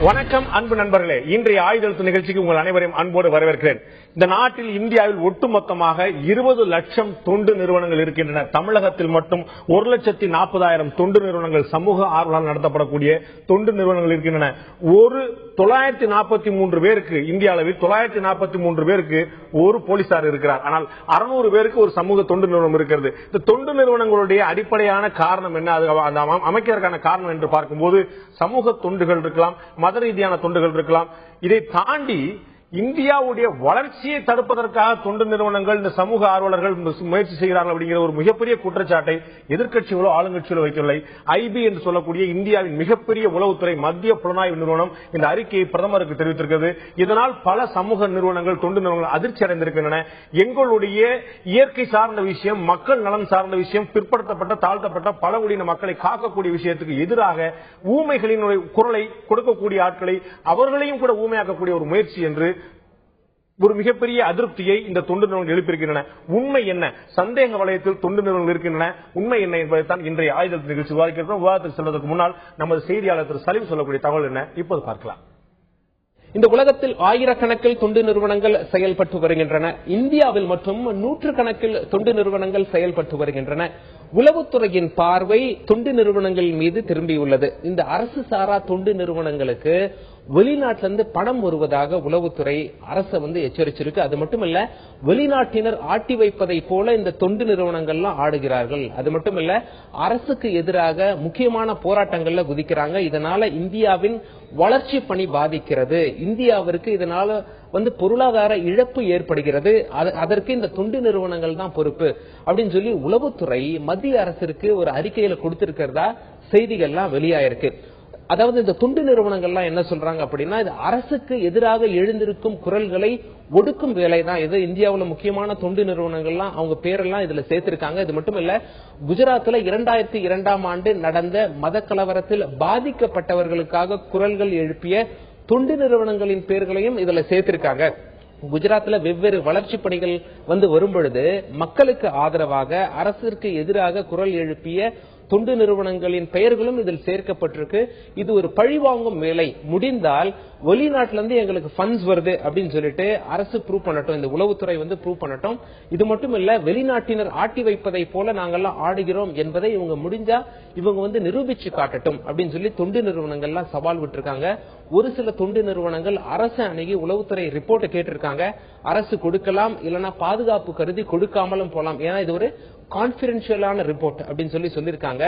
வணக்கம் அன்பு நண்பர்களே, இன்றைய ஆயுதெழுத்து நிகழ்ச்சிக்கு உங்கள் அனைவரையும் அன்போடு வரவேற்கிறேன். இந்த நாட்டில் இந்தியாவில் ஒட்டுமொத்தமாக 20 லட்சம் தொண்டு நிறுவனங்கள் இருக்கின்றன. தமிழகத்தில் மட்டும் 1,40,000 தொண்டு நிறுவனங்கள், சமூக ஆர்வலால் நடத்தப்படக்கூடிய தொண்டு நிறுவனங்கள் இருக்கின்றன. 943 பேருக்கு, இந்திய அளவில் 943 பேருக்கு ஒரு போலீசார் இருக்கிறார். ஆனால் 600 பேருக்கு ஒரு சமூக தொண்டு நிறுவனம் இருக்கிறது. இந்த தொண்டு நிறுவனங்களுடைய அடிப்படையான காரணம் என்ன, அது அமைக்கிறதுக்கான காரணம் என்று பார்க்கும்போது சமூக தொண்டுகள் இருக்கலாம், மத ரீதியான தொண்டுகள் இருக்கலாம். இதை தாண்டி இந்தியாவுடைய வளர்ச்சியை தடுப்பதற்காக தொண்டு நிறுவனங்கள், இந்த சமூக ஆர்வலர்கள் முயற்சி செய்கிறார்கள் அப்படிங்கிற ஒரு மிகப்பெரிய குற்றச்சாட்டை எதிர்க்கட்சிகளோ ஆளுங்கட்சிகளோ வைக்கவில்லை. ஐபி என்று சொல்லக்கூடிய இந்தியாவின் மிகப்பெரிய உளவுத்துறை மத்திய புலனாய்வு நிறுவனம் இந்த அறிக்கையை பிரதமருக்கு தெரிவித்திருக்கிறது. இதனால் பல சமூக நிறுவனங்கள், தொண்டு நிறுவனங்கள் அதிர்ச்சி அடைந்திருக்கின்றன. எங்களுடைய இயற்கை சார்ந்த விஷயம், மக்கள் நலன் சார்ந்த விஷயம், பிற்படுத்தப்பட்ட தாழ்த்தப்பட்ட பழங்குடியின மக்களை காக்கக்கூடிய விஷயத்துக்கு எதிராக ஊமைகளின் குரலை கொடுக்கக்கூடிய ஆட்களை அவர்களையும் கூட ஊமையாக்கக்கூடிய ஒரு முயற்சி என்று ஒரு மிகப்பெரிய அதிருப்தியை இந்த தொண்டு நிறுவனங்கள் எழுப்பியிருக்கின்றன. உண்மை என்ன, சந்தேக வலயத்தில் தொண்டு நிறுவனங்கள் இருக்கின்றன, உண்மை என்ன என்பதைத்தான் இன்றைய ஆயுதெழுத்து நிகழ்ச்சி விவாதிக்கிறோம். விவாதத்தில் செல்வதற்கு முன்னால் நமது செய்தியாளர் திரு சலீம் சொல்லக்கூடிய தகவல் என்ன இப்போது பார்க்கலாம். இந்த உலகத்தில் ஆயிரக்கணக்கில் தொண்டு நிறுவனங்கள் செயல்பட்டு வருகின்றன. இந்தியாவில் மட்டும் 100 கணக்கில் தொண்டு நிறுவனங்கள் செயல்பட்டு வருகின்றன. உளவுத்துறையின் பார்வை தொண்டு நிறுவனங்கள் மீது திரும்பியுள்ளது. இந்த அரசு சாரா தொண்டு நிறுவனங்களுக்கு வெளிநாட்டிலிருந்து பணம் வருவதாக உளவுத்துறை அரசு எச்சரிச்சிருக்கு. அது மட்டுமல்ல, வெளிநாட்டினர் ஆட்டி வைப்பதை போல இந்த தொண்டு நிறுவனங்கள்லாம் ஆடுகிறார்கள். அது மட்டுமல்ல, அரசுக்கு எதிராக முக்கியமான போராட்டங்கள்ல குதிக்கிறாங்க. இதனால இந்தியாவின் வளர்ச்சி பணி பாதிக்கிறது, இந்தியாவிற்கு இதனால பொருளாதார இழப்பு ஏற்படுகிறது, அதற்கு இந்த தொண்டு நிறுவனங்கள் தான் பொறுப்பு அப்படின்னு சொல்லி உளவுத்துறை மத்திய அரசிற்கு ஒரு அறிக்கையில கொடுத்திருக்கிறதா செய்திகள்லாம் வெளியாயிருக்கு. அதாவது இந்த தொண்டு நிறுவனங்கள்லாம் என்ன சொல்றாங்க அப்படின்னா, இது அரசுக்கு எதிராக எழுந்திருக்கும் குரல்களை ஒடுக்கும் வேலைதான் இது. இந்தியாவில் முக்கியமான தொண்டு நிறுவனங்கள்லாம் அவங்க பேரெல்லாம் இதுல சேர்த்திருக்காங்க. இது மட்டும் இல்ல, குஜராத்ல 2002ஆம் ஆண்டு நடந்த மத கலவரத்தில் பாதிக்கப்பட்டவர்களுக்காக குரல்கள் எழுப்பிய தொண்டு நிறுவனங்களின் பெயர்களையும் இதுல சேர்த்திருக்காங்க. குஜராத்ல வெவ்வேறு வளர்ச்சி பணிகள் வரும் பொழுது மக்களுக்கு ஆதரவாக அரசிற்கு எதிராக குரல் எழுப்பிய தொண்டு நிறுவனங்களின் பெயர்களும் இதில் சேர்க்கப்பட்டிருக்கு. இது ஒரு பழிவாங்கும் வேலை. முடிந்தால் வெளிநாட்டிலிருந்து எங்களுக்கு ஃபண்ட்ஸ் வருது அப்படின்னு சொல்லிட்டு அரசு ப்ரூவ் பண்ணட்டும், இந்த உளவுத்துறை ப்ரூவ் பண்ணட்டும். இது மட்டும் இல்ல, வெளிநாட்டினர் ஆட்டி வைப்பதை போல நாங்கெல்லாம் ஆடுகிறோம் என்பதை இவங்க முடிஞ்சா இவங்க நிரூபிச்சு காட்டட்டும் அப்படின்னு சொல்லி தொண்டு நிறுவனங்கள்லாம் சவால் விட்டுருக்காங்க. ஒரு சில தொண்டு நிறுவனங்கள் அரசு அணுகி உளவுத்துறை ரிப்போர்ட் கேட்டிருக்காங்க. அரசு கொடுக்கலாம், இல்லைன்னா பாதுகாப்பு கருதி கொடுக்காமலும் போலாம். ஏன்னா இது ஒரு கான்பிடென்ஷியலான ரிப்போர்ட் அப்படின்னு சொல்லியிருக்காங்க.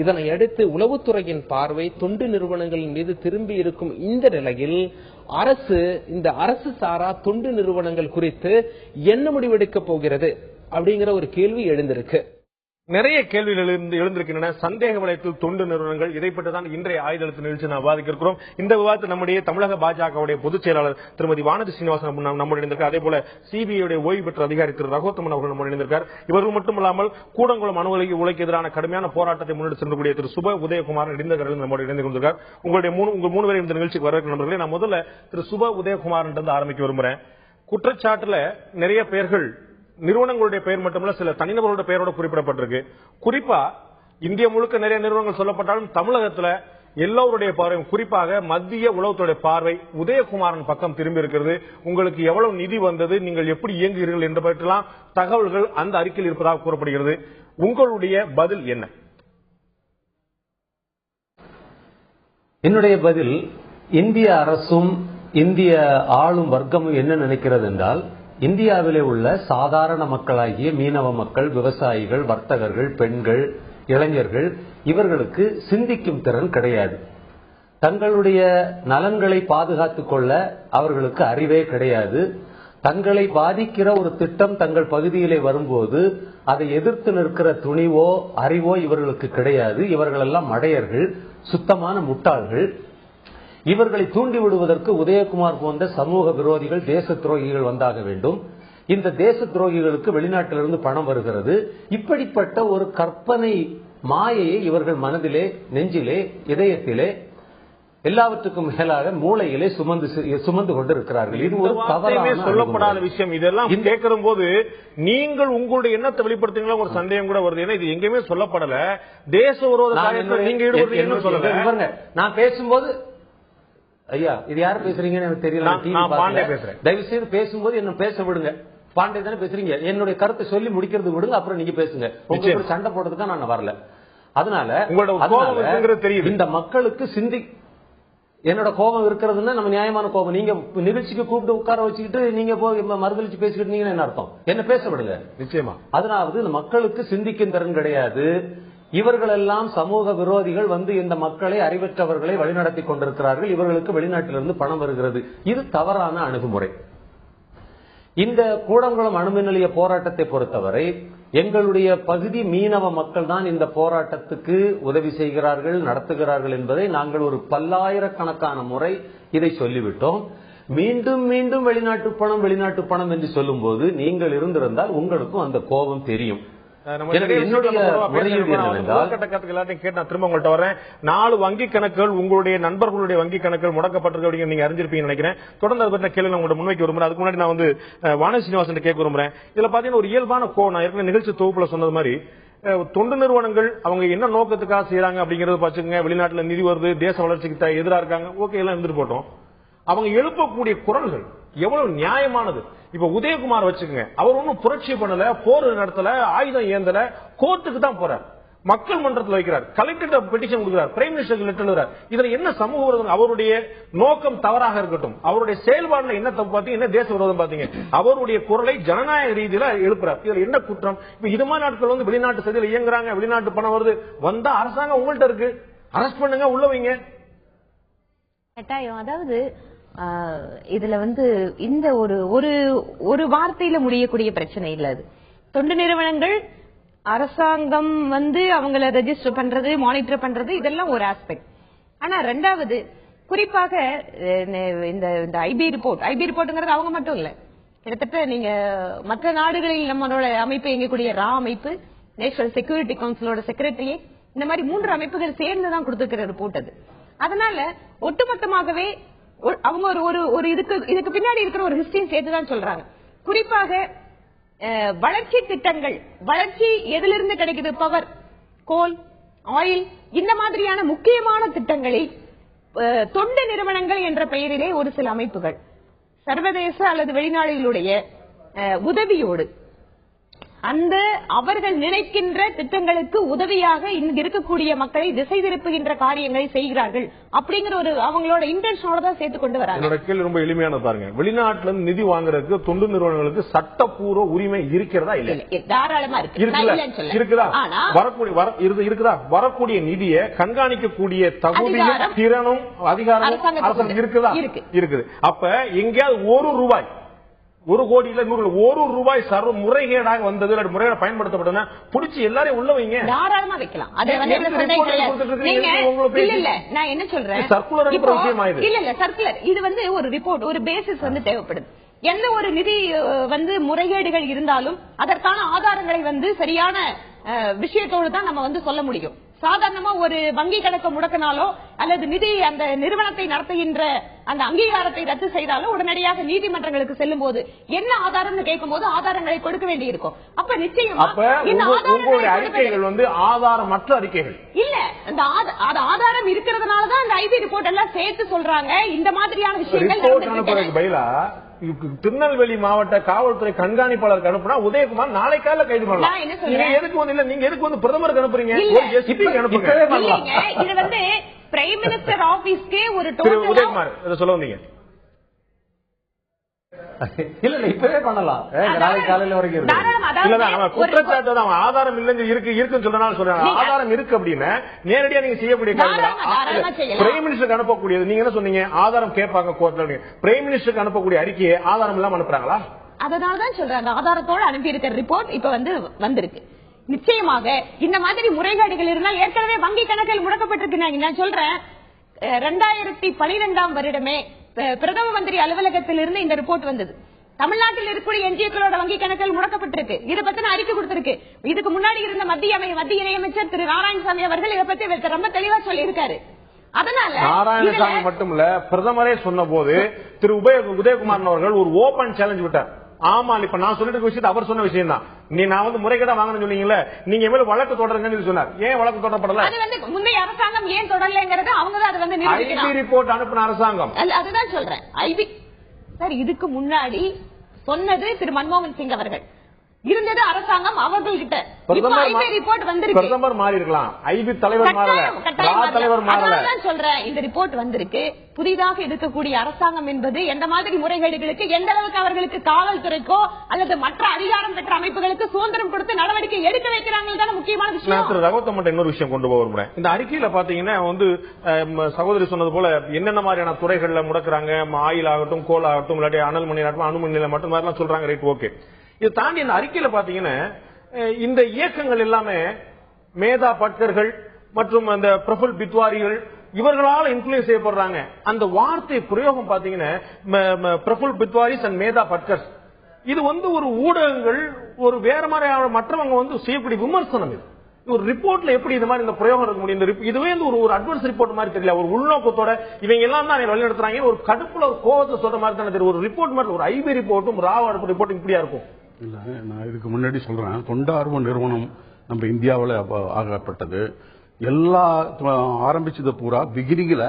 இதனை அடுத்து உளவுத்துறையின் பார்வை தொண்டு நிறுவனங்களின் மீது திரும்பி இருக்கும் இந்த நிலையில் இந்த அரசு சாரா தொண்டு நிறுவனங்கள் குறித்து என்ன முடிவெடுக்க போகிறது அப்படிங்கிற ஒரு கேள்வி எழுந்திருக்கு. நிறைய கேள்விகள் எழுந்திருக்கின்றன. சந்தேக வலயத்தில் தொண்டு நிறுவனங்கள், இதை பற்றி தான் இன்றைய ஆயுதெழுத்து நிகழ்ச்சி நாம் விவாதிக்கிறோம். இந்த விவாதத்தில் நம்முடைய தமிழக பாஜகவுடைய பொதுச் செயலாளர் திருமதி வானதி சீனிவாசன் நம்முடைய இணைந்திருக்கார். அதே போல சிபிஐ ஓய்வு பெற்ற அதிகாரி திரு ரகோத்தமன் அவர்கள் நம்முடைய இணைந்திருக்கார். இவர்கள் மட்டுமல்லாமல் கூடங்குளம் அணு உலைக்கு எதிரான கடுமையான போராட்டத்தை முன்னெடுத்து செல்லக்கூடிய திரு சுப உதயகுமார் இணைந்தவர்கள் நம்முடைய இணைந்து கொண்டிருக்கார். உங்கள் மூணு பேரும் இந்த நிகழ்ச்சிக்கு வரவேற்கிற நண்பர்களே, நான் முதல்ல திரு சுப உதயகுமார் ஆரம்பிக்க விரும்புகிறேன். குற்றச்சாட்டுல நிறைய பேர்கள் நிறுவனங்களுடைய பெயர் மட்டுமல்ல, சில தனிநபர்களுடைய பெயரோட குறிப்பிடப்பட்டிருக்கு. குறிப்பா இந்தியா முழுக்க நிறைய நிறுவனங்கள் சொல்லப்பட்டாலும் தமிழகத்துல எல்லோருடைய பார்வையும், குறிப்பாக மத்திய உளவுத்துறை பார்வை உதயகுமாரன் பக்கம் திரும்பி இருக்கிறது. உங்களுக்கு எவ்வளவு நிதி வந்தது, நீங்கள் எப்படி இயங்குகிறீர்கள் என்று பற்றிலாம் தகவல்கள் அந்த அறிக்கையில் இருப்பதாக கூறப்படுகிறது. உங்களுடைய பதில் என்ன? என்னுடைய பதில், இந்திய அரசும் இந்திய ஆளும் வர்க்கமும் என்ன நினைக்கிறது என்றால், இந்தியாவிலே உள்ள சாதாரண மக்களாகிய மீனவ மக்கள், விவசாயிகள், வர்த்தகர்கள், பெண்கள், இளைஞர்கள், இவர்களுக்கு சிந்திக்கும் திறன் கிடையாது. தங்களுடைய நலன்களை பாதுகாத்துக் கொள்ள அவர்களுக்கு அறிவே கிடையாது. தங்களை பாதிக்கிற ஒரு திட்டம் தங்கள் பகுதியிலே வரும்போது அதை எதிர்த்து நிற்கிற துணிவோ அறிவோ இவர்களுக்கு கிடையாது. இவர்களெல்லாம் மடையர்கள், சுத்தமான முட்டாள்கள். இவர்களை தூண்டிவிடுவதற்கு உதயகுமார் போன்ற சமூக விரோதிகள், தேச துரோகிகள் வந்தாக வேண்டும். இந்த தேச துரோகிகளுக்கு வெளிநாட்டிலிருந்து பணம் வருகிறது. இப்படிப்பட்ட ஒரு கற்பனை மாயையை இவர்கள் மனதிலே, நெஞ்சிலே, இதயத்திலே, எல்லாவற்றுக்கும் மேலாக மூளையிலே சுமந்து கொண்டிருக்கிறார்கள். இது ஒரு தவறான சொல்லப்படாத விஷயம். இதெல்லாம் கேட்கிற போது நீங்கள் உங்களுடைய எண்ணத்தை வெளிப்படுத்துங்களா ஒரு சந்தேகம் கூட வருது. ஏன்னா இது எங்கேயுமே சொல்லப்படல. தேச விரோத நீங்க ஈடுபடுறீங்க. நான் பேசும்போது ஐயா இது யாரு பேசுறீங்கன்னு எனக்கு தெரியல. தயவு செய்து பேசும்போது என்ன பேச விடுங்க. பாண்டே தானே பேசுறீங்க. என்னுடைய கருத்தை சொல்லி முடிக்கிறது விடுங்க, அப்புறம் நீங்க பேசுங்க. உங்களுக்கு சண்டை போடுறதுக்கு நான் வரல. அதனால இந்த மக்களுக்கு என்னோட கோபம் இருக்கிறதுன்னா நம்ம நியாயமான கோபம். நீங்க நிகழ்ச்சிக்கு கூப்பிட்டு உட்கார வச்சுக்கிட்டு நீங்க போய் மறுதளிச்சு பேசிக்கிட்டு நீங்க என்ன அர்த்தம்? என்ன பேச விடுங்க. நிச்சயமா. அதனால இந்த மக்களுக்கு சிந்திக்கும் திறன் கிடையாது. இவர்கள் எல்லாம் சமூக விரோதிகள் இந்த மக்களை அறிவற்றவர்களை வழிநடத்தி கொண்டிருக்கிறார்கள். இவர்களுக்கு வெளிநாட்டிலிருந்து பணம் வருகிறது. இது தவறான அணுகுமுறை. இந்த கூடங்குளம் அணுமின் நிலைய போராட்டத்தை பொறுத்தவரை எங்களுடைய பகுதி மீனவ மக்கள் தான் இந்த போராட்டத்துக்கு உதவி செய்கிறார்கள், நடத்துகிறார்கள் என்பதை நாங்கள் ஒரு பல்லாயிரக்கணக்கான முறை இதை சொல்லிவிட்டோம். மீண்டும் மீண்டும் வெளிநாட்டு பணம் என்று சொல்லும் போது நீங்கள் இருந்திருந்தால் உங்களுக்கும் அந்த கோபம் தெரியும். திரும்ப உங்கள்ட்ட வரேன். 4 வங்கி கணக்குகள் உங்களுடைய நண்பர்களுடைய வங்கி கணக்குகள் முடக்கப்பட்டிருக்கு நீங்க அறிஞ்சிருப்பீங்க நினைக்கிறேன். தொடர்ந்து அதை பற்றி கேள்வி உங்கள்ட்ட முன்வைக்க விரும்புறேன். அதுக்கு முன்னாடி நான் வானதி சீனிவாசன் கேட்க விரும்புறேன். இதுல பாத்தீங்கன்னா ஒரு இயல்பான நான் ஏற்கனவே நிகழ்ச்சி தொகுப்புல சொன்னது மாதிரி தொண்டு நிறுவனங்கள் அவங்க என்ன நோக்கத்துக்காக செய்யறாங்க அப்படிங்கறது பாத்துக்கங்க. வெளிநாட்டுல நிதி வருது, தேச வளர்ச்சிக்கு எதிராக இருக்காங்க, ஓகே எல்லாம் இருந்துட்டு போட்டோம். அவங்க எழுப்பக்கூடிய குரல்கள் எவ்வளவு நியாயமானது. இப்ப உதயகுமார் வச்சுக்கோங்க, அவர் ஒன்னும் புரட்சி பண்ணல, போர் நடத்தல, ஆயுதம் ஏந்தல, கோர்ட்டுக்கு தான் போறார், மக்கள் மன்றத்தில் வைக்கிறார், கலெக்டர் பெட்டிஷன் கொடுக்கிறார், பிரைம் மினிஸ்டர் லெட்டர் எழுதுறார். இதுல என்ன சமூக விரோதம்? அவருடைய நோக்கம் தவறாக இருக்கட்டும், அவருடைய செயல்பாடுல என்ன தப்பு பாத்தீங்க, என்ன தேச விரோதம் பாத்தீங்க, அவருடைய குரலை ஜனநாயக ரீதியில எழுப்புறார். இதுல என்ன குற்றம்? இப்ப இது மாதிரி நாட்கள் வெளிநாட்டு சதியில் இயங்குறாங்க, வெளிநாட்டு பணம் வருது, வந்தா அரசாங்கம் உங்கள்கிட்ட இருக்கு, அரெஸ்ட் பண்ணுங்க, உள்ள வைங்க. அதாவது இதுல இந்த ஒரு வார்த்தையில முடியக்கூடிய பிரச்சனை இல்ல. அது தொண்டு நிறுவனங்கள் அரசாங்கம் அவங்கள ரெஜிஸ்டர் பண்றது, மானிட்டர் பண்றது, இதெல்லாம் ஒரு ஆஸ்பெக்ட். ஆனா ரெண்டாவது குறிப்பாக இந்த ஐபி ரிப்போர்ட்ங்கிறது அவங்க மட்டும் இல்ல. கிட்டத்தட்ட நீங்க மற்ற நாடுகளில் நம்மளோட அமைப்பு இயங்கக்கூடிய அமைப்பு, நேஷனல் செக்யூரிட்டி கவுன்சிலோட செக்ரட்டரியே, இந்த மாதிரி 3 அமைப்புகள் சேர்ந்துதான் கொடுத்திருக்கிற ரிப்போர்ட் அது. அதனால ஒட்டுமொத்தமாகவே அவங்க ஒரு இதுக்கு பின்னாடி இருக்கிற ஒரு ஹிஸ்டரி சேர்த்துதான் சொல்றாங்க. குறிப்பாக வளர்ச்சி திட்டங்கள், வளர்ச்சி எதிலிருந்து கிடைக்குது? பவர், கோல், ஆயில், இந்த மாதிரியான முக்கியமான திட்டங்களை தொண்டு நிறுவனங்கள் என்ற பெயரிலே ஒரு சில அமைப்புகள் சர்வதேச அல்லது வெளிநாடுகளுடைய உதவியோடு அந்த அவர்கள் நினைக்கின்ற திட்டங்களுக்கு உதவியாக இங்கு இருக்கக்கூடிய மக்களை திசை திருப்புகின்ற காரியங்களை செய்கிறார்கள் அப்படிங்கிற ஒரு அவங்களோட இன்டென்ஷனோட தான் சேர்த்து கொண்டு வராங்க. என்னோட கேள்வி ரொம்ப எளிமையான பாருங்க, வெளிநாட்டுல இருந்து நிதி வாங்குறதுக்கு தொண்டு நிறுவனங்களுக்கு சட்டப்பூர்வ உரிமை இருக்கிறதா? இல்ல, தாராளமா இருக்குதா? வரக்கூடிய நிதியை கண்காணிக்கக்கூடிய தகுதியும் திறனும் அதிகாரமும் இருக்குதா? இருக்குது. அப்ப எங்கேயாவது ஒரு கோடியில 100 ரூபாய் சர்வ முறைகேடாக வந்தது, முறைகேட பயன்படுத்தப்பட்டது, புடிச்சு எல்லாரையும் உள்ள வைங்க, தாராளமா வைக்கலாம். நான் என்ன சொல்றேன், சர்க்குலர் இல்ல சர்க்குலர் இது ஒரு ரிப்போர்ட், ஒரு பேசிஸ் தேவைப்படுது. எந்த ஒரு நிதி முறைகேடுகள் இருந்தாலும் அதற்கான ஆதாரங்களை சரியான விஷயத்தோடு தான் நம்ம சொல்ல முடியும். சாதாரணமா ஒரு வங்கி கணக்கு முடக்கினாலோ அல்லது நிதி அந்த நிறுவனத்தை நடத்துகின்ற அந்த அங்கீகாரத்தை ரத்து செய்தாலோ உடனடியாக நீதிமன்றங்களுக்கு செல்லும் போது என்ன ஆதாரம்னு கேட்கும் போது ஆதாரங்களை கொடுக்க வேண்டி இருக்கும். அப்ப நிச்சயமா அறிக்கைகள் ஆதாரமற்ற அறிக்கைகள் இல்ல, இந்த ஆதாரம் இருக்கிறதுனாலதான் இந்த ஐபி ரிப்போர்ட் எல்லாம் சேர்த்து சொல்றாங்க. இந்த மாதிரியான விஷயங்கள் திருநெல்வேலி மாவட்ட காவல்துறை கண்காணிப்பாளருக்கு அனுப்புனா உதயகுமார் நாளை காலையில கைது பண்ணலாம். நீங்க எதுக்கு பிரதமருக்கு அனுப்புறீங்க? இது பிரைம் மினிஸ்டர் ஆபீஸ்க்கே ஒரு உதயகுமார் சொல்ல வந்தீங்க. இல்ல இப்பவே பண்ணலாம், நாளைக்கு காலையில வரைக்கும் குற்றச்சாட்டு தான். ஆதாரம் இல்ல இருக்குன்னு சொல்றனால சொல்றாங்க. ஆதாரம் இருக்கு அப்படின்னு நேரடியா நீங்க செய்யக்கூடிய பிரைம் மினிஸ்டருக்கு அனுப்பக்கூடியது. நீங்க என்ன சொன்னீங்க? ஆதாரம் கேட்பாங்க கோர்ட்ல. பிரைம் மினிஸ்டருக்கு அனுப்பக்கூடிய அறிக்கையை ஆதாரம் இல்லாம அனுப்புறாங்களா? அதனாலதான் சொல்றாங்க ஆதாரத்தோடு அனுப்பி இருக்கிற ரிப்போர்ட் இப்ப வந்திருக்கு. நிச்சயமாக இந்த மாதிரி முறைகேடுகள் இருந்தால் ஏற்கனவே வங்கி கணக்கில் முடக்கப்பட்டிருக்கு. நான் சொல்றேன் 2012 வருடமே பிரதம மந்திரி அலுவலகத்திலிருந்து இந்த ரிப்போர்ட் வந்தது. தமிழ்நாட்டில் இருக்கக்கூடிய என்ஜிஓக்களோட வங்கி கணக்கில் முடக்கப்பட்டிருக்கு. இதை பத்தின அறிக்கை கொடுத்திருக்கு. இதுக்கு முன்னாடி இருந்த மத்திய இணையமைச்சர் திரு நாராயணசாமி அவர்கள் இதை பத்தி ரொம்ப தெளிவா சொல்லி இருக்காரு. அதனால நாராயணசாமி மட்டும் இல்ல, பிரதமரே சொன்ன போது திரு உதயகுமார் அவர்கள் ஒரு ஓபன் சேலஞ்ச் விட்டார். ஆமா, இப்ப நான் சொல்லிட்டு விஷயத்தை அவர் சொன்ன விஷயம் தான். நான் வந்து முறைகேடா வாங்கணும்னு சொன்னீங்கல்ல, நீங்க மேல வழக்கு தொடருங்கன்னு சொன்னார். ஏன் வழக்கு தொடரப்படல? அது வந்து முந்தைய அரசாங்கம் ஏன் தொடரலைங்கிறது அவங்க தான் அதை வந்து நிரூபிக்கணும். ஐபி ரிப்போர்ட் அனுப்பின அரசாங்கம். அதுதான் சொல்றேன். ஐபி சார் இதுக்கு முன்னாடி சொன்னது திரு மன்மோகன் சிங் அவர்கள் இருந்தது அரசாங்கம் அவர்கள்கிட்ட. பிரதமர் மாறி இருக்கலாம், ஐபி தலைவர் மாறல, தலைவர் மாறல. சொல்றேன், இந்த ரிப்போர்ட் வந்திருக்கு. புதிதாக இருக்கக்கூடிய அரசாங்கம் என்பது எந்த மாதிரி முறைகேடுகளுக்கு எந்த அளவுக்கு அவர்களுக்கு காவல்துறைக்கோ அல்லது மற்ற அதிகாரம் பெற்ற அமைப்புகளுக்கு சுதந்திரம் கொடுத்து நடவடிக்கை எடுக்க வைக்கிறாங்க முக்கியமான விஷயம். ரகவத்தம் இன்னொரு விஷயம் கொண்டு போக முடியும். இந்த அறிக்கையில பாத்தீங்கன்னா வந்து சகோதரி சொன்னது போல என்னென்ன மாதிரியான துறைகள்ல முடக்குறாங்க, ஆயில் ஆகட்டும், கோல் ஆகட்டும், இல்லாட்டி அனல் மணி ஆகட்டும், அணுமின் நிலையம் மட்டும் மாதிரிலாம் சொல்றாங்க. Right, okay. இதை தாண்டி இந்த அறிக்கையில பாத்தீங்கன்னா இந்த இயக்கங்கள் எல்லாமே மேதா பட்கர்கள் மற்றும் அந்த பிரபுல் பித்வாரிகள் இவர்களால் இன்ஃபுளுன்ஸ் செய்யப்படுறாங்க. அந்த வார்த்தை பிரயோகம் பாத்தீங்கன்னா பிரபுல் பித்வாரிஸ் அண்ட் மேதா பட்கர்ஸ், இது வந்து ஒரு ஊடகங்கள் ஒரு வேற மாதிரி மற்றவங்க வந்து செய்யக்கூடிய விமர்சனம். இது ஒரு ரிப்போர்ட்ல எப்படி இந்த மாதிரி இந்த பிரயோகம் இருக்க முடியும்? இதுவே ஒரு அட்வான்ஸ் ரிப்போர்ட் மாதிரி தெரியல. ஒரு உள்நோக்கத்தோட இவங்க எல்லாம் தான் வழி நடத்துறாங்க, ஒரு கடுப்புல ஒரு கோபத்தை சொல்ற மாதிரி தானே தெரியும். ஒரு ரிப்போர்ட் மாதிரி, ஒரு ஐபி ரிப்போர்ட்டும் ராவ் ரிப்போர்ட்டும் இப்படியா இருக்கும்? இல்ல, நான் இதுக்கு முன்னாடி சொல்றேன், தொண்டார்வ நிறுவனம் நம்ம இந்தியாவில் ஆகப்பட்டது. எல்லா ஆரம்பிச்சது பூரா பிகினிங்ல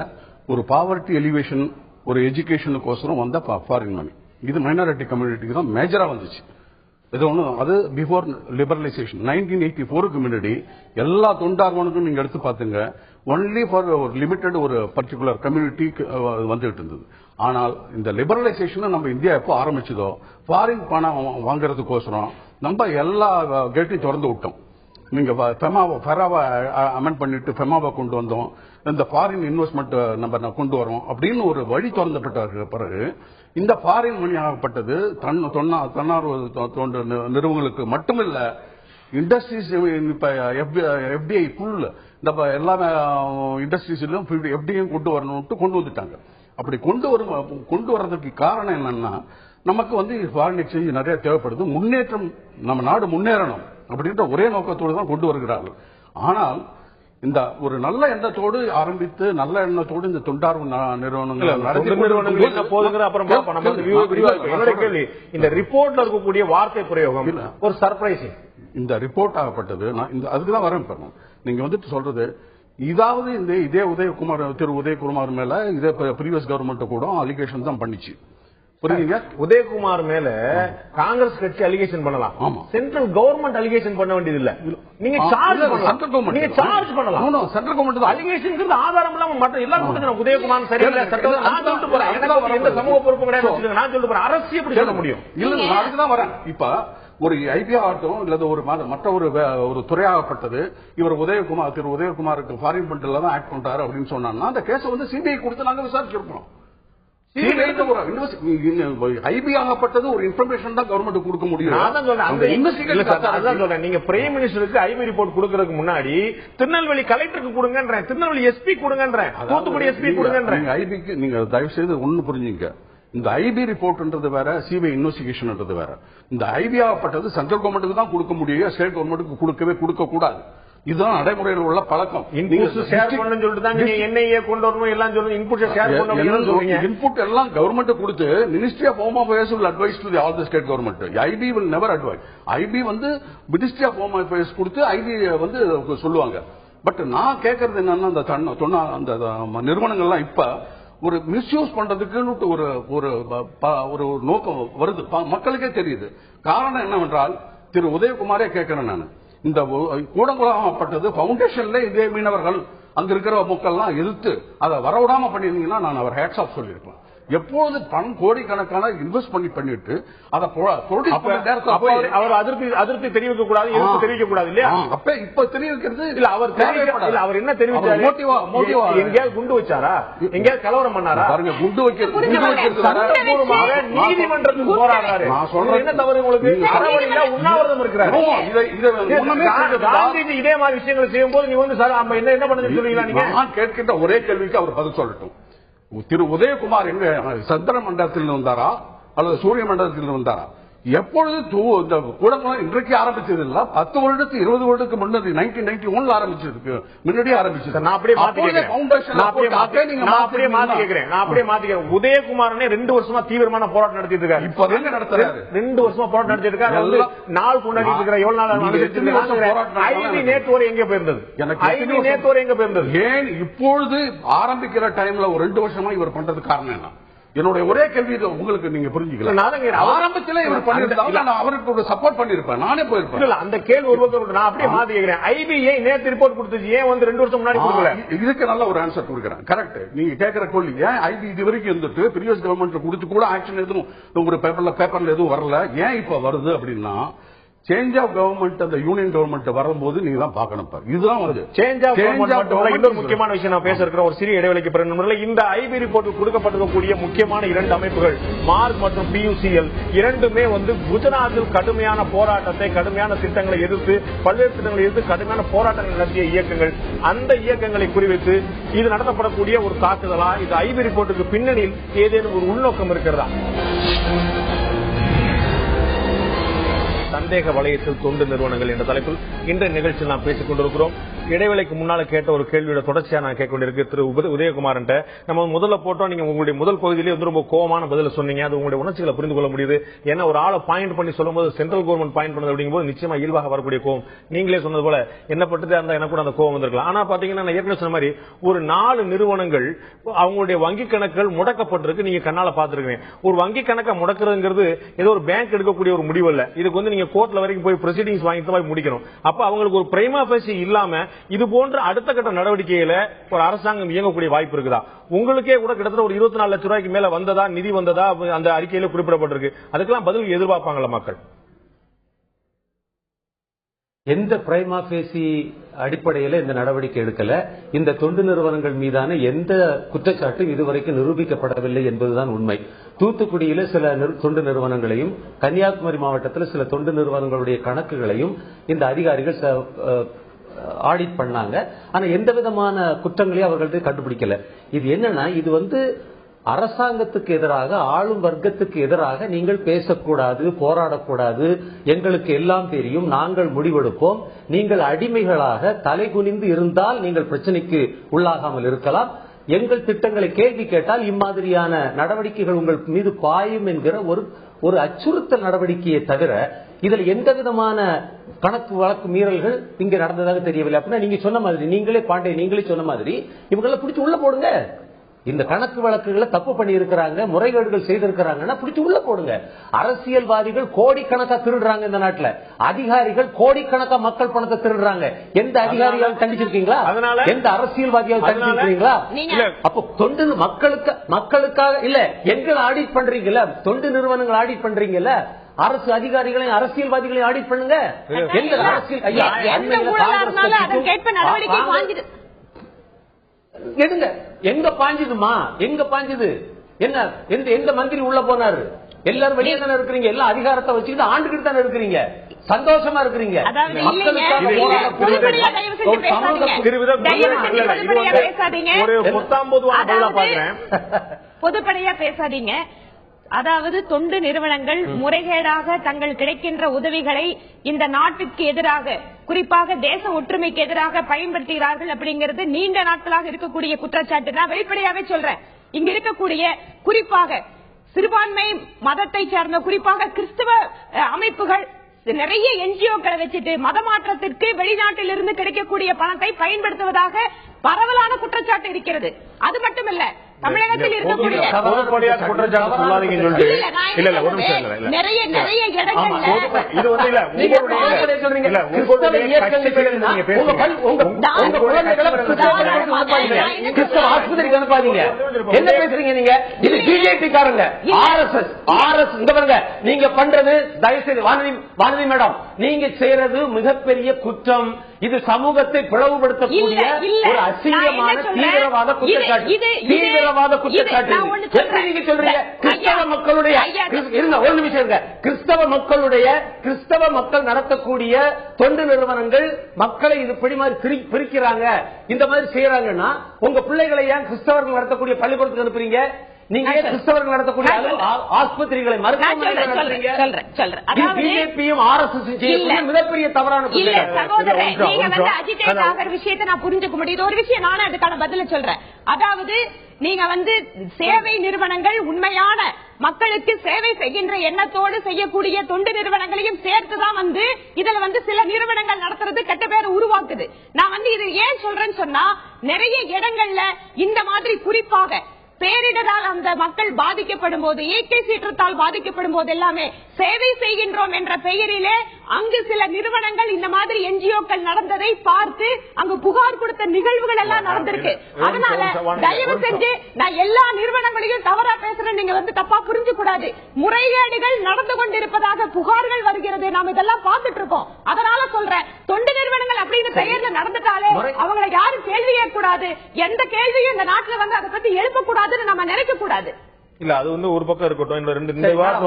ஒரு பாவர்ட்டி எலிவேஷன், ஒரு எஜுகேஷனுக்கோசரம் வந்த ஃபாரின் மணி. இது மைனாரிட்டி கம்யூனிட்டிக்கு தான் மேஜரா வந்துச்சு. இது ஒண்ணு, அது பிஃபோர் லிபரலைசேஷன் 1984க்கு முன்னாடி எல்லா தொண்டார்வனுக்கும் நீங்க எடுத்து பாத்துங்க, ஒன்லி ஃபார் ஒரு லிமிடெட் ஒரு பர்டிகுலர் கம்யூனிட்டிக்கு வந்துட்டு இருந்தது. ஆனால் இந்த லிபரலைசேஷன் நம்ம இந்தியா எப்போ ஆரம்பிச்சதோ, ஃபாரின் பணம் வாங்குறதுக்கோசரம் நம்ம எல்லா கேட்டையும் திறந்து விட்டோம். நீங்க ஃபெராவை அமெண்ட் பண்ணிட்டு ஃபெமாவை கொண்டு வந்தோம், இந்த ஃபாரின் இன்வெஸ்ட்மெண்ட் நம்ம கொண்டு வரோம் அப்படின்னு ஒரு வழி திறந்தப்பட்ட பிறகு இந்த ஃபாரின் மணி ஆகப்பட்டது தன்னார்வ தொண்டு நிறுவனங்களுக்கு மட்டுமில்ல, இண்டஸ்ட்ரீஸ். இப்ப எஃப்டிஐ ஃபுல் இந்த எல்லா இண்டஸ்ட்ரீஸ்லயும் எஃப்டிஐ கொண்டு வரணும்னு கொண்டு வந்துட்டாங்க. அப்படி கொண்டு வர்றதுக்கு காரணம் என்னன்னா, நமக்கு வந்து ஃபாரின் எக்ஸ்சேஞ்ச் நிறைய தேவைப்படுது, முன்னேற்றம், நம்ம நாடு முன்னேறணும் அப்படின்ற ஒரே நோக்கத்தோடு தான் கொண்டு வருகிறார்கள். ஆனால் இந்த ஒரு நல்ல எண்ணத்தோடு ஆரம்பித்து நல்ல எண்ணத்தோடு இந்த தொண்டார்வு நிறுவனங்கள் இந்த ரிப்போர்ட்ல இருக்கக்கூடிய வார்த்தை பிரயோகம் ஒரு சர்ப்ரைசிங். இந்த ரிப்போர்ட் ஆகப்பட்டது, அதுக்குதான் வரேன். நீங்க வந்துட்டு சொல்றது இதாவது இதே திரு உதயகுமார் மேல இதே ப்ரீவியஸ் கவர்மெண்ட் கூட அலிகேஷன் தான் பண்ணிச்சு. புரியுதுங்க? உதயகுமார் மேல காங்கிரஸ் கட்சி அலிகேஷன் பண்ணலாம், சென்ட்ரல் கவர்மெண்ட் அலிகேஷன் பண்ண வேண்டியது இல்ல. நீங்க சார்ஜ் பண்ணலாம். சென்ட்ரல் கவர்மெண்ட் அலிகேஷன் ஆதாரம் இல்லாம மற்ற எல்லாரும் உதயகுமார் சரியில்லை எந்த சமூக பொறுப்பு கிடையாது நான் சொல்லிட்டு போறேன். அரசு எப்படி சொல்ல முடியும்? இல்ல, அதுக்குதான் வரேன். இப்ப ஒரு ஐபிஆ ஆகட்டும் இல்லது ஒரு மற்ற ஒரு துறையாகப்பட்டது, இவர் திரு உதயகுமாருக்கு ஃபாரின் பண்ட்ல தான் ஆக்ட் பண்றாரு அப்படின்னு சொன்னாங்கன்னா அந்த கேஸ் வந்து சிபிஐ கொடுத்து நாங்க விசாரிச்சிருப்போம். ஐபி ஆகப்பட்டது ஒரு இன்ஃபர்மேஷன் தான் கவர்மெண்ட் கொடுக்க முடியும். நீங்க பிரைம் மினிஸ்டருக்கு ஐபி ரிப்போர்ட் கொடுக்கறதுக்கு முன்னாடி திருநெல்வேலி கலெக்டருக்கு கொடுங்கன்ற, திருநெல்வேலி எஸ்பி கொடுங்கன்ற, தூத்துக்குடி எஸ்பி கொடுங்கன்ற. ஐபிக்கு நீங்க தயவு செய்து ஒண்ணு புரிஞ்சுங்க, இந்த ஐபி ரிப்போர்ட்ன்றது வேற, சிபிஐ இன்வெஸ்டிகேஷன் வேற. இந்த ஐபி ஆகப்பட்டது சென்ட்ரல் கவர்மெண்ட்டுக்கு தான் கொடுக்க முடியும், ஸ்டேட் கவர்மெண்ட்டுக்கு கொடுக்க கூடாது. இதுதான் நடைமுறையில் உள்ள பழக்கம். இன்புட் எல்லாம் கவர்மெண்ட் கொடுத்து ministry of home affairs will advise to all the state government. IB will never advise. IB வந்து மினிஸ்ட்ரி ஆஃப் ஹோம் அஃபேர்ஸ் கொடுத்து ஐபி வந்து சொல்லுவாங்க. பட் நான் கேட்கறது என்னன்னா, அந்த நிறுவனங்கள்லாம் இப்ப ஒரு மிஸ்யூஸ் பண்றதுக்கு ஒரு நோக்கம் வருது, மக்களுக்கே தெரியுது. காரணம் என்னவென்றால், திரு உதயகுமாரே கேட்கிறேன் நான், இந்த கூடங்குளப்பட்டது பவுண்டேஷன்ல இதே மீனவர்கள் அங்க இருக்கிற மக்கள்லாம் எதிர்த்து அதை வரவிடாம பண்ணிருந்தீங்கன்னா நான் அவர் ஹேட்ஸ் ஆஃப் சொல்லியிருப்பேன். எப்போது பணம் கோடிக்கணக்கான இன்வெஸ்ட் பண்ணிட்டு அதை அவர் அதிருப்தி தெரிவிக்க கூடாது, தெரிவிக்க கூடாது இல்லையா? அப்ப இப்ப தெரிவிக்கிறது இல்ல. அவர் என்ன தெரிவிச்சாரு? எங்கேயாவது குண்டு வச்சாரா, எங்கேயாவது கலவரம் பண்ணாரா? பாருங்க, குண்டு வைக்கிறது நீதிமன்றத்துக்கு போராடுறாரு. நான் சொல்றேன், என்ன தவறு உங்களுக்கு? உண்ணாவிரதம் இருக்கிறாரு. காந்திஜி இதே மாதிரி விஷயங்களை செய்யும் போது நீ வந்து சார் என்ன பண்ணுன்னு சொல்லுவீங்களா? நீங்க நான் கேட்கின்ற ஒரே கேள்விக்கு அவர் பதில் சொல்லட்டும். திரு உதயகுமார் எங்க சந்திர மண்டலத்தில் வந்தாரா அல்லது சூரிய மண்டலத்தில் வந்தாரா? எப்பொழுது இந்த கூடங்குளம் இன்றைக்கு ஆரம்பிச்சது இல்ல, 10 வருடத்துக்கு 20 வருடத்துக்கு முன்னாடி 1991 ஆரம்பிச்சிருக்கு, முன்னாடியே ஆரம்பிச்சது. நான் அப்படியே மாத்தி உதயகுமாரனே 2 வருஷமா தீவிரமான போராட்டம் நடத்திட்டு இருக்காரு. இப்ப என்ன நடத்துறாரு? 2 வருஷமா போராட்டம் நடத்திட்டு இருக்காரு. நாள் கொண்டாடிட்டு இருக்கிற எவ்வளவு நாள் ஐவி நேற்று எங்க போயிருந்தது? ஐவி நேற்று எங்க போயிருந்தது? ஏன் இப்பொழுது ஆரம்பிக்கிற டைம்ல ஒரு 2 வருஷமா இவர் பண்றது காரணம் என்ன? என்னுடைய ஒரே கேள்வி உங்களுக்கு நீங்க புரிஞ்சுக்கலாம். ஆரம்பத்தில் இவர் பண்ணிருந்தா அவருக்கு ஒரு சப்போர்ட் பண்ணிருப்பேன், நானே போயிருப்பேன். அந்த கேள்வி ஒரு பக்கம் நான் அப்படியே மாத்தி கேட்கிறேன். ஐபிஏ நேற்று ரிப்போர்ட் கொடுத்துச்சு, ஏன் வந்து 2 வருஷம் முன்னாடி கொடுக்கல? இதுக்கு நல்ல ஒரு ஆன்சர் கொடுக்கிறேன். கரெக்ட், நீங்க கேட்கிற கேள்வி. ஏன் ஐபி இது வரைக்கும் இருந்துட்டு பிரிவியஸ் கவர்மெண்ட்ல கொடுத்து கூட ஆக்ஷன் எதுவும் ஒரு பேப்பர்ல எதுவும் வரல, ஏன் இப்ப வருது அப்படின்னா சேஞ்ச் ஆஃப் கவர்மெண்ட் அந்த யூனியன் கவர்மெண்ட் வரும்போது நீங்க தான் பார்க்கணும். இதுதான் வந்து சேஞ்ச் ஆஃப் கவர்மெண்ட். இன்னொரு முக்கியமான விஷயம் நான் பேச இருக்கிற ஒரு சிறிய இடைவெளிக்கு பிறகு இந்த ஐபி ரிப்போர்ட் கொடுக்கப்பட்டிருக்கக்கூடிய முக்கியமான 2 அமைப்புகள் மார்க் மற்றும் PUCL இரண்டுமே வந்து குஜராத்தில் கடுமையான போராட்டத்தை, கடுமையான திட்டங்களை எதிர்த்து, பல்வேறு திட்டங்களை எதிர்த்து கடுமையான போராட்டங்கள் நடத்திய இயக்கங்கள். அந்த இயக்கங்களை குறிவைத்து இது நடத்தப்படக்கூடிய ஒரு தாக்குதலா, இது ஐபி ரிப்போர்ட்டுக்கு பின்னணியில் ஏதேனும் ஒரு உள்நோக்கம் இருக்கிறதா? சந்தேக வளையத்தில் தொண்டு நிறுவனங்கள் என்ற தலைப்பில் இன்றைய நிகழ்ச்சியில் நாம் பேசிக் கொண்டிருக்கிறோம். இடைவேளைக்கு முன்னால கேட்ட ஒரு கேள்வியோட தொடர்ச்சியா நான் கேட்க வேண்டியிருக்கு. திரு உதயகுமாரன், நம்ம முதல்ல போட்டோம், நீங்க உங்களுடைய முதல் பகுதியிலே வந்து ரொம்ப கோபமான பதில சொன்னீங்க. அது உங்களுடைய உணர்ச்சிகளை புரிந்து கொள்ள முடியுது. ஏன்னா ஒரு ஆளை பாயிண்ட் பண்ணி சொல்லும்போது சென்ட்ரல் கவர்மெண்ட் பாயிண்ட் பண்ணது அப்படிங்கும்போது நிச்சயமா இயல்பாக வரக்கூடிய கோபம். நீங்களே சொன்னது போல என்ன பட்டதா இருந்தா எனக்கு கூட அந்த கோபம் வந்திருக்கலாம். ஆனா பாத்தீங்கன்னா நான் ஏற்கனவே சொன்ன மாதிரி ஒரு 4 நிறுவனங்கள் அவங்களுடைய வங்கி கணக்குகள் முடக்கப்பட்டிருக்கு. நீங்க கண்ணால பாத்துருக்கீங்க. ஒரு வங்கி கணக்கை முடக்கிறதுங்கிறது ஏதோ ஒரு பேங்க் எடுக்கக்கூடிய ஒரு முடிவு இல்ல. இதுக்கு வந்து நீங்க கோர்ட்ல வரைக்கும் போய் ப்ரொசீடிங்ஸ் வாங்கிட்டு போய் முடிக்கணும். அப்ப அவங்களுக்கு ஒரு பிரைமா ஃபேசி இல்லாம இது போன்ற அடுத்த கட்ட நடவடிக்கையில ஒரு அரசாங்கம் இயங்கக்கூடிய வாய்ப்பு இருக்குதா? உங்களுக்கே கூட கிட்டத்தட்ட ஒரு 24 லட்சம் ரூபாய்க்கு மேல வந்ததா, நிதி வந்ததா அந்த அறிக்கையில குறிப்பிடப்பட்டிருக்கு. அதுக்கெல்லாம் பதில் எதிர்பார்ப்பாங்களா மக்கள்? எந்த பிரைமா ஃபேசி அடிப்படையில் இந்த நடவடிக்கை எடுக்கல. இந்த தொண்டு நிறுவனங்கள் மீதான எந்த குற்றச்சாட்டும் இதுவரைக்கும் நிரூபிக்கப்படவில்லை என்பதுதான் உண்மை. தூத்துக்குடியில சில தொண்டு நிறுவனங்களையும், கன்னியாகுமரி மாவட்டத்தில் சில தொண்டு நிறுவனங்களுடைய கணக்குகளையும் இந்த அதிகாரிகள் ஆடிட் பண்ணாங்க. ஆனா எந்த விதமான குற்றங்களையும் அவர்கள் கண்டுபிடிக்கல. இது என்னன்னா, இது வந்து அரசாங்கத்துக்கு எதிராக, ஆளும் வர்க்கத்துக்கு எதிராக நீங்கள் பேசக்கூடாது, போராடக்கூடாது, எங்களுக்கு எல்லாம் தெரியும், நாங்கள் முடிவெடுப்போம், நீங்கள் அடிமைகளாக தலை குனிந்து இருந்தால் நீங்கள் பிரச்சனைக்கு உள்ளாகாமல் இருக்கலாம், எங்கள் திட்டங்களை கேள்வி கேட்டால் இம்மாதிரியான நடவடிக்கைகள் உங்கள் மீது பாயும் என்கிற ஒரு அச்சுறுத்தல் நடவடிக்கையை தவிர இதுல எந்த விதமான கணக்கு வழக்கு மீறல்கள் இங்க நடந்ததாக தெரியவில்லை. அப்படின்னா நீங்க சொன்ன மாதிரி, நீங்களே சொன்ன மாதிரி இவங்களை பிடிச்சு உள்ள போடுங்க. இந்த கணக்கு வழக்குகளை தப்பு பண்ணி இருக்கிறாங்க, முறைகேடுகள் செய்திருக்கிறாங்கன்னா பிடிச்சு உள்ள போடுங்க. அரசியல்வாதிகள் கோடிக்கணக்கா திருடுறாங்க இந்த நாட்டுல, அதிகாரிகள் கோடிக்கணக்கா மக்கள் பணத்தை திருடுறாங்க. எந்த அதிகாரியால் தண்டிச்சிருக்கீங்களா? எந்த அரசியல்வாதியால் தண்டிச்சிருக்கீங்களா? அப்போ தொண்டு மக்களுக்காக இல்ல, எங்களை ஆடிட் பண்றீங்கல்ல, தொண்டு நிறுவனங்கள் ஆடிட் பண்றீங்கல்ல, அரசு அதிகாரிகளையும் அரசியல்வாதிகளையும் ஆடிட் பண்ணுங்க. எந்த அரசியல் எடுங்க. எங்க பாஞ்சுதுமா? எங்க பாஞ்சுது? என்ன எந்த மந்திரி உள்ள போனாரு? எல்லாரும் வெளியே தானே இருக்கிறீங்க. எல்லா அதிகாரத்தை வச்சுக்கிட்டு ஆண்டுகிட்டு தானே இருக்கிறீங்க. சந்தோஷமா இருக்கிறீங்க. பொதுப்படையா பேசாதீங்க. அதாவது தொண்டு நிறுவனங்கள் முறைகேடாக தங்கள் கிடைக்கின்ற உதவிகளை இந்த நாட்டுக்கு எதிராக, குறிப்பாக தேச ஒற்றுமைக்கு எதிராக பயன்படுத்துகிறார்கள் அப்படிங்கிறது நீண்ட நாட்களாக இருக்கக்கூடிய குற்றச்சாட்டு. நான் வெளிப்படையாவே சொல்றேன், இங்க இருக்கக்கூடிய குறிப்பாக சிறுபான்மை மதத்தை சார்ந்த, குறிப்பாக கிறிஸ்தவ அமைப்புகள் நிறைய NGO-க்களை வச்சுட்டு மத மாற்றத்திற்கு வெளிநாட்டில் இருந்து கிடைக்கக்கூடிய பணத்தை பயன்படுத்துவதாக பரவலான குற்றச்சாட்டு இருக்கிறது. அது மட்டுமல்ல, தமிழகத்தில் இருக்கக்கூடிய நிறைய என்ன பேசுறீங்க நீங்க? இது பிஜேபி காரங்க, RSS. நீங்க பண்றது, தயவுசெய்து வானதி மேடம், நீங்க செய்யறது மிகப்பெரிய குற்றம். இது சமூகத்தை பிளவுபடுத்தக்கூடிய ஒரு அசிங்கமான தீவிரவாத குற்றச்சாட்டு. நீங்க சொல்றீங்க கிறிஸ்தவ மக்களுடைய, ஒரு நிமிஷம் இருங்க, கிறிஸ்தவ மக்கள் நடத்தக்கூடிய தொண்டு நிறுவனங்கள் மக்களை இது மாதிரி பிரிக்கிறாங்க, இந்த மாதிரி செய்யறாங்கன்னா உங்க பிள்ளைகளை ஏன் கிறிஸ்தவர்கள் நடத்தக்கூடிய பள்ளிக்கூடத்துக்கு அனுப்புறீங்க? நீங்க கிறிஸ்தவர்கள் நடத்தக்கூடிய ஆஸ்பத்திரிகளை மருத்துவமனைகளை நடத்துறீங்க. பிஜேபியும் RSS மிகப்பெரிய தவறான விஷயத்தை நான் புரிஞ்சுக்க முடியுது. ஒரு விஷயம் நானும் அதுக்கான பதில சொல்றேன். அதாவது நீங்க சேவை நிறுவனங்கள் உண்மையான மக்களுக்கு சேவை செய்கின்ற எண்ணத்தோடு செய்யக்கூடிய தொண்டு நிறுவனங்களையும் சேர்த்துதான் இதுல சில நிறுவனங்கள் நடத்துறது கெட்ட பேரை உருவாக்குது. நான் இது ஏன் சொல்றேன்னு சொன்னா, நிறைய இடங்கள்ல இந்த மாதிரி குறிப்பாக பேரிடரால் அந்த மக்கள் பாதிக்கப்படும் போது, இயற்கை சீற்றத்தால் பாதிக்கப்படும் போது எல்லாமே சேவை செய்கின்றோம் என்ற பெயரிலே அங்கு சில நிறுவனங்கள் இந்த மாதிரி என்ஜிஓக்கள் நடந்ததை பார்த்து அங்கு புகார் கொடுத்த நிகழ்வுகள் எல்லாம் நடந்திருக்கு. அதனால தயவு செஞ்சு நான் எல்லா நிறுவனங்களையும் தவறா பேசுறேன், நீங்க தப்பா புரிஞ்சு கூடாது. முறைகேடுகள் நடந்து கொண்டிருப்பதாக புகார்கள் வருகிறது, நாம் இதெல்லாம் பார்த்துட்டு இருக்கோம். அதனால சொல்றேன், தொண்டு நிறுவனங்கள் அப்படின்னு பெயர்ல நடந்துட்டாலே அவங்களை யாரும் கேள்வி கேட்கக்கூடாது, எந்த கேள்வியும் இந்த நாட்டுல அதை பத்தி எழுப்பக்கூடாதுன்னு நம்ம நினைக்க கூடாது. இல்ல அது ஒரு பக்கம் இருக்கட்டும். இந்த விவாதம்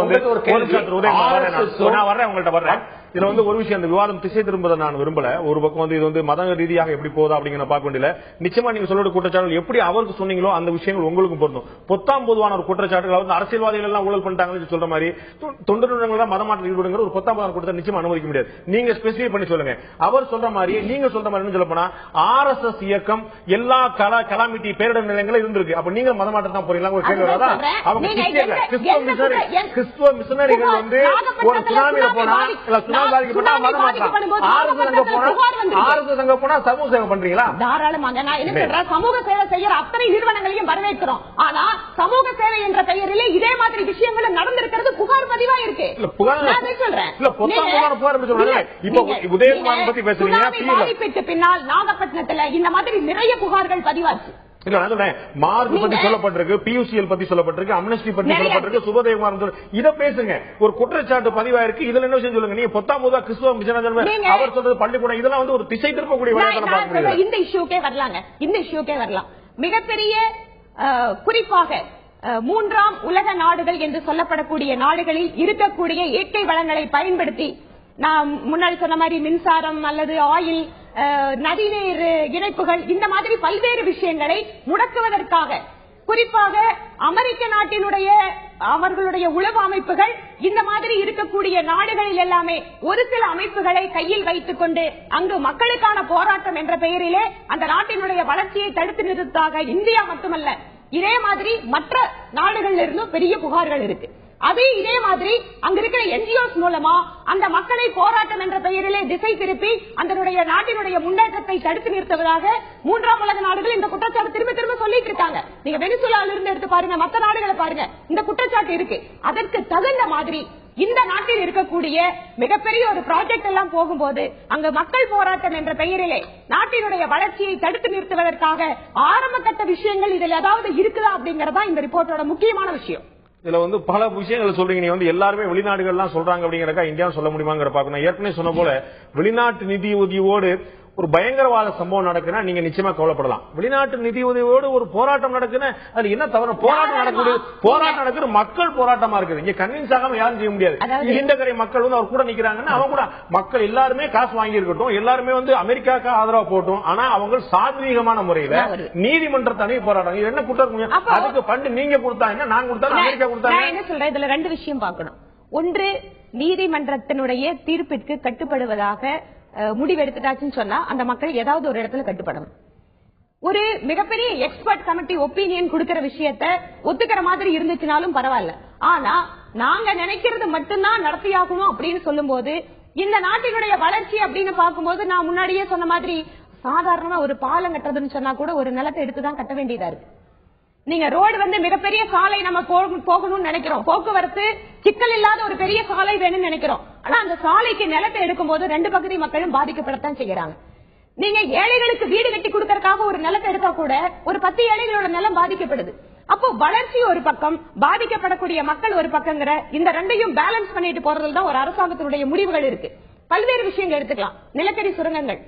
நான் வர்றேன், உங்கள்ட்ட வர்றேன். இதுல ஒரு விஷயம், இந்த விவாதம் திசை திரும்பதை நான் விரும்பல. ஒரு பக்கம் இது மத ரீதியாக எப்படி போதா அப்படிங்கிற பார்க்க வேண்டியல. நிச்சயமா நீங்க சொல்ற குற்றச்சாட்டு எப்படி அவருக்கு சொன்னீங்களோ அந்த விஷயங்கள் உங்களுக்கும் பொருந்தும். பொத்தாம் ஒரு குற்றச்சாட்டுகள் அரசியல்வாதிகள் எல்லாம் ஊழல் பண்ணிட்டாங்கன்னு சொல்ற மாதிரி தொண்டு நிறுவனங்கள் மதமாற்றம் ஈடுபடுங்கிற ஒரு பொத்தாம் குற்றத்தை நிச்சயமா அனுமதிக்க முடியாது. நீங்க ஸ்பெசிஃபை பண்ணி சொல்லுங்க. அவர் சொல்ற மாதிரி நீங்க சொல்ற மாதிரி சொல்ல போனா RSS இயக்கம் எல்லா கலாமிட்டி பேரிடர் நிலையங்களும் இருந்திருக்கு. அப்ப நீங்க மதமாற்றம் தான் போறீங்களா? ஒரு கேள்வி வராதா? அவங்க கிறிஸ்துவ மிஷனரிகள் ஒரு சுனாமியில போனா சமூக சேவை பண்றீங்களா? தாராளமாக. நான் என்ன சொல்றேன், சமூக சேவை செய்யற அத்தனை நிறுவனங்களையும் வரவேற்கிறோம். ஆனா சமூக சேவை என்ற பெயரிலே இதே மாதிரி விஷயங்களும் நடந்திருக்கிறது புகார் பதிவா இருக்கு. உதயகுமார் பத்தி பேசுறீங்க. பின்னால் நாகப்பட்டினத்துல இந்த மாதிரி நிறைய புகார்கள் பதிவாச்சு. மார்க் பத்தி சொல்லப்பட்டிருக்கு, PUCL பத்தி சொல்லப்பட்டிருக்கு, அம்னஸ்டி பத்தி சொல்லப்பட்டிருக்கு, சுபதேவகுமார் இத பேசுங்க. ஒரு குற்றச்சாட்டு பதிவாயிருக்கு. இதுல என்ன விஷயம் சொல்லுங்க. நீங்க பொத்தாம் கிறிஸ்துவ மிஷனரி அவர் சொல்றது பள்ளிக்கூடம் இதெல்லாம் ஒரு திசை திருப்பக்கூடிய விளையாட்டு. இந்த இஷ்யூக்கே வரலாங்க, இந்த இஷ்யூக்கே வரலாம். மிகப்பெரிய குறிப்பாக மூன்றாம் உலக நாடுகள் என்று சொல்லப்படக்கூடிய நாடுகளில் இருக்கக்கூடிய இயற்கை வளங்களை பயன்படுத்தி, நான் முன்னாடி சொன்ன மாதிரி மின்சாரம் அல்லது ஆயில், நதிநீர் இணைப்புகள், இந்த மாதிரி பல்வேறு விஷயங்களை முடக்குவதற்காக குறிப்பாக அமெரிக்க நாட்டினுடைய அவர்களுடைய உளவு அமைப்புகள் இந்த மாதிரி இருக்கக்கூடிய நாடுகளில் எல்லாமே ஒரு சில அமைப்புகளை கையில் வைத்துக் கொண்டு அங்கு மக்களுக்கான போராட்டம் என்ற பெயரிலே அந்த நாட்டினுடைய வளர்ச்சியை தடுத்து நிறுத்தாக இந்தியா மட்டுமல்ல, இதே மாதிரி மற்ற நாடுகளில் இருந்தும் பெரிய புகார்கள் இருக்கு. அதே இதே மாதிரி அங்க இருக்கிற NGOs மூலமா அந்த மக்களை போராட்டம் என்ற பெயரிலே திசை திருப்பி அந்த நாட்டினுடைய முன்னேற்றத்தை தடுத்து நிறுத்துவதாக மூன்றாம் உலக நாடுகள் இந்த குற்றச்சாட்டு திரும்ப திரும்ப சொல்லிட்டு இருக்காங்க. நீங்க வெனிசுலால இருந்து எடுத்து பாருங்க, மற்ற நாடுகளை பாருங்க, இந்த குற்றச்சாட்டு இருக்கு. அதற்கு தகுந்த மாதிரி இந்த நாட்டில் இருக்கக்கூடிய மிகப்பெரிய ஒரு ப்ராஜெக்ட் எல்லாம் போகும்போது அங்க மக்கள் போராட்டம் என்ற பெயரிலே நாட்டினுடைய வளர்ச்சியை தடுத்து நிறுத்துவதற்காக ஆரம்ப கட்ட விஷயங்கள் இதில் ஏதாவது இருக்குதா அப்படிங்கறதா இந்த ரிப்போர்ட்டோட முக்கியமான விஷயம். இதுல பல விஷயங்கள் சொல்றீங்க. நீ எல்லாருமே வெளிநாடுகள் சொல்றாங்க அப்படிங்கறக்கா இந்தியா சொல்ல முடியுமாங்கிற பாக்கணும். ஏற்கனவே சொன்ன போல வெளிநாட்டு நிதி உதவியோடு ஒரு பயங்கரவாத சம்பவம் நடக்குன்னா நீங்க நிச்சயமா கவலைப்படலாம். வெளிநாட்டு நிதி உதவியோடு ஒரு போராட்டம் நடக்குன்னு அது என்ன தவறு? போராட்டம் நடக்குது, மக்கள் போராட்டமா இருக்குது. இங்க கன்வின்ஸ் ஆகாம யாரும் செய்ய முடியாது. இந்த கரை மக்கள் அவர் கூட நிக்கிறாங்கன்னா அவங்க கூட மக்கள் எல்லாருமே காசு வாங்கி இருக்கட்டும், எல்லாருமே அமெரிக்காவுக்கு ஆதரவா போட்டும், ஆனா அவங்க சாத்வீகமான முறையில நீதிமன்றத்தை அணுகி போராட்டம். இது என்ன குற்றம்? அதுக்கு பண்டு நீங்க கொடுத்தா என்ன, நான் கொடுத்தாலும் அமெரிக்கா கொடுத்தாங்க. என்ன சொல்றேன், இதுல ரெண்டு விஷயம் பார்க்கணும். ஒன்று, நீதிமன்றத்தினுடைய தீர்ப்பிற்கு கட்டுப்படுவதாக முடிவெடுத்துட்டாச்சுன்னு சொன்னா அந்த மக்கள் ஏதாவது ஒரு இடத்துல கட்டுப்படணும். ஒரு மிகப்பெரிய எக்ஸ்பர்ட் கமிட்டி ஒப்பீனியன் கொடுக்கிற விஷயத்த ஒத்துக்கிற மாதிரி இருந்துச்சுனாலும் பரவாயில்ல. ஆனா நாங்க நினைக்கிறது மட்டும்தான் நடத்தியாகணும் அப்படின்னு சொல்லும் போது இந்த நாட்டினுடைய வளர்ச்சி அப்படின்னு பார்க்கும்போது நான் முன்னாடியே சொன்ன மாதிரி சாதாரணமா ஒரு பாலம் கட்டுறதுன்னு சொன்னா கூட ஒரு நிலத்தை எடுத்துதான் கட்ட வேண்டியதா இருக்கு. நீங்க ரோடு மிகப்பெரிய சாலை நம்ம போகணும்னு நினைக்கிறோம், போக்குவரத்து சிக்கல் இல்லாத ஒரு பெரிய சாலை வேணும்னு நினைக்கிறோம். ஆனா அந்த சாலைக்கு நிலத்தை எடுக்கும் போது ரெண்டு பகுதி மக்களும் பாதிக்கப்படத்தான் செய்யறாங்க. நீங்க ஏழைகளுக்கு வீடு கட்டி கொடுக்கறதுக்காக ஒரு நிலத்தை எடுத்தா கூட ஒரு 10 ஏழைகளோட நிலம் பாதிக்கப்படுது. அப்போ வளர்ச்சி ஒரு பக்கம், பாதிக்கப்படக்கூடிய மக்கள் ஒரு பக்கங்கிற இந்த ரெண்டையும் பேலன்ஸ் பண்ணிட்டு போறதுல தான் ஒரு அரசாங்கத்தினுடைய முடிவுகள் இருக்கு. பல்வேறு விஷயங்கள் எடுத்துக்கலாம். நிலக்கரி சுரங்கங்கள்,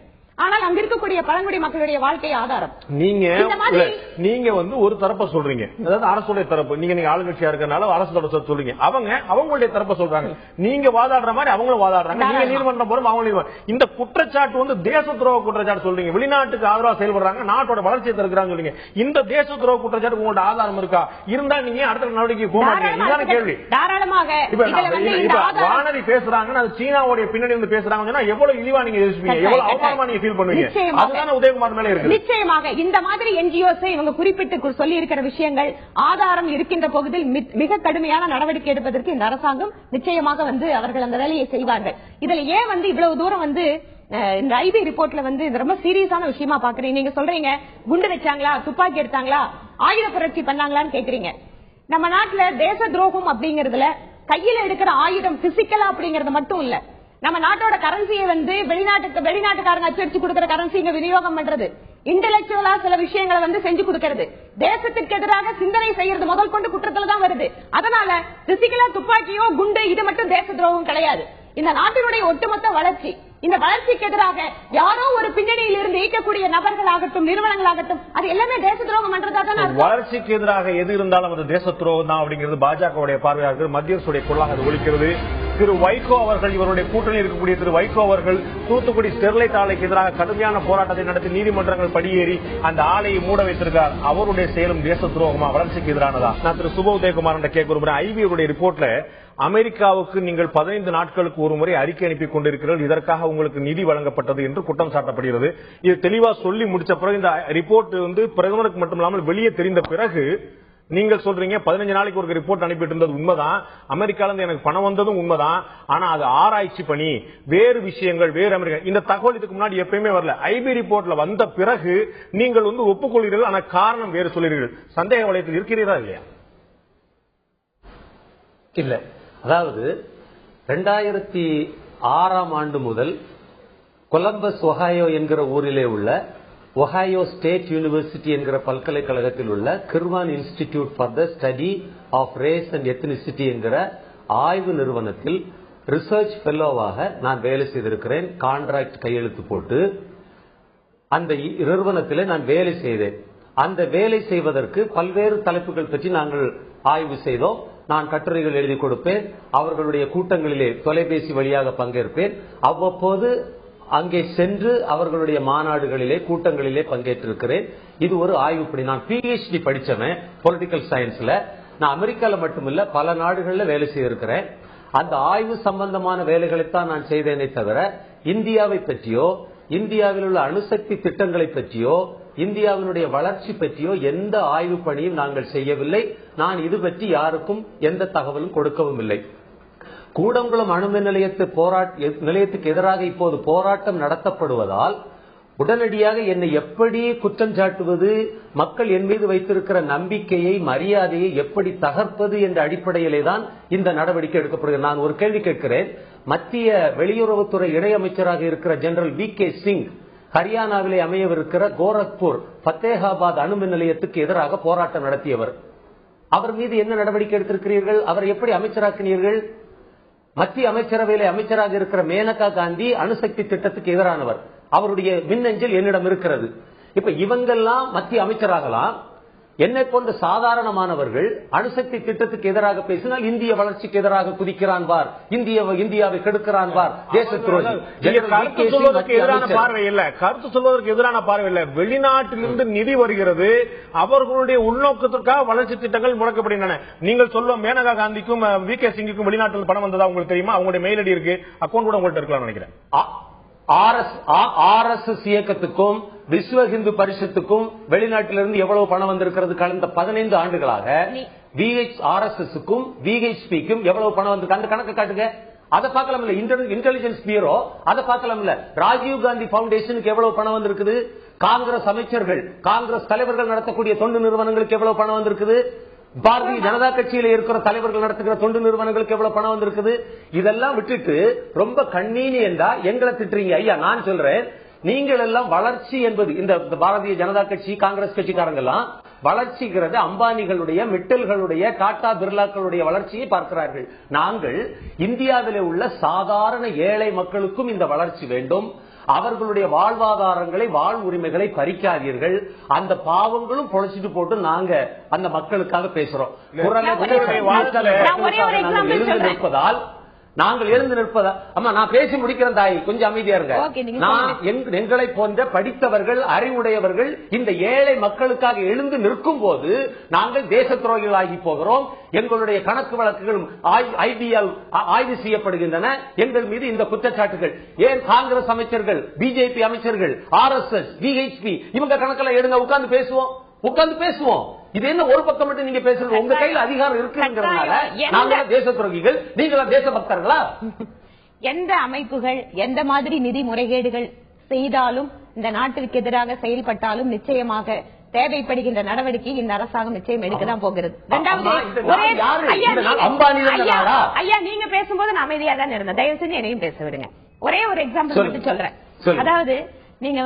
ஆனால் அங்க இருக்கக்கூடிய பழங்குடி மக்களுடைய வாழ்க்கை ஆதாரம். நீங்க வந்து ஒரு தரப்ப சொல்றீங்க, அதாவது அரசுடைய தரப்பு. நீங்க ஆளுங்கட்சியா இருக்கனால அரசு தரப்பு சொல்றீங்க, அவங்களுடைய தரப்ப சொல்றாங்க. நீங்க வாதாடுற மாதிரி அவங்களும் வாதாடுறாங்க. நீங்க நீதிமன்றம் போறோம், அவங்க இந்த குற்றச்சாட்டு வந்து தேச துரோக குற்றச்சாட்டு சொல்றீங்க. வெளிநாட்டுக்கு ஆதரவா செயல்படுறாங்க, நாட்டோட வளர்ச்சியை தடுக்கிறாங்க சொல்றீங்க. இந்த தேச துரோக குற்றச்சாட்டு உங்களோட ஆதாரம் இருக்கா? இருந்தா நீங்க அடுத்த நடவடிக்கை போக மாட்டீங்க. இதுதான் கேள்வி. வானதி பேசுறாங்க, அது சீனாவுடைய பின்னணி வந்து பேசுறாங்கன்னா எவ்வளவு இழிவா நீங்க யோசிப்பீங்க, எவ்வளவு அவமானமா நீங்க ஃபீல் பண்ணுவீங்க. அதுதான் உதயகுமார் மேல இருக்கு. நிச்சயமாக இந்த மாதிரி என்ஜிஓஸ் இவங்க குறிப்பிட்டு சொல்லி இருக்கிற விஷயங்கள் ஆதாரம் இருக்கின்ற பகுதியில் மிக கடுமையான நடவடிக்கை எடுப்பதற்கு இந்த அரசாங்கம் நிச்சயமாக வந்து அவர்கள் அந்த வேலையை செய்வார்கள். இதுல ஏன் வந்து இவ்வளவு தூரம் வந்து இந்த ஐபி ரிப்போர்ட்ல வந்து ரொம்ப சீரியஸான விஷயமா பாக்குறீங்க? நீங்க சொல்றீங்க குண்டு வச்சாங்களா, துப்பாக்கி எடுத்தாங்களா, ஆயுத புரட்சி பண்ணாங்களான்னு கேக்குறீங்க. நம்ம நாட்டுல தேச துரோகம் அப்படிங்கறதுல கையில எடுக்கிற ஆயுதம் பிசிக்கலா அப்படிங்கறது மட்டும் இல்ல, நம்ம நாட்டோட கரன்சியை வந்து வெளிநாட்டுக்காரங்க அச்சடிச்சு கொடுக்கிற கரன்சிங்க விநியோகம் பண்றது, இன்டெலக்சுவலா சில விஷயங்களை வந்து செஞ்சு கொடுக்கிறது, தேசத்திற்கு எதிராக சிந்தனை செய்யறது முதல் கொண்டு குற்றத்துல தான் வருது. அதனால பிசிக்கலா துப்பாக்கியோ குண்டு இது மட்டும் தேச துரோகம் கிடையாது. இந்த நாட்டினுடைய ஒட்டுமொத்த வளர்ச்சி, இந்த வளர்ச்சிக்கு எதிராக யாரோ ஒரு பின்னணியில் இருந்து இயக்கக்கூடிய நபர்களாகட்டும் நிறுவனங்களாகட்டும் அது எல்லாமே தேச துரோகம் பண்றதா. வளர்ச்சிக்கு எதிராக எது இருந்தாலும் அது தேச துரோகம் தான் அப்படிங்கிறது பாஜகவுடைய பார்வையாக மத்திய அரசுடைய குரலாக அது ஒலிக்கிறது. திரு வைகோ அவர்கள், இவருடைய கூட்டணி இருக்கக்கூடிய திரு வைகோ அவர்கள் தூத்துக்குடி ஸ்டெர்லைட் ஆலைக்கு எதிராக கடுமையான போராட்டத்தை நடத்தி நீதிமன்றங்கள் படியேறி அந்த ஆலையை மூட வைத்திருக்கார். அவருடைய செயலும் தேச துரோகமா, வளர்ச்சிக்கு எதிரானதா? நான் திரு சுப உதயகுமார் கேட்க விரும்புறேன். ஐபியுடைய ரிப்போர்ட்ல அமெரிக்காவுக்கு நீங்கள் 15 நாட்களுக்கு ஒரு முறை அறிக்கை அனுப்பி கொண்டிருக்கிறீர்கள், இதற்காக உங்களுக்கு நிதி வழங்கப்பட்டது என்று குற்றம் சாட்டப்படுகிறது. இது தெளிவா சொல்லி முடிச்ச பிறகு இந்த ரிப்போர்ட் வந்து பிரதமருக்கு மட்டுமில்லாமல் வெளியே தெரிந்த பிறகு நீங்கள் சொல்றீங்க 15 நாளைக்கு ஒரு ரிப்போர்ட் அனுப்பிட்டு இருந்தது உண்மைதான், அமெரிக்கால இருந்து எனக்கு பணம் வந்ததும் உண்மைதான், ஆனா அது ஆராய்ச்சி பண்ணி வேறு விஷயங்கள் வேறு அமெரிக்கா இந்த தகவல் இதுக்கு முன்னாடி எப்பயுமே வரல. ஐபி ரிப்போர்ட்ல வந்த பிறகு நீங்கள் வந்து ஒப்புக்கொள்கிறீர்கள், ஆனா காரணம் வேறு சொல்கிறீர்கள். சந்தேக வளையத்தில் இருக்கிறீரா இல்லையா? இல்ல, அதாவது 2006ஆம் ஆண்டு முதல் கொலம்பஸ் ஒஹாயோ என்கிற ஊரிலே உள்ள ஒஹாயோ ஸ்டேட் யூனிவர்சிட்டி என்கிற பல்கலைக்கழகத்தில் உள்ள Kirwan institute for the study of race and ethnicity என்கிற ஆய்வு நிறுவனத்தில் ரிசர்ச் ஃபெல்லோவாக நான் வேலை செய்திருக்கிறேன். கான்ட்ராக்ட் கையெழுத்து போட்டு அந்த நிறுவனத்திலே நான் வேலை செய்தேன். அந்த வேலை செய்வதற்கு பல்வேறு தலைப்புகள் பற்றி நாங்கள் ஆய்வு செய்தோம். நான் கட்டுரைகள் எழுதி கொடுப்பேன், அவர்களுடைய கூட்டங்களிலே தொலைபேசி வழியாக பங்கேற்பேன். அவ்வப்போது அங்கே சென்று அவர்களுடைய மாநாடுகளிலே கூட்டங்களிலே பங்கேற்றிருக்கிறேன். இது ஒரு ஆய்வுப்படி. நான் PhD படிச்சவன் பொலிட்டிக்கல் சயின்ஸ்ல. நான் அமெரிக்கால மட்டுமில்ல பல நாடுகள்ல வேலை செய்திருக்கிறேன். அந்த ஆய்வு சம்பந்தமான வேலைகளைத்தான் நான் செய்தேனே தவிர இந்தியாவை பற்றியோ இந்தியாவில் உள்ள அணுசக்தி திட்டங்களை பற்றியோ இந்தியாவினுடைய வளர்ச்சி பற்றியோ எந்த ஆய்வு பணியும் நாங்கள் செய்யவில்லை. நான் இது பற்றி யாருக்கும் எந்த தகவலும் கொடுக்கவும் இல்லை. கூடங்குளம் அணுமின் நிலையத்துக்கு எதிராக இப்போது போராட்டம் நடத்தப்படுவதால் உடனடியாக என்னை எப்படி குற்றம் சாட்டுவது, மக்கள் என் மீது வைத்திருக்கிற நம்பிக்கையை மரியாதையை எப்படி தகர்ப்பது என்ற அடிப்படையிலே தான் இந்த நடவடிக்கை எடுக்கப்படுகிறது. நான் ஒரு கேள்வி கேட்கிறேன். மத்திய வெளியுறவுத்துறை இணையமைச்சராக இருக்கிற ஜெனரல் VK சிங் ஹரியானாவிலே அமையவிருக்கிற கோரக்பூர் பத்தேகாபாத் அணுமின் நிலையத்துக்கு எதிராக போராட்டம் நடத்தியவர். அவர் மீது என்ன நடவடிக்கை எடுத்திருக்கிறீர்கள்? அவர் எப்படி அமைச்சராக்கினீர்கள்? மத்திய அமைச்சரவையிலே அமைச்சராக இருக்கிற மேனகா காந்தி அணுசக்தி திட்டத்துக்கு எதிரானவர். அவருடைய மின்னஞ்சல் என்னிடம் இருக்கிறது. இப்ப இவங்கெல்லாம் மத்திய அமைச்சராகலாம். என்னை போன்ற சாதாரணமானவர்கள் அணுசக்தி திட்டத்துக்கு எதிராக பேசினால் இந்திய வளர்ச்சிக்கு எதிராக குதிக்கிறான் பார், இந்தியாவை கெடுக்கிறான் பார், தேச துரோகி. கருத்து சொல்வதற்கு எதிரான பார்வை இல்ல. வெளிநாட்டிலிருந்து நிதி வருகிறது, அவர்களுடைய உள்நோக்கத்திற்காக வளர்ச்சி திட்டங்கள் முடக்கப்படுகின்றன. நீங்கள் சொல்லும் மேனகா காந்திக்கும் VK சிங்குக்கும் வெளிநாட்டில் பணம் வந்ததா உங்களுக்கு தெரியுமா? அவங்களுடைய மெயில் ஐடி இருக்கு, அக்கௌண்ட் கூட உங்கள்கிட்ட இருக்கலாம் நினைக்கிறேன். RSS இயக்கத்துக்கும் விஸ்வ இந்து பரிஷத்துக்கும் வெளிநாட்டிலிருந்து எவ்வளவு பணம் வந்திருக்கிறது? கடந்த 15 ஆண்டுகளாக RSSக்கும் VHPக்கும் எவ்வளவு பணம் வந்திருக்கு? அந்த கணக்கு காட்டுங்க. அதை பார்க்கலாம்ல. இன்டெலிஜென்ஸ் பியூரோ அதை பார்க்கலாம்ல. ராஜீவ் காந்தி பவுண்டேஷனுக்கு எவ்வளவு பணம் வந்திருக்குது? காங்கிரஸ் அமைச்சர்கள், காங்கிரஸ் தலைவர்கள் நடத்தக்கூடிய தொண்டு நிறுவனங்களுக்கு எவ்வளவு பணம் வந்திருக்குது? பாரதிய ஜனதா கட்சியில இருக்கிற தலைவர்கள் நடத்துகிற தொண்டு நிறுவனங்களுக்கு எவ்வளவு பணம் வந்திருக்குது? இதெல்லாம் விட்டுட்டு ரொம்ப கண்ணீனி என்றா எங்களை திட்டுறீங்க. ஐயா, நான் சொல்றேன், நீங்கள் எல்லாம் வளர்ச்சி என்பது இந்த பாரதிய ஜனதா கட்சி காங்கிரஸ் கட்சிக்காரங்க எல்லாம் வளர்ச்சிங்கிறது அம்பானிகளுடைய, மிட்டல்களுடைய, டாடா பிர்லாக்களுடைய வளர்ச்சியை பார்க்கிறார்கள். நாங்கள் இந்தியாவிலே உள்ள சாதாரண ஏழை மக்களுக்கும் இந்த வளர்ச்சி வேண்டும். அவர்களுடைய வாழ்வாதாரங்களை உரிமைகளை பறிக்காதீர்கள். அந்த பாவங்களும் பொழைச்சிட்டு போட்டு நாங்க அந்த மக்களுக்காக பேசுறோம். நிற்பதால் நாங்கள் எழுந்து நிற்பதா? அம்மா நான் பேசி முடிக்கிறேன் தாய், கொஞ்சம் அமைதியா இருங்க. எங்களை போன்ற படித்தவர்கள் அறிவுடையவர்கள் இந்த ஏழை மக்களுக்காக எழுந்து நிற்கும் போது நாங்கள் தேச துரோகிகளாகி போகிறோம். எங்களுடைய கணக்கு வழக்குகளும் ஐபிஎல் ஆய்வு செய்யப்படுகின்றன. எங்கள் மீது இந்த குற்றச்சாட்டுகள். ஏன் காங்கிரஸ் அமைச்சர்கள், பிஜேபி அமைச்சர்கள், RSS, VHP இவங்க கணக்கில் எடுங்க, உட்கார்ந்து பேசுவோம். இது என்ன ஒரு பக்கம் மட்டும் நீங்க பேசுறது? உங்க கையில் அதிகாரம் இருக்குங்கிறதுனால நாங்கள தேச துரோகிகள், நீங்களா தேசபக்தர்களா? எந்த அமைப்புகள் எந்த மாதிரி நிதி முறைகேடுகள் செய்தாலும், இந்த நாட்டிற்கு எதிராக செயல்பட்டாலும் நிச்சயமாக தேவைப்படுகின்ற நடவடிக்கை இந்த அரசாங்கம் நிச்சயம் எடுக்கதான் போகிறது. ஐயா நீங்க பேசும்போது நான் அமைதியா தான் இருந்தேன், தயவு செஞ்சு என்னையும் பேச விடுங்க. ஒரே ஒரு எக்ஸாம்பிள் மட்டும் சொல்றேன். அதாவது நீங்க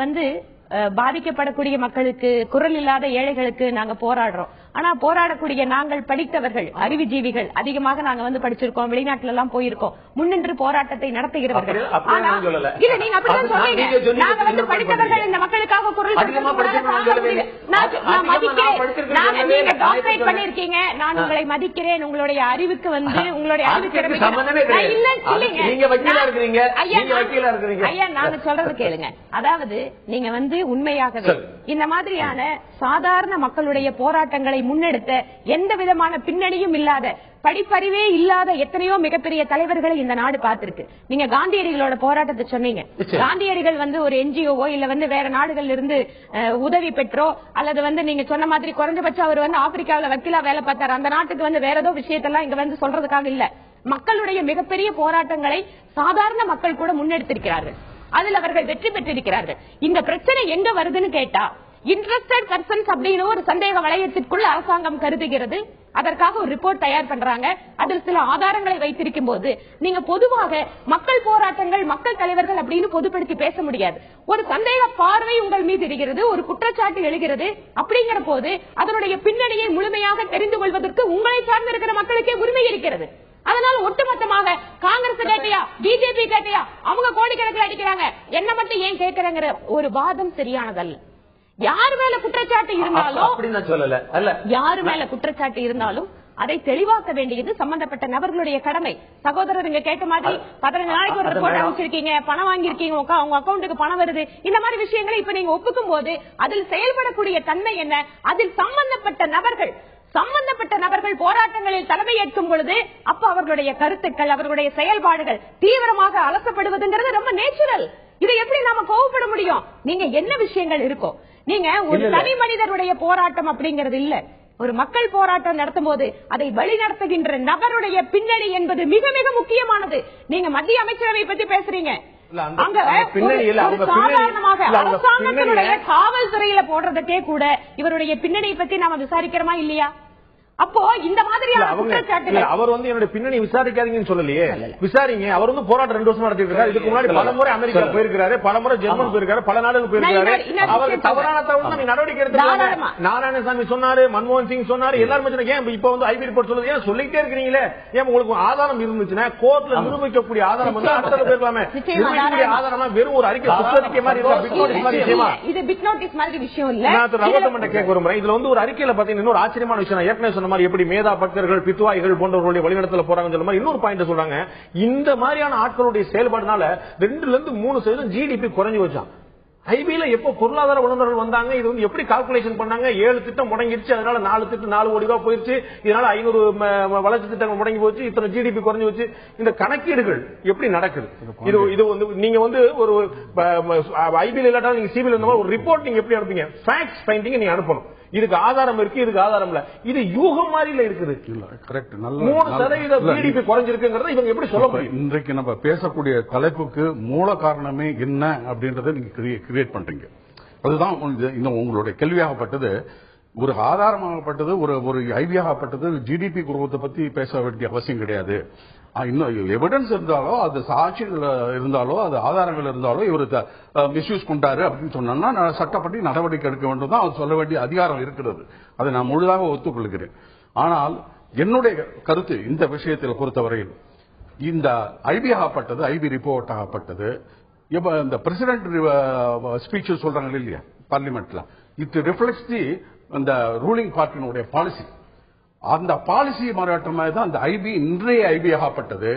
பாதிக்கப்படக்கூடிய மக்களுக்கு, குரல் இல்லாத ஏழைகளுக்கு நாங்க போராடுறோம். ஆனா போராடக்கூடிய நாங்கள் படித்தவர்கள், அறிவுஜீவிகள் அதிகமாக நாங்க படிச்சிருக்கோம், வெளிநாட்டுல எல்லாம் போயிருக்கோம், முன்னின்று போராட்டத்தை நடத்துகிறவர்கள். இல்ல நீங்க அப்படிதான் சொல்றீங்க. நாங்க படித்தவர்கள் இந்த மக்களுக்காக குரல் நீங்க டாக்டரேட் பண்ணிருக்கீங்க, நான் உங்களை மதிக்கிறேன். உங்களுடைய அறிவுக்கு உங்களுடைய ஐயா நாங்க சொல்றது கேளுங்க. அதாவது நீங்க உண்மையாகவே இந்த மாதிரியான சாதாரண மக்களுடைய போராட்டங்களை முன்னெடுத்த, எந்த விதமான பின்னணியும் இல்லாத, படிப்பறிவே இல்லாத எத்தனையோ மிகப்பெரிய தலைவர்களை இந்த நாடு பார்த்திருக்கு. நீங்க காந்தியடிகளோட போராட்டத்தை சொன்னீங்க. காந்தியடிகள் ஒரு என்ஜிஓ இல்ல வேற நாடுகள்ல இருந்து உதவி பெற்றோ அல்லது நீங்க சொன்ன மாதிரி குறைஞ்சபட்சம் அவர் ஆப்பிரிக்காவில வக்கீலா வேலை பார்த்தாரு. அந்த நாட்டுக்கு வேற ஏதோ விஷயத்தெல்லாம் இங்க சொல்றதுக்காக இல்ல. மக்களுடைய மிகப்பெரிய போராட்டங்களை சாதாரண மக்கள் கூட முன்னெடுத்திருக்கிறார்கள். அதில் அவர்கள் வெற்றி பெற்றிருக்கிறார்கள். இந்த பிரச்சனை எங்க வருதுன்னு கேட்டா, இன்ட்ரெஸ்டட் பர்சன்ஸ் அப்படின்னு ஒரு சந்தேக வளையத்திற்குள் அரசாங்கம் கருதுகிறது. அதற்காக ஒரு ரிப்போர்ட் தயார் பண்றாங்க. அதில் சில ஆதாரங்களை வைத்திருக்கும் போது நீங்க பொதுவாக மக்கள் போராட்டங்கள், மக்கள் தலைவர்கள் அப்படின்னு பொதுப்படுத்தி பேச முடியாது. ஒரு சந்தேக பார்வை உங்கள் மீது இருக்கிறது, ஒரு குற்றச்சாட்டு எழுகிறது. அப்படிங்கிற போது அதனுடைய பின்னணியை முழுமையாக தெரிந்து கொள்வதற்கு உங்களை சார்ந்து இருக்கிற மக்களுக்கே உரிமை இருக்கிறது. அதனால ஒட்டுமொத்தமாக காங்கிரஸ் கேட்டையா, பிஜேபி கேட்டையா, அவங்க கோடிக்கணக்கில் அடிக்கிறாங்க, என்ன மட்டும் ஏன் கேட்கிறாங்கிற ஒரு வாதம் சரியானதல்ல. யாரு மேல குற்றச்சாட்டு இருந்தாலும் அதை தெளிவாக்க வேண்டியது சம்பந்தப்பட்ட நபர்களுடைய கடமை. சகோதரர் இங்க கேட்ட மாதிரி 15 நாளைக்கு ஒரு ரிப்போர்ட் அமைச்சிருக்கீங்க, பணம் வாங்கியிருக்கீங்க, உங்க அக்கௌண்ட்டுக்கு பணம் வருது, இந்த மாதிரி விஷயங்களை இப்ப நீங்க ஒப்புக்கும் போது அதில் செயல்படக்கூடிய தன்மை என்ன? அதில் சம்பந்தப்பட்ட நபர்கள் போராட்டங்களில் தலைமையேற்கும் பொழுது அப்ப அவர்களுடைய கருத்துக்கள், அவர்களுடைய செயல்பாடுகள் தீவிரமாக அலசப்படுவதுங்கிறது ரொம்ப நேச்சுரல். இதை எப்படி நாம கோவப்பட முடியும்? நீங்க என்ன விஷயங்கள் இருக்கோ, நீங்க ஒரு தனி மனிதருடைய போராட்டம் அப்படிங்கிறது இல்ல. ஒரு மக்கள் போராட்டம் நடத்தும் போது அதை வழிநடத்துகின்ற நபருடைய பின்னணி என்பது மிக மிக முக்கியமானது. நீங்க மத்திய அமைச்சரவை பத்தி பேசுறீங்க, அரசாங்கத்தினுடைய காவல்துறையில போடுறதுக்கே கூட இவருடைய பின்னணியை பத்தி நாம விசாரிக்கிறோமா இல்லையா? அப்போ இந்த மாதிரியான குற்றச்சாட்டுகள் அவர் என்னோட பின்னணி விசாரிக்காதீங்கன்னு சொல்லலையே, விசாரிங்க. அவர் போராட்டம் 2 வருஷமா நடத்திட்டு இருக்காரு. இதுக்கு முன்னாடி பல முறை அமெரிக்கா போயிருக்காரு, பல முறை ஜெர்மன் போயிருக்காரு, பல நாடுகள் போயிருக்காரு. அவர் தவறான தகவல் நடவடிக்கை எடுத்து நாராயணசாமி சொன்னாரு, மன்மோகன் சிங் சொன்னாரு, எல்லாரும் ஏன் இப்ப ஐபி ரிப்போர்ட் சொல்லுது? ஏன் சொல்லிட்டே இருக்கிறீங்களே? ஏன் உங்களுக்கு ஆதாரம் இருந்துச்சுன்னா கோர்ட்ல நிரூபிக்கக்கூடிய ஆதாரம் அடுத்த பேருக்கலாமே. நிரூபிக்கக்கூடிய ஆதாரமா வெறும் ஒரு அறிக்கை புத்தரிக்கை மாதிரி இது பிக் நோட்டீஸ் மாதிரி விஷயம் இல்ல. நான் ரகோத்தமன்ட்ட கேட்க விரும்புறேன். இதுல ஒரு அறிக்கையில பாத்தீங்கன்னா இன்னொரு ஆச்சரியமான விஷயம், ஏற்கனவே சொன்ன மாதிரி எப்படி மேதா பக்தர்கள், பித்வாய்கள் போன்றவர்களுடைய வழிநடத்தல போறாங்கன்னு சொல்ல மாதிரி இன்னொரு பாயிண்ட் சொல்றாங்க. இந்த மாதிரியான ஆட்களுடைய செயல்பாடுனால 2-3% ஜிடிபி குறைஞ்சு வச்சான். ஐபில எப்போ பொருளாதார வல்லுநர்கள் வந்தாங்க, இது எப்படி கால்குலேஷன் பண்ணாங்க? 7 திட்டம் முடங்கிருச்சு, அதனால 4 திட்டம் 4 கோடி ரூபாய் போயிருச்சு, இதனால 500 வளர்ச்சி திட்டங்கள் முடங்கி போச்சு, இத்தனை ஜிடிபி குறைஞ்சு வச்சு. இந்த கணக்கீடுகள் எப்படி நடக்குது? இது நீங்க ஒரு ஐபில இல்லாட்டா நீங்க சிபில இருந்த மாதிரி ஒரு ரிப்போர்ட் நீங்க எப்படி அனுப்புங்க? ஃபேக்ட்ஸ் ஃபைண்டிங் நீங்க அனுப்பணும். இதுக்கு ஆதாரம் இருக்கு, இதுக்கு ஆதாரம் இல்ல. இது யூகம் மாதிரில இருக்குது. 3% ஜிடிபி குறைஞ்சிருக்குங்கிறத இவங்க எப்படி சொல்ல முடியும்? இன்றைக்கு நம்ம பேசக்கூடிய தலைப்புக்கு மூல காரணமே என்ன அப்படின்றத நீங்க கிரியேட் பண்றீங்க. அதுதான் உங்களுடைய கேள்வியாகப்பட்டது, ஒரு ஆதாரமாகப்பட்டது, ஒரு ஐடியாகப்பட்டது. ஜிடிபி குரோத்தை பத்தி பேச வேண்டிய அவசியம் கிடையாது. இன்னும் எவிடன்ஸ் இருந்தாலோ, அது சாட்சிகள் இருந்தாலோ, அது ஆதாரங்கள் இருந்தாலோ, இவர் மிஸ்யூஸ் கொண்டாரு அப்படின்னு சொன்னா சட்டப்படி நடவடிக்கை எடுக்க வேண்டும் தான் அவர் சொல்ல வேண்டிய அதிகாரம் இருக்கிறது. அதை நான் முழுதாக ஒத்துக்கொள்கிறேன். ஆனால் என்னுடைய கருத்து இந்த விஷயத்தில் பொறுத்தவரையில், இந்த ஐபி ரிப்போர்ட் ஆகப்பட்டது இப்ப இந்த பிரசிடென்ட் ஸ்பீச் சொல்றாங்க இல்லையா பார்லிமெண்ட்ல, இட் ரிஃப்ளெக்ட்ஸ் தி அந்த ரூலிங் பார்ட்டியினுடைய பாலிசி. அந்த பாலிசி மாறாட்டமாக தான் அந்த ஐபி இன்றைய ஐபி ஆகப்பட்டது,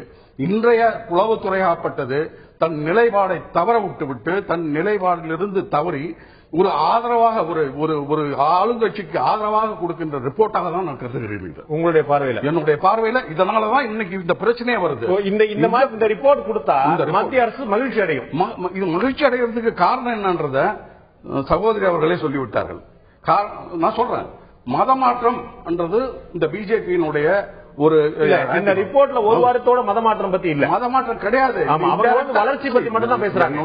இன்றைய உளவுத்துறையாகப்பட்டது. தன் நிலைப்பாடை தவற விட்டுவிட்டு தன் நிலைப்பாடிலிருந்து தவறி ஒரு ஆதரவாக ஒரு ஆளுங்கட்சிக்கு ஆதரவாக கொடுக்கின்ற ரிப்போர்ட்டாக தான் நான் கருதுகிறேன். உங்களுடைய பார்வையில்? என்னுடைய பார்வையில் இதனாலதான் இன்னைக்கு இந்த பிரச்சனையே வருது. இந்த ரிப்போர்ட் கொடுத்தா மத்திய அரசு மகிழ்ச்சி அடையும். இது மகிழ்ச்சி அடைகிறதுக்கு காரணம் என்னன்றத சகோதரி அவர்களே சொல்லிவிட்டார்கள். நான் சொல்றேன், மதமாற்றம் என்றது இந்த பிஜேபியினுடைய ஒரு இந்த ரிப்போர்ட்ல ஒரு வாரத்தோட மதமாற்றம் பத்தி இல்ல. மதமாற்றம் கிடையாது, வளர்ச்சி பத்தி மட்டும் தான் பேசுறாங்க.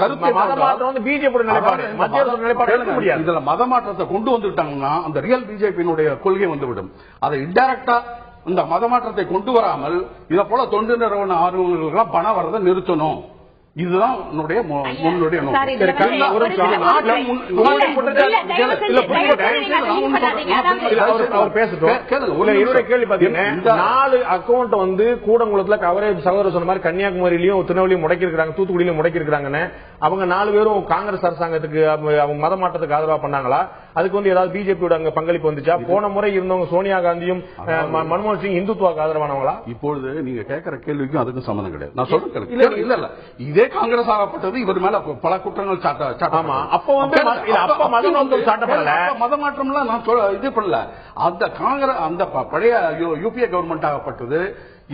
மதமாற்றம் வந்து பிஜேபி நிலைப்பாடு, மத்திய அரசு நிலைப்பாடு எடுக்க முடியாது. இதுல மதமாற்றத்தை கொண்டு வந்துட்டாங்கன்னா அந்த ரியல் பிஜேபியினுடைய கொள்கை வந்துவிடும். அதை இன்டைரக்டா இந்த மதமாற்றத்தை கொண்டு வராமல் இதை போல தொண்டு நிறுவன ஆர்வலர்களுக்கு பணம் வரதை நிறுத்தணும். இதுதான் என்னுடைய முன்னுடைய நாலு அக்கௌண்ட் வந்து கூடங்குளத்துல கவரேஜ் சகோதரர் சொன்ன மாதிரி கன்னியாகுமரியிலும் திருநெல்வேலியும் முடக்கி இருக்காங்க, தூத்துக்குடியிலும் முடக்கி இருக்காங்கன்னு. அவங்க 4 பேரும் காங்கிரஸ் அரசாங்கத்துக்கு அவங்க மதமாற்றத்துக்கு ஆதரவா பண்ணாங்களா? அதுக்கு வந்து ஏதாவது பிஜேபியோட அங்க பங்களிப்பு வந்துச்சா? போன முறை இருந்தவங்க சோனியா காந்தியும் மன்மோகன் சிங் இந்துத்துவாக்கு ஆதரவானவங்களா? இப்போது நீங்க கேட்கிற கேள்விக்கும் அதுக்கும் சம்பந்தம் கிடையாது. நான் சொல்றேன், இல்ல இல்ல, இதே காங்கிரஸ் ஆகப்பட்டது இவர் மேல பல குற்றங்கள் மதமாற்றம்லாம் நான் இது பண்ணல. அந்த காங்கிரஸ் அந்த பழைய யூபிஏ கவர்மெண்ட் ஆகப்பட்டது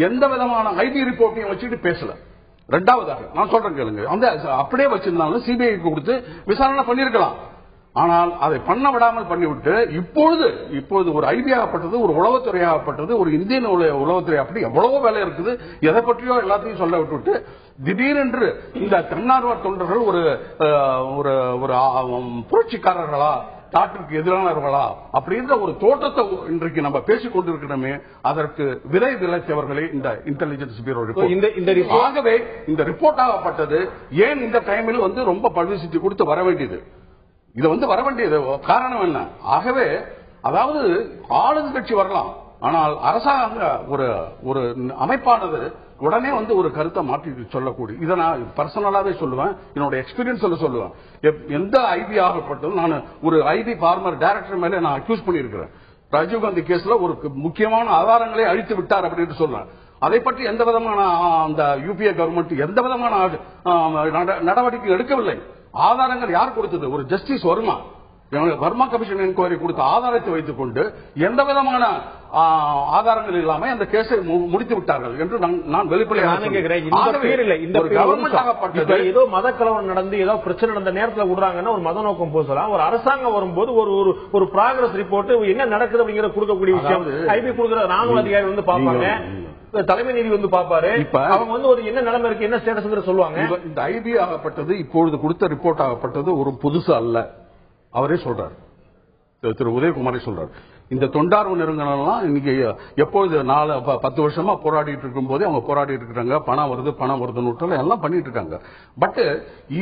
எந்த விதமான ஐடி ரிப்போர்ட்டையும் வச்சுட்டு பேசல. ரெண்டாவதாக நான் சொல்றேன் கேளுங்க, அந்த அப்படியே வச்சிருந்தாலும் சிபிஐக்கு கொடுத்து விசாரணை பண்ணிருக்கலாம். ஆனால் அதை பண்ண விடாமல் பண்ணிவிட்டு இப்பொழுது ஒரு ஐபி ஆகப்பட்டது, ஒரு உளவுத்துறை ஆகப்பட்டது, ஒரு இந்தியன் உளவுத்துறை, அப்படி எவ்வளவோ வேலை இருக்குது, எதை பற்றியோ எல்லாத்தையும் சொல்ல விட்டுவிட்டு திடீரென்று இந்த தன்னார்வ தொண்டர்கள் ஒரு புரட்சிக்காரர்களா, நாட்டிற்கு எதிரானவர்களா அப்படின்ற ஒரு தோற்றத்தை இன்றைக்கு நம்ம பேசிக் கொண்டிருக்கிறோமே, அதற்கு விதை விளைத்தவர்களே இந்த இன்டெலிஜென்ஸ் பியூரோ ரிப்போர்ட். ஆகவே இந்த ரிப்போர்ட் ஆகப்பட்டது ஏன் இந்த டைமில் வந்து ரொம்ப பப்ளிசிட்டி கொடுத்து வர வேண்டியது, இது வந்து வர வேண்டியது காரணம் என்ன? ஆகவே அதாவது ஆளுங்கட்சி வரலாம், ஆனால் அரசாங்க ஒரு அமைப்பானது உடனே வந்து ஒரு கருத்தை மாற்றி சொல்லக்கூடிய, இதை நான் பர்சனலாவே சொல்லுவேன், என்னோட எக்ஸ்பீரியன்ஸ் சொல்லுவேன். எந்த ஐபி ஆகப்பட்டதும் நான் ஒரு ஐபி ஃபார்மர் டைரக்டர் மேலே நான் அக்யூஸ் பண்ணியிருக்கிறேன். ராஜீவ்காந்தி கேஸ்ல ஒரு முக்கியமான ஆதாரங்களை அழித்து விட்டார் அப்படின்னு சொல்றேன். அதை பற்றி எந்த விதமான அந்த யூபிஏ கவர்மெண்ட் எந்த விதமான நடவடிக்கை எடுக்கவில்லை. ஆதாரங்கள் யார் கொடுத்தது? ஒரு ஜஸ்டிஸ் வர்மா கமிஷன் என்கொயரி கொடுத்த ஆதாரத்தை வைத்துக் கொண்டு எந்த விதமான ஆதாரங்கள் இல்லாமல் அந்த கேஸை முடித்து விட்டார்கள் என்று நான் வெளிப்படையாக ஏதோ மத கலவரம் நடந்து ஏதோ பிரச்சனை நடந்த நேரத்தில் விடுறாங்கன்னா ஒரு மத நோக்கம் போசலாம். ஒரு அரசாங்கம் வரும்போது ஒரு ப்ராக்ரஸ் ரிப்போர்ட் என்ன நடக்குது அப்படிங்கிற கொடுக்கக்கூடிய விஷயம் ஐபி கொடுக்கிற ராணுவ அதிகாரி வந்து பாப்பாங்க, தலைமை நீதி வந்து பாப்பாரு, அவங்க வந்து ஒரு என்ன நிலைமை இருக்கு என்ன ஸ்டேட்டஸ் சொல்லுவாங்க. இந்த ஐபி ஆகப்பட்டது இப்பொழுது கொடுத்த ரிப்போர்ட் ஆகப்பட்டது ஒரு புதுசு அல்ல. அவரே சொல்றார், திரு உதயகுமாரே சொல்றார், இந்த தொண்டார்வ நிறுவனங்கள்லாம் இன்னைக்கு எப்பொழுது 10 வருஷமா போராடிட்டு இருக்கும் போதே அவங்க போராடிட்டு இருக்காங்க, பணம் வருதுன்னு எல்லாம் பண்ணிட்டு இருக்காங்க. பட்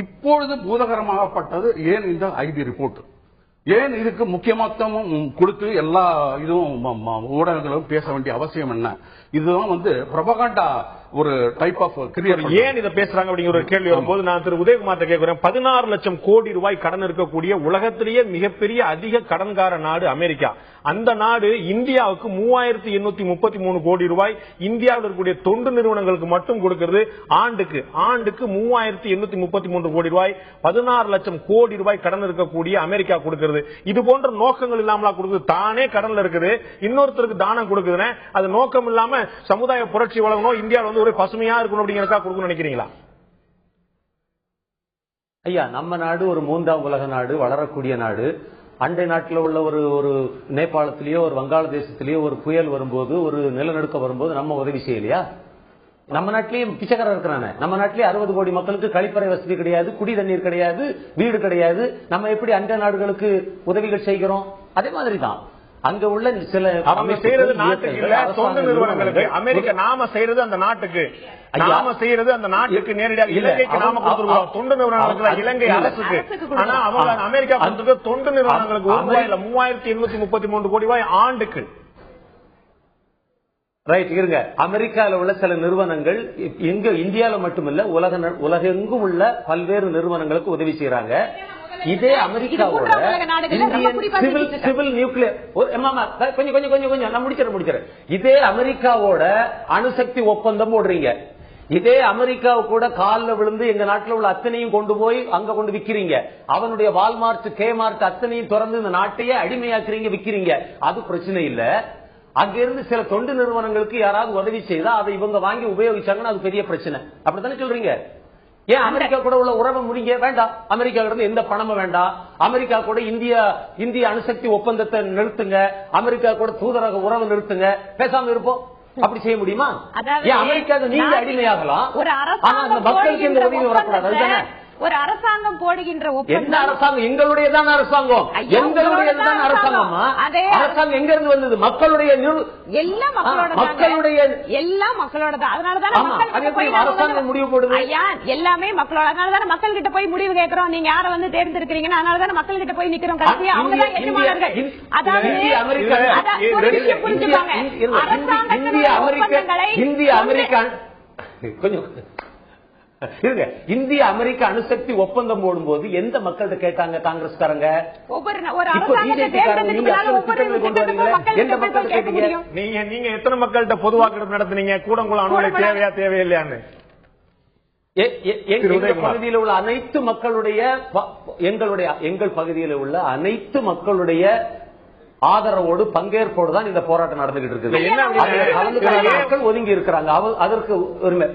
இப்பொழுது பூதகரமாகப்பட்டது ஏன் இந்த ஐபி ரிப்போர்ட், ஏன் இதுக்கு முக்கியத்துவம் கொடுத்து எல்லா இதுவும் ஊடகங்களும் பேச வேண்டிய அவசியம் என்ன? இதுதான் வந்து ப்ரொபகண்டா ஒரு டைப் ஆஃப் கிரியேட். ஏன் இதை பேசுறாங்க அப்படிங்கிற ஒரு கேள்வி வரும்போது நான் திரு உதயகுமார் கேட்கிறேன். 16 லட்சம் கோடி ரூபாய் கடன் இருக்கக்கூடிய உலகத்திலேயே மிகப்பெரிய அதிக கடன்கார நாடு அமெரிக்கா. அந்த நாடு இந்தியாவுக்கு 3833 கோடி ரூபாய் இந்தியாவில் இருக்கக்கூடிய தொண்டு நிறுவனங்களுக்கு மட்டும் கொடுக்கிறது. ஆண்டுக்கு 3833 கோடி ரூபாய் 16 லட்சம் கோடி ரூபாய் கடன் இருக்கக்கூடிய அமெரிக்கா கொடுக்கிறது. இது போன்ற நோக்கங்கள் இல்லாமலா கொடுக்குது? தானே கடன்ல இருக்குது, இன்னொருத்தருக்கு தானம் கொடுக்குதுன்னு அது நோக்கம் இல்லாம சமுதாய புரட்சி வளரணும், இந்தியாவில் வந்து ஒரு பசுமையா இருக்கணும் அப்படிங்கிறதா கொடுக்கணும் நினைக்கிறீங்களா? ஐயா, நம்ம நாடு ஒரு 3ஆம் உலக நாடு, வளரக்கூடிய நாடு. அண்டை நாட்டில் உள்ள ஒரு நேபாளத்திலேயோ ஒரு வங்காளதேசத்திலேயோ ஒரு புயல் வரும்போது, ஒரு நிலநடுக்கம் வரும்போது நம்ம உதவி செய்யலையா? நம்ம நாட்டிலேயே பிச்சைக்காரர் இருக்கிறானே, நம்ம நாட்டிலேயே 60 கோடி மக்களுக்கு கழிப்பறை வசதி கிடையாது, குடி தண்ணீர் கிடையாது, வீடு கிடையாது. நம்ம எப்படி அண்டை நாடுகளுக்கு உதவிகள் செய்கிறோம்? அதே மாதிரி தான் அங்க உள்ள சில அவங்க செய்யறது நாட்டுக்கு இல்ல, தொண்டு நிறுவனங்களுக்கு. அமெரிக்கா நாம செய்யறது அந்த நாட்டுக்கு, நாம செய்யறது அந்த நாட்டுக்கு நேரடியாக இலங்கைக்கு நாம கொடுத்துருவோம். தொண்டு நிறுவனங்களுக்கு இலங்கை அரசுக்கு. ஆனா அவங்க அமெரிக்கா கொடுத்தது தொண்டு நிறுவனங்களுக்கு 3833 கோடி ரூபாய் ஆண்டுக்கு. ரைட் இருங்க. அமெரிக்காவில் உள்ள சில நிறுவனங்கள் எங்க இந்தியாவில் மட்டுமல்ல உலகெங்கும் உள்ள பல்வேறு நிறுவனங்களுக்கு உதவி செய்யறாங்க. இதே அமெரிக்காவோட சிவில் நியூக்ளியர் கொஞ்சம் நான் முடிக்கிறேன். இதே அமெரிக்காவோட அணுசக்தி ஒப்பந்தம் போடுறீங்க. இதே அமெரிக்காவை கூட காலில் விழுந்து எங்க நாட்டில் உள்ள அத்தனையும் கொண்டு போய் அங்க கொண்டு விக்கிறீங்க. அவனுடைய வால்மார்ட் கேமார்ட் அத்தனையும் திறந்து இந்த நாட்டையே அடிமையாக்குறீங்க, விக்கிறீங்க. அது பிரச்சனை இல்ல. அங்கிருந்து சில தொண்டு நிறுவனங்களுக்கு யாராவது உதவி செய்தா அதை இவங்க வாங்கி உபயோகிச்சாங்கன்னா அது பெரிய பிரச்சனை. அப்படித்தானே சொல்றீங்க? ஏன் அமெரிக்கா கூட உள்ள உறவை முடிங்க வேண்டாம், அமெரிக்கா இருந்து எந்த பணமும் வேண்டாம், அமெரிக்கா கூட இந்திய அணுசக்தி ஒப்பந்தத்தை நிறுத்துங்க, அமெரிக்கா கூட தூதரக உறவை நிறுத்துங்க, பேசாம இருப்போம். அப்படி செய்ய முடியுமா? ஏன் அமெரிக்காவுக்கு நீங்க அடிமையாகலாம், ஆனா அந்த மக்களுக்கு இந்த உதவி வரக்கூடாது. அதுதானே ஒரு அரசாங்கம் போடுகின்ற எந்த அரசாங்கம்? எங்களுடையதான் அரசாங்கம், எங்களுடையதான் அரசாங்கமா? அரசாங்கம் எங்க இருந்து வந்தது? மக்களுடைய எல்லாம் மக்களோட தான். அதனாலதான் அரசாங்கம் முடிவு போடுது. ஐயா எல்லாமே மக்களோட. அதனாலதானே மக்கள் கிட்ட போய் முடிவு கேட்கிறோம். நீங்க யாரை வந்து தேர்ந்தெடுக்கிறீங்கன்னா அதனாலதானே மக்கள் கிட்ட போய் நிக்கிறோம். கடைசியா அவங்க தான் எஜமானர்கள். அதாவது புரிஞ்சுப்பாங்க. இந்திய அமெரிக்கா கொஞ்சம் இந்திய அமெரிக்க அணுசக்தி ஒப்பந்தம் போடும்போது எந்த மக்கள்கிட்ட கேட்டாங்க காங்கிரஸ்காரங்க? நீங்க எத்தனை மக்கள்கிட்ட பொது வாக்கெடுப்பு நடத்தினீங்க? கூடங்குளம் அணுலை தேவையா தேவையில்லையான்னு எங்கள் பகுதியில் உள்ள அனைத்து மக்களுடைய எங்கள் பகுதியில் உள்ள அனைத்து மக்களுடைய ஆதரவோடு பங்கேற்போடு தான் இந்த போராட்டம் நடந்துகிட்டு இருக்குது. மக்கள் ஒதுங்கி இருக்கிறாங்க. அதற்கு உரிமை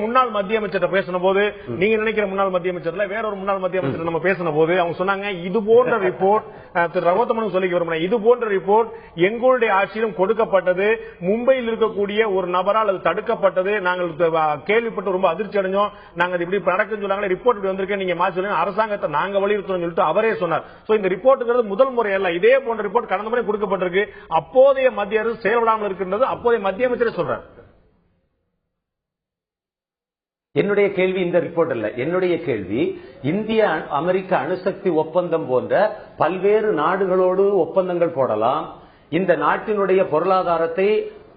முன்னாள் மத்திய அமைச்சர் பேசின போது, நீங்க நினைக்கிற முன்னாள் மத்திய அமைச்சர்ல வேற ஒரு முன்னாள் மத்திய அமைச்சர் நம்ம பேசின போது அவங்க சொன்னாங்க, இது போன்ற ரிப்போர்ட் திரு ரகோத்தமன் சொல்லி வரும், இது போன்ற ரிப்போர்ட் எங்களுடைய ஆட்சியிலும் கொடுக்கப்பட்டது, மும்பையில் இருக்கக்கூடிய ஒரு நபரால் அது தடுக்கப்பட்டது, நாங்கள் கேள்விப்பட்டு ரொம்ப அதிர்ச்சி அடைஞ்சோம், நாங்க இப்படி நடக்குன்னு சொன்னாங்க, ரிப்போர்ட் வந்திருக்கேன், நீங்க மாற்றி சொல்லுங்க, அரசாங்கத்தை நாங்க வலியுறுத்தோம் சொல்லிட்டு அவரே சொன்னார். இந்த ரிப்போர்ட் முதல் முறை அல்ல, இதே போன்ற ரிப்போர்ட் கடந்த முறை கொடுக்கப்பட்டிருக்கு. அப்போதைய மத்திய அரசு செயல்படாமல் இருக்கின்றது. அப்போதைய மத்திய அமைச்சர் சொல்றார். என்னுடைய கேள்வி இந்த ரிப்போர்ட் அல்ல. என்னுடைய கேள்வி, இந்திய அமெரிக்க அணுசக்தி ஒப்பந்தம் போன்ற பல்வேறு நாடுகளோடு ஒப்பந்தங்கள் போடலாம். இந்த நாட்டினுடைய பொருளாதாரத்தை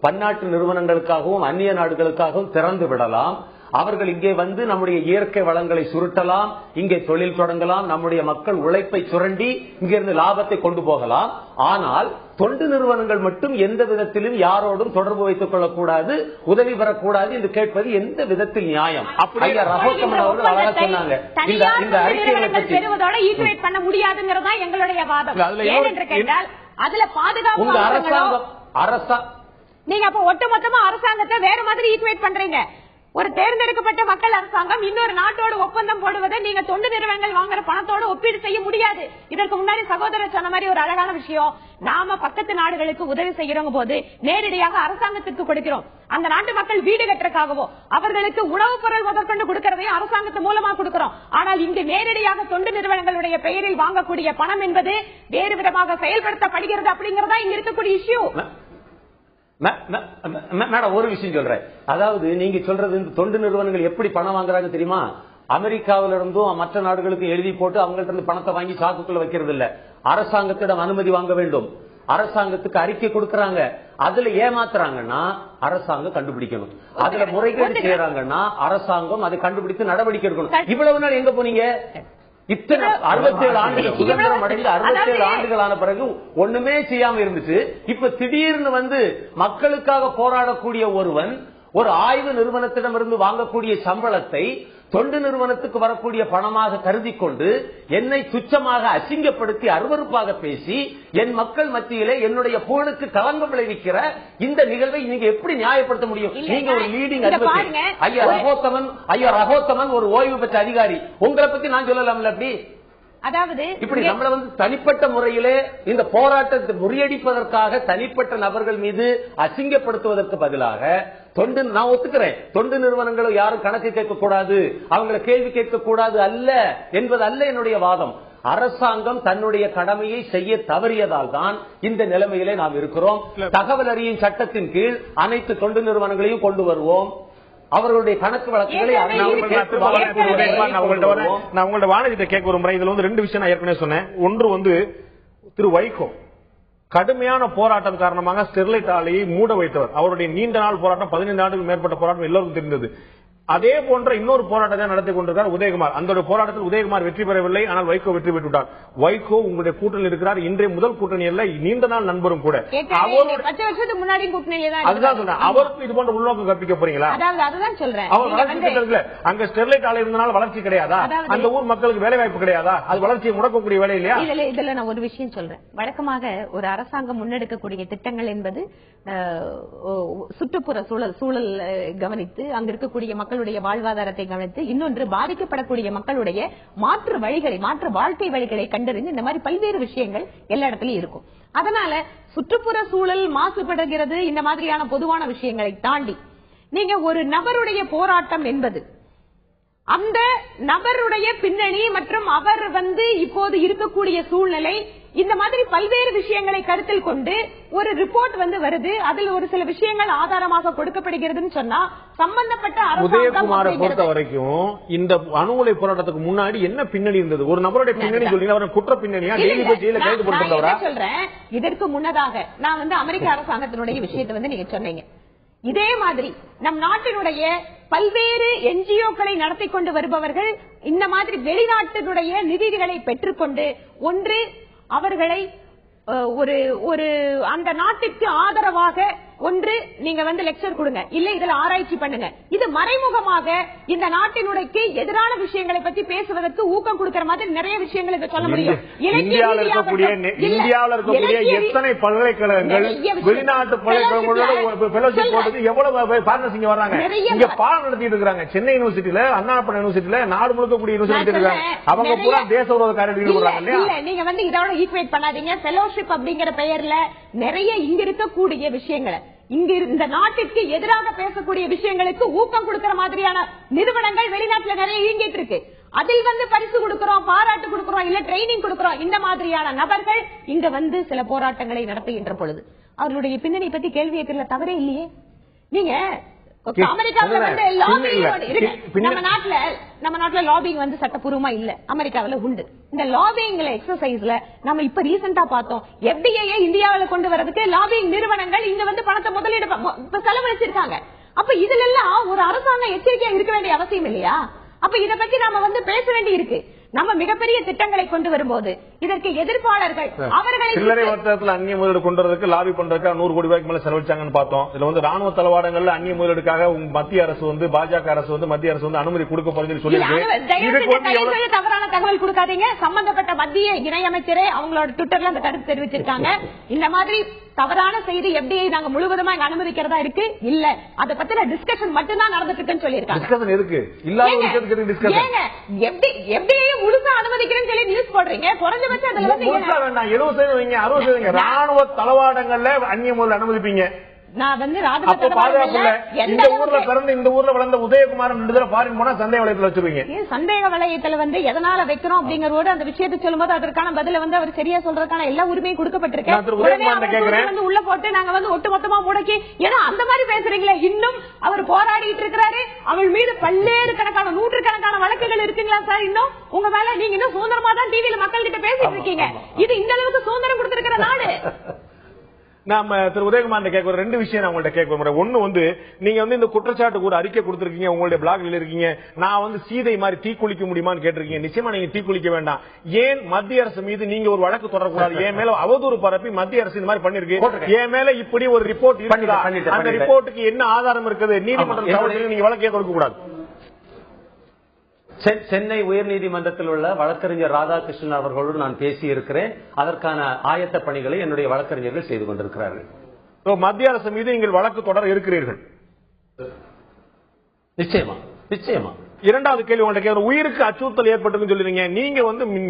பன்னாட்டு நிறுவனங்களுக்காகவும் அந்நிய நாடுகளுக்காகவும் திறந்து விடலாம். அவர்கள் இங்கே வந்து நம்முடைய இயற்கை வளங்களை சுருட்டலாம், இங்கே தொழில் தொடங்கலாம், நம்முடைய மக்கள் உழைப்பை சுரண்டி இங்கிருந்து லாபத்தை கொண்டு போகலாம். ஆனால் தொண்டு நிறுவனங்கள் மட்டும் எந்த விதத்திலும் யாரோடும் தொடர்பு வைத்துக் கொள்ளக்கூடாது, உதவி பெறக்கூடாது என்று கேட்பது எந்த விதத்தில் நியாயம்? ஐயா ரகோத்தமன் அவர்கள் அழகா சொன்னாங்க. இந்த அறிக்கைகளை பற்றி பண்ண முடியாதுங்கிறதா எங்களுடைய வாதம். ஏனென்று கேட்டால் அதுல பாதுகாப்பு உங்க அரசாங்கம் நீங்க அப்ப ஒட்டுமொத்தமா அரசாங்கத்தை வேற மாதிரி ஈக்குவேட் பண்றீங்க. ஒரு தேர்ந்தெடுக்கப்பட்ட மக்கள் அரசாங்கம் இன்னொரு நாட்டோடு ஒப்பந்தம் போடுவதை நீங்க தொண்டு நிறுவனங்கள் வாங்குற பணத்தோடு ஒப்பீடு செய்ய முடியாது. இதற்கு முன்னாடி சகோதரர் சொன்ன மாதிரி ஒரு அழகான விஷயம், நாம பக்கத்து நாடுகளுக்கு உதவி செய்யறோம் போது நேரடியாக அரசாங்கத்திற்கு கொடுக்கிறோம். அந்த நாட்டு மக்கள் வீடு கட்டுறதுக்காகவோ அவர்களுக்கு உணவுப் பொருள் முதற்கொண்டு கொடுக்கறதையும் அரசாங்கத்து மூலமா கொடுக்கிறோம். ஆனால் இங்கு நேரடியாக தொண்டு நிறுவனங்களுடைய பெயரில் வாங்கக்கூடிய பணம் என்பது வேறு விதமாக செயல்படுத்தப்படுகிறது. அப்படிங்கறதா இங்க இருக்கக்கூடிய இஷ்யூ. மேடம் ஒரு விஷயம் சொல்றேன். அதாவது நீங்க சொல்றது இந்த தொண்டு நிறுவனங்கள் எப்படி பணம் வாங்குறாங்க தெரியுமா? அமெரிக்காவில இருந்தும் மற்ற நாடுகளுக்கு எழுதி போட்டு அவங்கள்ட்ட இருந்து பணத்தை வாங்கி சாக்குக்குள்ள வைக்கிறது இல்ல. அரசாங்கத்திடம் அனுமதி வாங்க வேண்டும். அரசாங்கத்துக்கு அறிக்கை கொடுக்கறாங்க. அதுல ஏமாத்துறாங்கன்னா அரசாங்கம் கண்டுபிடிக்கணும். அதுல முறைகேடு செய்யறாங்கன்னா அரசாங்கம் அதை கண்டுபிடித்து நடவடிக்கை எடுக்கணும். இவ்வளவு நாள் எங்க போனீங்க? இத்தனை 67 ஆண்டுகள் சுதந்திரம் அடைந்து 67 ஆண்டுகளான பிறகு ஒண்ணுமே செய்யாம இருந்துச்சு. இப்ப திடீர்னு வந்து மக்களுக்காக போராடக்கூடிய ஒருவன் ஒரு ஆய்வு நிறுவனத்திடமிருந்து வாங்கக்கூடிய சம்பளத்தை தொண்டு நிறுவனத்துக்கு வரக்கூடிய பணமாக கருதி கொண்டு என்னை துச்சமாக அசிங்கப்படுத்தி அருவருப்பாக பேசி என் மக்கள் மத்தியிலே என்னுடைய புகழுக்கு களங்கம் விளைவிக்கிற இந்த நிகழ்வை நீங்க எப்படி நியாயப்படுத்த முடியும்? நீங்க ஒரு லீடிங் அட்வொகேட். ஐயா ரகோத்தமன் ஒரு ஓய்வு பெற்ற அதிகாரி. உங்களை பத்தி நான் சொல்லலாம்ல? அப்படி அதாவது இப்படி நம்மள வந்து தனிப்பட்ட முறையிலே இந்த போராட்டத்தை முறியடிப்பதற்காக தனிப்பட்ட நபர்கள் மீது அசிங்கப்படுத்துவதற்கு பதிலாக தொண்டு, நான் ஒத்துக்கிறேன், தொண்டு நிறுவனங்களை யாரும் கணக்கு கேட்கக்கூடாது, அவங்களை கேள்வி கேட்கக்கூடாது அல்ல என்பது அல்ல என்னுடைய வாதம். அரசாங்கம் தன்னுடைய கடமையை செய்ய தவறியதால் தான் இந்த நிலைமையிலே நாம் இருக்கிறோம். தகவல் அறியும் சட்டத்தின் கீழ் அனைத்து தொண்டு நிறுவனங்களையும் கொண்டு வருவோம். அவர்களுடைய கணக்கு வழக்குகளை நான் உங்களோட வானதிட்ட கேட்க ஒரு முறை. இதுல வந்து 2 விஷயம் நான் ஏற்கனவே சொன்னேன். ஒன்று வந்து திரு வைகோ கடுமையான போராட்டம் காரணமாக ஸ்டெர்லைட் ஆலையை மூட வைத்தவர். அவருடைய நீண்ட நாள் போராட்டம், 15 ஆண்டுக்கு மேற்பட்ட போராட்டம் எல்லோருக்கும் தெரிந்தது. அதே போன்ற இன்னொரு போராட்டத்தை நடத்தி கொண்டிருக்கிறார் உதயகுமார். அந்த போராட்டத்தில் உதயகுமார் வெற்றி பெறவில்லை, ஆனால் வைகோ வெற்றி பெற்றுவிட்டார். வைகோ உங்களுடைய கூட்டணியில் இருக்கிறார். இன்றைய முதல் கூட்டணி அல்ல, நீண்ட நாள் நண்பரும் கூட. 10 வருஷத்துக்கு முன்னாடி அதுதான் சொல்றேன். அவருக்கு இது போன்ற உள்நோக்கம் கற்பிக்க போறீங்களா? அதுதான் சொல்றேன். அவர் வளர்ச்சி அங்க ஸ்டெர்லைட் ஆலை இருந்தனால வளர்ச்சி கிடையாதா? அந்த ஊர் மக்களுக்கு வேலை வாய்ப்பு கிடையாதா? அது வளர்ச்சியை முடக்கக்கூடிய வேலை இல்லையா? இதுல நான் ஒரு விஷயம் சொல்றேன். வழக்கமாக ஒரு அரசாங்கம் முன்னெடுக்கக்கூடிய திட்டங்கள் என்பது சுற்றுப்புற சூழல் கவனித்து, அங்க இருக்கக்கூடிய மக்களுடைய வாழ்வாதாரத்தை கவனித்து, இன்னொன்று பாதிக்கப்படக்கூடிய மக்களுடைய மாற்று வாழ்க்கை வழிகளை கண்டறிந்து, இந்த மாதிரி பல்வேறு விஷயங்கள் எல்லா இடத்துலயும் இருக்கும். அதனால சுற்றுப்புற சூழல் மாசுபடுகிறது, இந்த மாதிரியான பொதுவான விஷயங்களை தாண்டி நீங்க ஒரு நபருடைய போராட்டம் என்பது அந்த நபருடைய பின்னணி மற்றும் அவர் இப்போது இருக்கக்கூடிய சூழ்நிலை, இந்த மாதிரி பல்வேறு விஷயங்களை கருத்தில் கொண்டு ஒரு ரிப்போர்ட் வருது. அதில் ஒரு சில விஷயங்கள் ஆதாரமாக கொடுக்கப்படுகிறதுன்னு சொன்னா சம்பந்தப்பட்ட உதயகுமாரை பொறுத்த வரைக்கும் இந்த அணு உலை போராட்டத்துக்கு முன்னாடி என்ன பின்னணி இருந்தது? ஒரு நபருடைய பின்னணி சொல்றீங்க, குற்ற பின்னணியா? கைது போட்டு சொல்றேன். இதற்கு முன்னதாக நான் அமெரிக்க அரசாங்கத்தினுடைய விஷயத்தை நீங்க சொன்னீங்க. இதே மாதிரி நம் நாட்டினுடைய பல்வேறு என்ஜிஓக்களை நடத்தி கொண்டு வருபவர்கள் இந்த மாதிரி வெளிநாட்டினுடைய நிதிகளை பெற்றுக்கொண்டு ஒன்று அவர்களை ஒரு அந்த நாட்டுக்கு ஆதரவாக ஒன்று நீங்க லெக்சர் கொடுங்க, இல்ல இதுல ஆராய்ச்சி பண்ணுங்க. இது மறைமுகமாக இந்த நாட்டினுடைய எதிரான விஷயங்களை பத்தி பேசுவதற்கு ஊக்கம் கொடுக்கிற மாதிரி நிறைய விஷயங்களுக்கு சொல்ல முடியும். இந்தியாவில் இருக்கக்கூடிய எத்தனை பல்கலைக்கழகங்கள் வெளிநாட்டு பல்கலைக்கழகங்களோட எவ்வளவு பார்ட்னர்ஸ் இங்க வர்றாங்க, இங்க பாடம் நடத்திட்டு இருக்காங்க. சென்னை யூனிவர்சிட்டியில, அண்ணாமலை யூனிவர்சிட்டியில, நாடு முழுக்கக்கூடிய யூனிவர்சிட்டி இருக்காங்க. அவங்க பூரா தேச விரோத காரியத்தில் ஈடுபடுறாங்க. நீங்க இதோட ஈக்குவேட் பண்ணாதீங்க. ஃபெலோஷிப் அப்படிங்கிற பெயர்ல நிறைய இங்க இருக்கக்கூடிய விஷயங்களை, இங்க இந்த நாட்டிற்கு எதிராக பேசக்கூடிய விஷயங்களுக்கு ஊக்கம் கொடுக்கிற மாதிரியான நிறுவனங்கள் வெளிநாட்டுல நிறைய இயங்கிட்டு இருக்கு. அதில் பரிசு கொடுக்கிறோம், பாராட்டு கொடுக்கிறோம், இல்ல ட்ரைனிங் கொடுக்கிறோம். இந்த மாதிரியான நபர்கள் இங்க சில போராட்டங்களை நடத்துகின்ற பொழுது அவர்களுடைய பின்னணி பத்தி கேள்வி கேட்கல தவறே இல்லையே. நீங்க அமெரிக்காவில் நம்ம நாட்டுல லாபிங் சட்டப்பூர்வமா இல்ல, அமெரிக்காவில் உண்டு. இந்த லாபிங் எக்ஸசைஸ்ல நம்ம இப்ப ரீசெண்டா பார்த்தோம், FDA இந்தியாவில் கொண்டு வரதுக்கு லாபிங் நிறுவனங்கள் இங்க பணத்தை முதலீடு செலவழிச்சிருக்காங்க. அப்ப இதுல எல்லாம் ஒரு அரசாங்கம் எச்சரிக்கையா இருக்க வேண்டிய அவசியம் இல்லையா? அப்ப இத பத்தி நாம பேச வேண்டி இருக்கு. நம்ம மிகப்பெரிய திட்டங்களை கொண்டு வரும்போது இதற்கு எதிர்ப்பாளர்கள் அவர்களை சில்லறை வர்த்தகத்தில் அந்நிய முதலீடு கொண்டு வரதுக்கு லாபி பண்றதுக்கு 100 கோடி ரூபாய்க்கு மேல செலவழிச்சாங்கன்னு பார்த்தோம். இதுல ராணுவ தளவாடங்கள்ல அந்நிய முதலீடுக்காக மத்திய அரசு பாஜக அரசு மத்திய அரசு அனுமதி கொடுக்க போறதுன்னு சொல்லியிருக்கு. தவறான தகவல் கொடுக்காதீங்க. சம்பந்தப்பட்ட மத்திய இணையமைச்சரே அவங்களோட ட்விட்டர்ல அந்த கருத்து தெரிவிச்சிருக்காங்க. இந்த மாதிரி தவறான செய்தி FDA நாங்க முழுவதுமா இங்க அனுமதிக்கிறதா இருக்கு இல்ல, அத பத்தின டிஸ்கஷன் மட்டும் தான் நடந்துட்டு இருக்குன்னு சொல்லிருக்காங்க. டிஸ்கஷன் இருக்கு, இல்லாத விஷயத்துக்கு டிஸ்கஷன். FDA முழுசா அனுமதிக்கிறேன்னு சொல்லி நியூஸ் போடுறீங்க. குறைஞ்சபட்சம் அதுல முழுசா வேண்டாம், 70% வைங்க, 60% வைங்க. ராணுவ தளவாடங்கள்ல அந்நிய முதல் அனுமதிப்பீங்க. நான் பாதுகாப்பு இந்த ஊர்ல பிறந்த இந்த ஊர்ல வளர்ந்த உதயகுமார் ஃபாரின் போனா சந்தேக வளையத்துல வச்சிருவீங்க. சந்தேக வளையத்துல எதனால வைக்கிறோம் அப்படிங்கறதோட அந்த விஷயத்தை சொல்லும்போது அதற்கான பதில அவர் சரியா சொல்றதுக்கான எல்லா உரிமையும் கொடுக்கப்பட்டிருக்கு. உள்ள போட்டு நாங்க ஒட்டு மொத்தமா முடக்கி, ஏன்னா அந்த மாதிரி பேசுறீங்களே. இன்னும் அவர் போராடிட்டு இருக்கிறாரு. அவள் மீது பல்வேறு கணக்கான நூற்றுக்கணக்கான வழக்குகள் இருக்குங்களா சார்? இன்னும் உங்க மேல நீங்க இன்னும் சுதந்திரமா தான் டிவியில மக்கள் கிட்ட பேசிட்டு இருக்கீங்க. இது இந்த அளவுக்கு சுதந்திரம் கொடுத்திருக்கிற நாடு. நாம திரு உதயகுமார் கேட்க ரெண்டு விஷயம் நான் உங்கள்ட்ட கேட்க. ஒண்ணு நீங்க இந்த குற்றச்சாட்டுக்கு ஒரு அறிக்கை கொடுத்திருக்கீங்க, உங்களுடைய பிளாக்ல இருக்கீங்க. நான் சீதை மாதிரி தீக்குளிக்க முடியுமான்னு கேட்டிருக்கீங்க. நிச்சயமா நீங்க தீக்குளிக்க வேண்டாம். ஏன் மத்திய அரசு மீது நீங்க ஒரு வழக்கு தொடரக்கூடாது? என் மேல அவதூறு பரப்பி மத்திய அரசு இந்த மாதிரி பண்ணிருக்கு, என் மேல இப்படி ஒரு ரிப்போர்ட் இருக்குதா, அந்த ரிப்போர்ட்டுக்கு என்ன ஆதாரம் இருக்குது, நீதிமன்றம் நீங்க வழக்கே கொடுக்க கூடாது. சென்னை உயர்நீதிமன்றத்தில் உள்ள வழக்கறிஞர் ராதாகிருஷ்ணன் அவர்களோடு நான் பேசி இருக்கிறேன். அதற்கான ஆயத்த பணிகளை என்னுடைய வழக்கறிஞர்கள் செய்து கொண்டிருக்கிறார்கள். மத்திய அரசு மீது நீங்கள் வழக்கு தொடர இருக்கிறீர்கள்? நிச்சயமா நிச்சயமா. இரண்டாவது கேள்வி உங்கள்ட்ட, உயிருக்கு அச்சுறுத்தல் ஏற்பட்டு சொல்லுவீங்க. நீங்க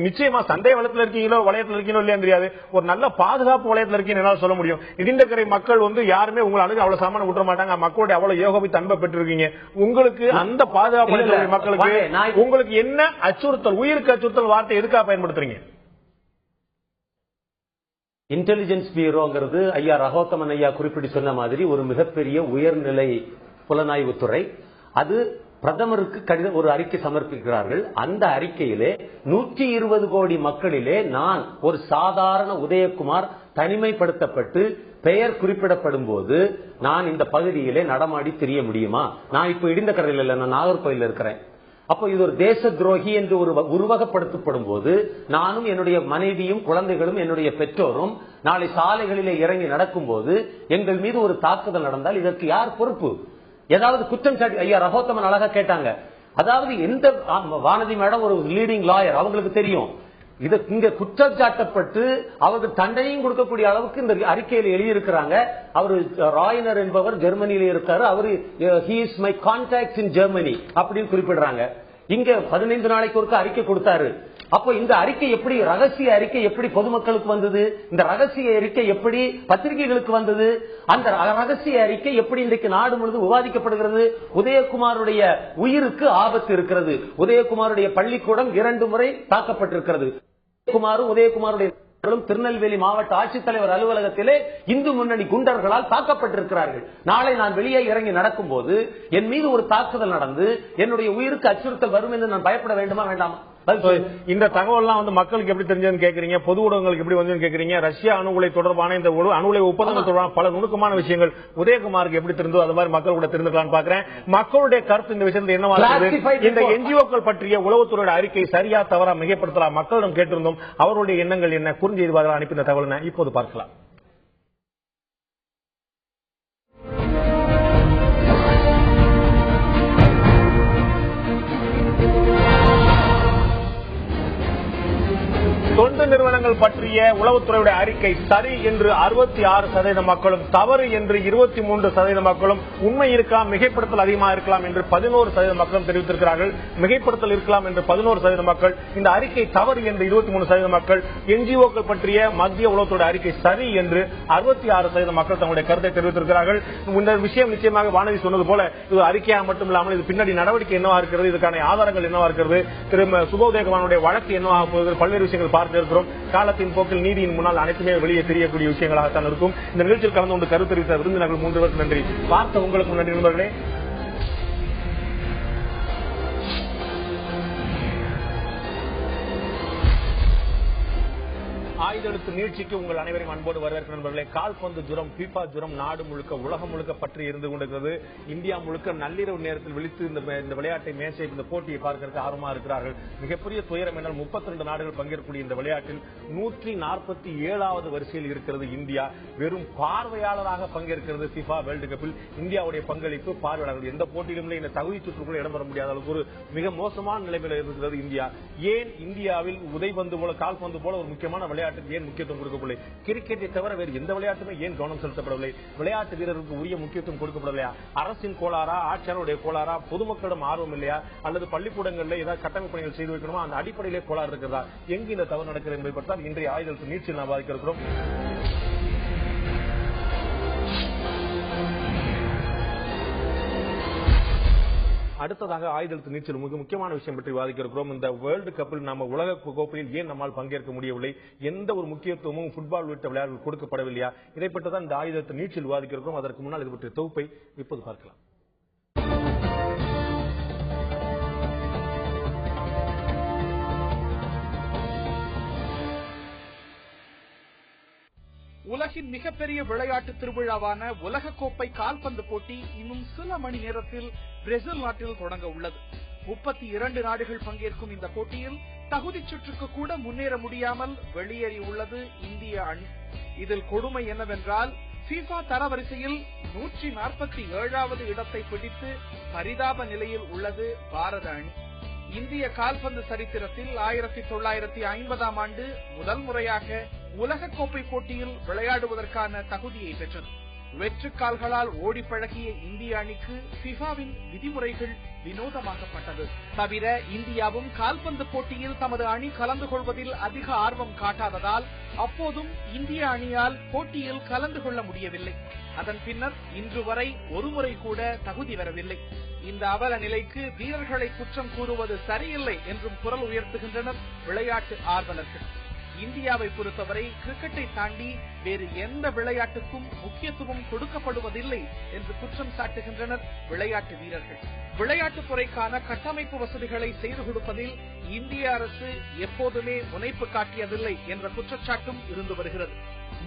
நிச்சயமா சந்தேக வளத்துல இருக்கீங்களோ வளையத்துல இருக்கீங்களோ இல்லையா தெரியாது, ஒரு நல்ல பாதுகாப்பு வளையத்துல இருக்கீங்க என்னால சொல்ல முடியும். இடிந்தக்கரை மக்கள் யாருமே உங்களை அணுகு அவ்வளவு சாமான விட்டுற மாட்டாங்க. மக்களுடைய அவ்வளவு ஏகோபித்த அன்பை பெற்றிருக்கீங்க. உங்களுக்கு அந்த பாதுகாப்பு மக்களுக்கு உங்களுக்கு என்ன அச்சுறுத்தல், உயிருக்கு அச்சுறுத்தல் வார்த்தை எதுக்காக பயன்படுத்துறீங்க? இன்டெலிஜென்ஸ் பியூரோங்கிறது ஐயா ரகோத்தமன் ஐயா குறிப்பிட்டு சொன்ன மாதிரி ஒரு மிகப்பெரிய உயர்நிலை புலனாய்வுத்துறை. அது பிரதமருக்கு ஒரு அறிக்கை சமர்ப்பிக்கிறார்கள். அந்த அறிக்கையிலே 120 கோடி மக்களிலே நான் ஒரு சாதாரண உதயகுமார் தனிமைப்படுத்தப்பட்டு பெயர் குறிப்பிடப்படும் போது நான் இந்த பகுதியிலே நடமாடி தெரிய முடியுமா? நான் இப்ப இடிந்த கரையில் இல்ல, நான் நாகர்கோயில் இருக்கிறேன். அப்போ இது ஒரு தேச துரோகி என்று ஒரு உருவகப்படுத்தப்படும் போது நானும் என்னுடைய மனைவியும் குழந்தைகளும் என்னுடைய பெற்றோரும் நாளை சாலைகளிலே இறங்கி நடக்கும் போது எங்கள் மீது ஒரு தாக்குதல் நடந்தால் இதற்கு யார் பொறுப்பு? ஏதாவது குற்றம் சாட்டி ஐயா ரகோத்தமன் அழகா கேட்டாங்க. அதாவது எந்த வானதி மேடம் ஒரு லீடிங் லாயர், அவங்களுக்கு தெரியும் இது இங்க குற்றம் சாட்டப்பட்டு அவருக்கு தண்டனையும் கொடுக்கக்கூடிய அளவுக்கு இந்த அறிக்கையில் எழுதியிருக்கிறாங்க. அவரு ராய்னர் என்பவர் ஜெர்மனியில இருக்காரு. அவரு he is my contact in Germany அப்படின்னு குறிப்பிடுறாங்க. இங்க 15 நாளைக்கு ஒருக்க அறிக்கை கொடுத்தாரு. அப்போ இந்த அறிக்கை எப்படி, ரகசிய அறிக்கை எப்படி பொதுமக்களுக்கு வந்தது? இந்த ரகசிய அறிக்கை எப்படி பத்திரிகைகளுக்கு வந்தது? அந்த ரகசிய அறிக்கை எப்படி இன்றைக்கு நாடு முழுவதும் விவாதிக்கப்படுகிறது? உதயகுமாருடைய உயிருக்கு ஆபத்து இருக்கிறது. உதயகுமாருடைய பள்ளிக்கூடம் 2 முறை தாக்கப்பட்டிருக்கிறது. உதயகுமாருடைய திருநெல்வேலி மாவட்ட ஆட்சித்தலைவர் அலுவலகத்திலே இந்து முன்னணி குண்டர்களால் தாக்கப்பட்டிருக்கிறார்கள். நாளை நான் வெளியே இறங்கி நடக்கும் போது என் மீது ஒரு தாக்குதல் நடந்து என்னுடைய உயிருக்கு அச்சுறுத்தல் வரும் என்று நான் பயப்பட வேண்டுமா வேண்டாமா? இந்த தகவல்லாம் வந்து மக்களுக்கு எப்படி தெரிஞ்சதுன்னு கேக்குறீங்க, பொது ஊடகங்களுக்கு எப்படி வந்து கேக்குறீங்க? ரஷ்யா அணு உலை தொடர்பான இந்த அணு உலை ஒப்பந்தங்கள் தொடர்பான பல நுணுக்கமான விஷயங்கள் உதயகுமாருக்கு எப்படி தெரிந்தோ அது மாதிரி மக்கள் கூட தெரிந்துக்கலாம்னு பாக்குறேன். மக்களுடைய கருத்து இந்த விஷயத்தில் என்னவா இருக்குது? இந்த என்ஜிஓக்கள் பற்றிய உளவுத்துறையோட அறிக்கை சரியா தவறா மிகைப்படுத்தலாம் மக்களிடம் கேட்டிருந்தோம். அவருடைய எண்ணங்கள் என்ன, குறுஞ்செய்தி வாயிலாக அனுப்பின தகவல் என்ன, இப்போது பார்க்கலாம். தொண்டு நிறுவனங்கள் பற்றிய உளவுத்துறையுடைய அறிக்கை சரி என்று 66% மக்களும், தவறு என்று 23% மக்களும், உண்மை இருக்கலாம் மிகைப்படுத்தல் அதிகமாக இருக்கலாம் என்று 11% மக்களும் தெரிவித்திருக்கிறார்கள். மிகைப்படுத்தல் இருக்கலாம் என்று 11% மக்கள், இந்த அறிக்கை தவறு என்று 23% மக்கள், என்ஜிஓக்கள் பற்றிய மத்திய உளவுத்துறை அறிக்கை சரி என்று 66% மக்கள் தங்களுடைய கருத்தை தெரிவித்திருக்கிறார்கள். இந்த விஷயம் நிச்சயமாக வானதி சொன்னது போல இது அறிக்கையாக மட்டும் இல்லாமல் இது பின்னாடி நடவடிக்கை என்னவா இருக்கிறது, இதுக்கான ஆதாரங்கள் என்னவா இருக்கிறது, திரு சுபோதயகுமாருடைய வழக்கு என்னவாக போகுது, பல்வேறு விஷயங்கள் பார்த்து இருக்கிறோம். காலத்தின் போக்கில் நீதியின் முன்னால் அனைத்துமே வெளியே தெரியக்கூடிய விஷயங்களாகத்தான் இருக்கும். இந்த நிகழ்ச்சியில் கலந்து கொண்டு கருத்து தெரிவித்த விருந்தினர்கள் 3 பேருக்கு நன்றி. பார்த்த உங்களுக்கு நன்றி நண்பர்களே. ஆயுதெழுத்து நீட்சிக்கு உங்கள் அனைவரையும் அன்போடு வரவேற்கும் நண்பர்களே. கால்பந்து ஜுரம், FIFA ஜுரம் நாடு முழுக்க உலகம் முழுக்க பற்றி இருந்து கொண்டிருக்கிறது. இந்தியா முழுக்க நள்ளிரவு நேரத்தில் விழித்து இந்த விளையாட்டை மேட்சை, இந்த போட்டியை பார்க்கறதுக்கு ஆர்வமா இருக்கிறார்கள். மிகப்பெரிய துயரம் என்றால் 32 நாடுகள் பங்கேற்கக்கூடிய இந்த விளையாட்டில் 147வது வரிசையில் இருக்கிறது இந்தியா. வெறும் பார்வையாளராக பங்கேற்கிறது FIFA வேர்ல்டு கப்பில். இந்தியாவுடைய பங்களிப்பு பார்வையாளர்கள் எந்த போட்டியிலும் இந்த தகுதி சுற்றுக்குள்ள இடம் பெற முடியாத அளவுக்கு ஒரு மிக மோசமான நிலைமையில் இருக்கிறது இந்தியா. ஏன் இந்தியாவில் உதைபந்து போல கால்பந்து போல ஒரு முக்கியமான விளையாட்டு ஏன் முக்கியத்துவம் கொடுக்கவில்லை? கிரிக்கெட்டை தவிர வேறு எந்த விளையாட்டுமே ஏன் கவனம் செலுத்தப்படவில்லை? விளையாட்டு வீரர்களுக்கு உரிய முக்கியத்துவம் கொடுக்கப்படவில்லையா? அரசின் கோளாறா, ஆட்சியாளருடைய கோளாறா, பொதுமக்களிடம் ஆர்வம் இல்லையா, அல்லது பள்ளிக்கூடங்களில் ஏதாவது கட்டமைப்பு பணிகள் செய்து வைக்கணுமா, அந்த அடிப்படையிலே கோளாறு இருக்கிறதா, எங்கு இந்த தவறு நடக்கிறது என்பதை பற்றி இன்றைய ஆயுதெழுத்து நீட்சியில் நாம் விவாதிக்க இருக்கிறோம். அடுத்ததாக ஆயுதெழுத்து நீச்சல் மிக முக்கியமான விஷயம் பற்றி விவாதிக்க இருக்கிறோம். இந்த வேர்ல்டு கப்பில் நம்ம உலக கோப்பையில் ஏன் நம்மால் பங்கேற்க முடியவில்லை, எந்த ஒரு முக்கியத்துவமும் ஃபுட்பால் உள்ளிட்ட விளையாட்டுகள் கொடுக்கப்படவில்லையா, இதை பற்றி தான் இந்த ஆயுதெழுத்து நீச்சல் விவாதிக்க இருக்கிறோம். அதற்கு முன்னால் இது பற்றிய தொகுப்பை இப்போது பார்க்கலாம். உலகின் மிகப்பெரிய விளையாட்டு திருவிழாவான உலகக்கோப்பை கால்பந்து போட்டி இன்னும் சில மணி நேரத்தில் பிரேசில் நாட்டில் தொடங்க உள்ளது. 32 நாடுகள் பங்கேற்கும் இந்த போட்டியில் தகுதி சுற்றுக்கு கூட முன்னேற முடியாமல் வெளியேறி உள்ளது இந்திய அணி. இதில் கொடுமை என்னவென்றால் FIFA தரவரிசையில் 147வது இடத்தை பிடித்து பரிதாப நிலையில் உள்ளது பாரத அணி. இந்திய கால்பந்து சரித்திரத்தில் 1950ஆம் ஆண்டு முதல் முறையாக உலகக்கோப்பை போட்டியில் விளையாடுவதற்கான தகுதியை பெற்றது. வெற்றுக்கால்களால் ஓடி பழகிய இந்திய அணிக்கு FIFAவின் விதிமுறைகள் வினோதமாக்கப்பட்டது. தவிர இந்தியாவும் கால்பந்து போட்டியில் தமது அணி கலந்து கொள்வதில் அதிக ஆர்வம் காட்டாததால் அப்போதும் இந்திய அணியால் போட்டியில் கலந்து கொள்ள முடியவில்லை. அதன் பின்னர் இன்று வரை ஒருமுறை கூட தகுதி பெறவில்லை. இந்த அவல நிலைக்கு வீரர்களை குற்றம் கூறுவது சரியில்லை என்றும் குரல் உயர்த்துகின்றனர் விளையாட்டு ஆர்வலர்கள். இந்தியாவை பொறுத்தவரை கிரிக்கெட்டை தாண்டி வேறு எந்த விளையாட்டுக்கும் முக்கியத்துவம் கொடுக்கப்படுவதில்லை என்று குற்றம் சாட்டுகின்றனர் விளையாட்டு வீரர்கள். விளையாட்டுத் துறைக்கான கட்டமைப்பு வசதிகளை செய்து கொடுப்பதில் இந்திய அரசு எப்போதுமே முனைப்பு காட்டியதில்லை என்ற குற்றச்சாட்டும் இருந்து வருகிறது.